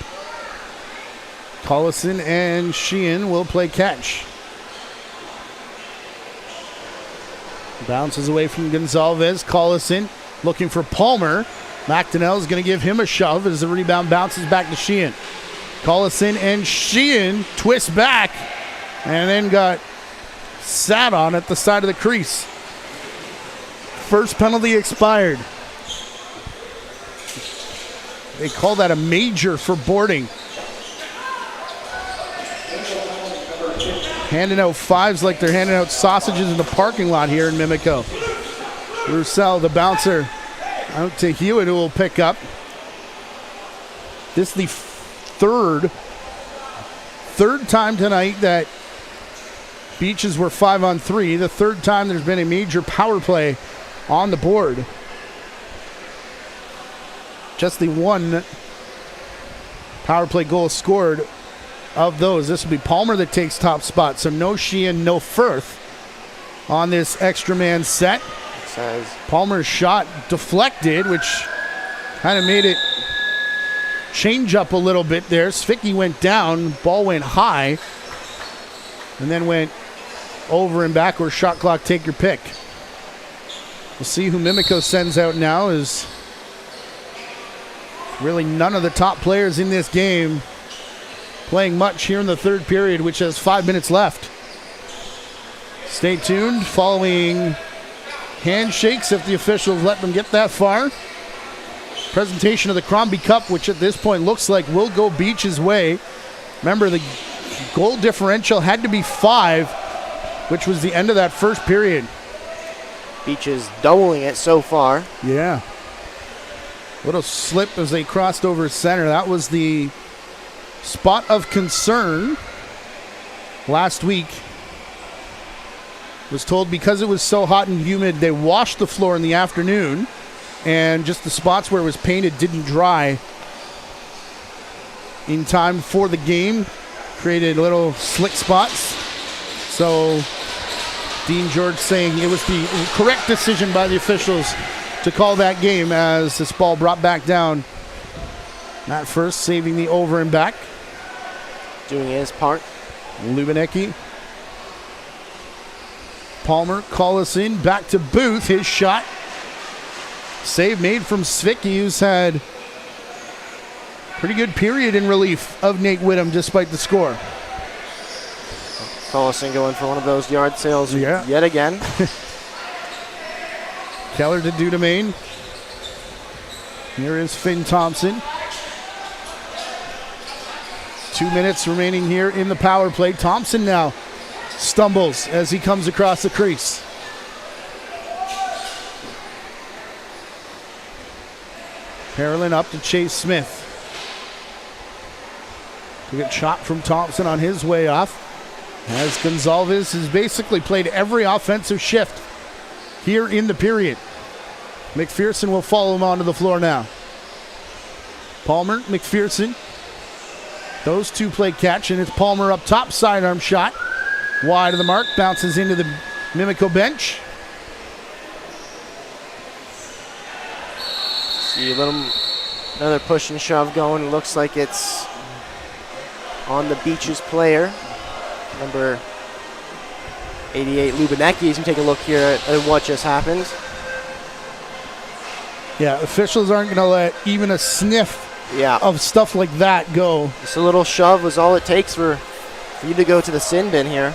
Collison and Sheehan will play catch. Bounces away from Gonzalez. Collison looking for Palmer. McDonnell is going to give him a shove as the rebound bounces back to Sheehan. Collison and Sheehan twist back and then got sat on at the side of the crease. First penalty expired. They call that a major for boarding. Handing out fives like they're handing out sausages in the parking lot here in Mimico. Roussel, the bouncer, out to Hewitt, who will pick up. This is the third time tonight that Beaches were 5-on-3. The third time there's been a major power play on the board. Just the one power play goal scored of those. This will be Palmer that takes top spot. So no Sheehan, no Firth on this extra man set. Says Palmer's shot deflected, which kind of made it change up a little bit there. Svicki went down, ball went high, and then went over and backward. Shot clock, take your pick. We'll see who Mimico sends out now. Is really none of the top players in this game playing much here in the third period, which has 5 minutes left. Stay tuned. Following handshakes, if the officials let them get that far. Presentation of the Cromby Cup, which at this point looks like will go Beach's way. Remember, the goal differential had to be 5, which was the end of that first period. Beach is doubling it so far. Yeah. Little slip as they crossed over center. That was the spot of concern last week. Was told because it was so hot and humid, they washed the floor in the afternoon, and just the spots where it was painted didn't dry in time for the game. Created little slick spots. So Dean George saying it was the correct decision by the officials to call that game as this ball brought back down. Matt First saving the over and back. Doing his part. Lubinecki. Palmer, Collison, back to Booth. His shot. Save made from Svicki, who's had pretty good period in relief of Nate Whittam despite the score. Collison going for one of those yard sales yet again. Keller to Dudemain. Here is Finn Thompson. 2 minutes remaining here in the power play. Thompson now stumbles as he comes across the crease. Parolin up to Chase Smith. We get shot from Thompson on his way off. As Gonzalez has basically played every offensive shift here in the period. McPherson will follow him onto the floor now. Palmer, McPherson. Those two play catch, and it's Palmer up top, sidearm shot. Wide of the mark, bounces into the Mimico bench. See another push and shove going. Looks like it's on the Beaches player. Number 88, Lubinecki, as you take a look here at what just happened. Yeah, officials aren't going to let even a sniff of stuff like that go. Just a little shove was all it takes for you to go to the sin bin here.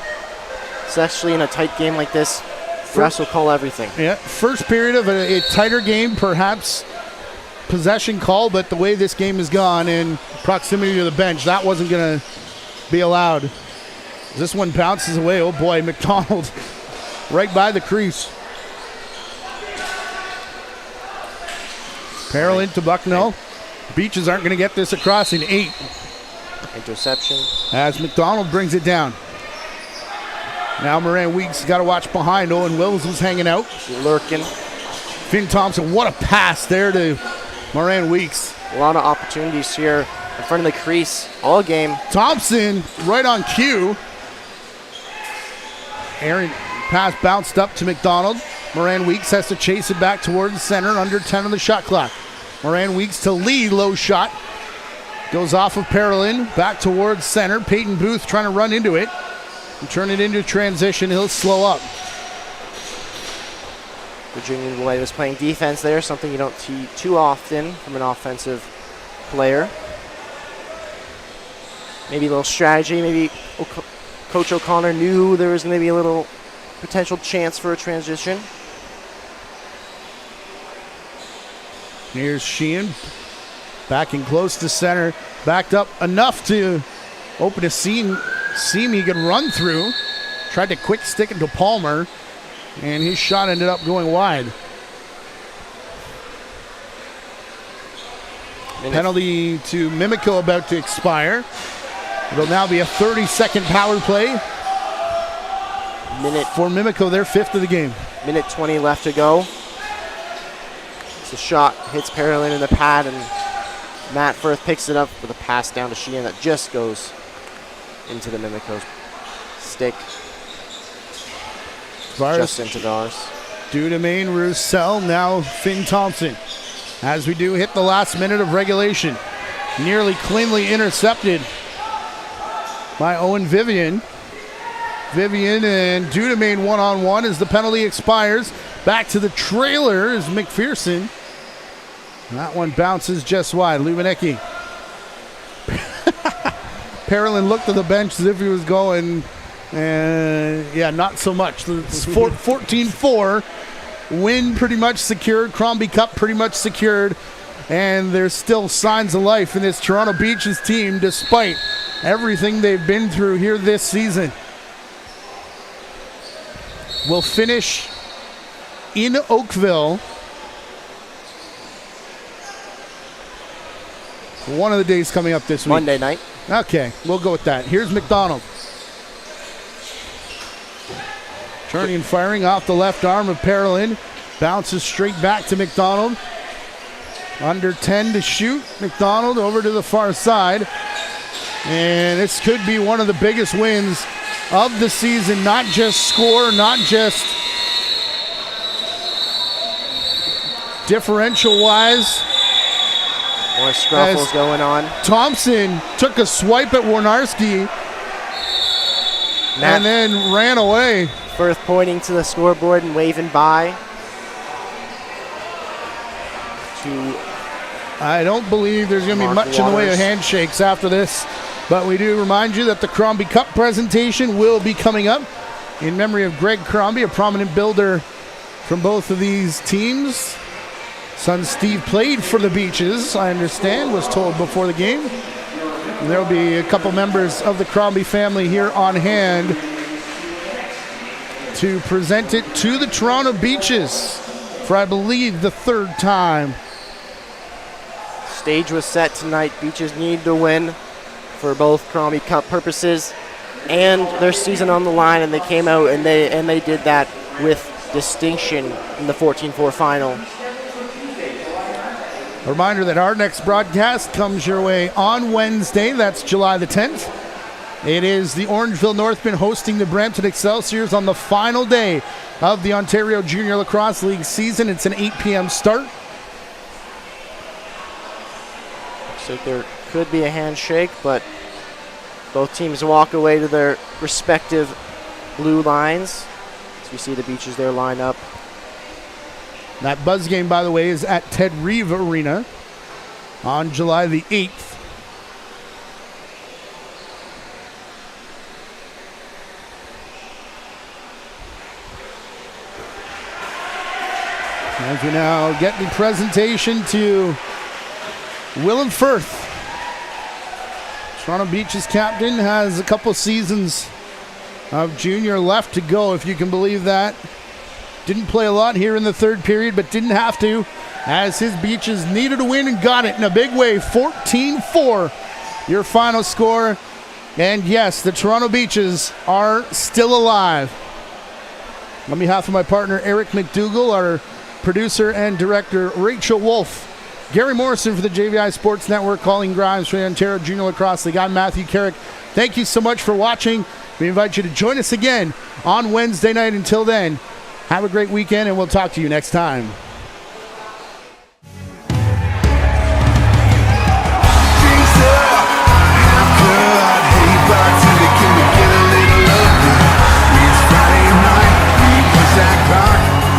Especially in a tight game like this, refs will call everything. Yeah, first period of a tighter game, perhaps possession call, but the way this game has gone in proximity to the bench, that wasn't going to be allowed. This one bounces away. Oh boy, McDonald right by the crease. Parolin to Bucknell. Beaches aren't going to get this across in 8. Interception. As McDonald brings it down. Now Moran Weeks got to watch behind. Owen Wills was hanging out. Lurking. Finn Thompson, what a pass there to Moran Weeks. A lot of opportunities here in front of the crease all game. Thompson right on cue. Aaron pass bounced up to McDonald. Moran Weeks has to chase it back towards the center, under 10 on the shot clock. Moran Weeks to lead, low shot. Goes off of Parolin, back towards center. Peyton Booth trying to run into it. And turn it into transition, he'll slow up. Virginia Boy was playing defense there, something you don't see too often from an offensive player. Maybe a little strategy. Maybe Coach O'Connor knew there was going to be a little potential chance for a transition. Here's Sheehan backing close to center, backed up enough to open a seam he could run through. Tried to quick stick it to Palmer, and his shot ended up going wide. Penalty to Mimico about to expire. It'll now be a 30-second power play for Mimico, their 5th of the game. Minute 20 left to go. The shot hits Parolin in the pad, and Matt Firth picks it up with a pass down to Sheehan that just goes into the Mimico's stick. Just into ours. Dudemain, Roussel, now Finn Thompson. As we do hit the last minute of regulation. Nearly cleanly intercepted by Owen Vivian. Vivian and Dudemain one-on-one as the penalty expires. Back to the trailer is McPherson. That one bounces just wide. Lubanecki. Parolin looked at the bench as if he was going, and yeah, not so much. It's 14-4. Win pretty much secured. Cromby Cup pretty much secured. And there's still signs of life in this Toronto Beaches team despite everything they've been through here this season. We'll finish in Oakville. One of the days coming up this week. Monday night. Okay, we'll go with that. Here's McDonald. Turning and firing off the left arm of Parolin. Bounces straight back to McDonald. Under 10 to shoot. McDonald over to the far side. And this could be one of the biggest wins of the season. Not just score, not just differential-wise. More scruffles going on. Thompson took a swipe at Warnarski and then ran away. Firth pointing to the scoreboard and waving by. I don't believe there's going to be much in the way of handshakes after this, but we do remind you that the Cromby Cup presentation will be coming up in memory of Greg Cromby, a prominent builder from both of these teams. Son Steve played for the Beaches, I understand, was told before the game. And there'll be a couple members of the Cromby family here on hand to present it to the Toronto Beaches for, I believe, the 3rd time. Stage was set tonight. Beaches need to win for both Cromby Cup purposes and their season on the line, and they came out and they did that with distinction in the 14-4 final. A reminder that our next broadcast comes your way on Wednesday. That's July the 10th. It is the Orangeville Northmen hosting the Brampton Excelsiors on the final day of the Ontario Junior Lacrosse League season. It's an 8 p.m. start. Looks like there could be a handshake, but both teams walk away to their respective blue lines. As we see the Beaches there line up. That Buzz game, by the way, is at Ted Reeve Arena on July the 8th. As we now get the presentation to Willem Firth. Toronto Beaches captain has a couple seasons of junior left to go, if you can believe that. Didn't play a lot here in the 3rd period, but didn't have to, as his Beaches needed a win and got it in a big way. 14-4, your final score. And yes, the Toronto Beaches are still alive. On behalf of my partner, Eric McDougall, our producer and director, Rachel Wolf, Gary Morrison for the JVI Sports Network, Colleen Grimes for the Ontario Junior Lacrosse League. I'm Matthew Carrick. Thank you so much for watching. We invite you to join us again on Wednesday night. Until then, have a great weekend, and we'll talk to you next time.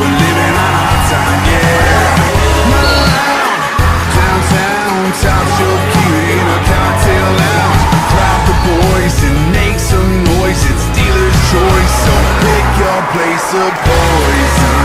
We're living on a a poison.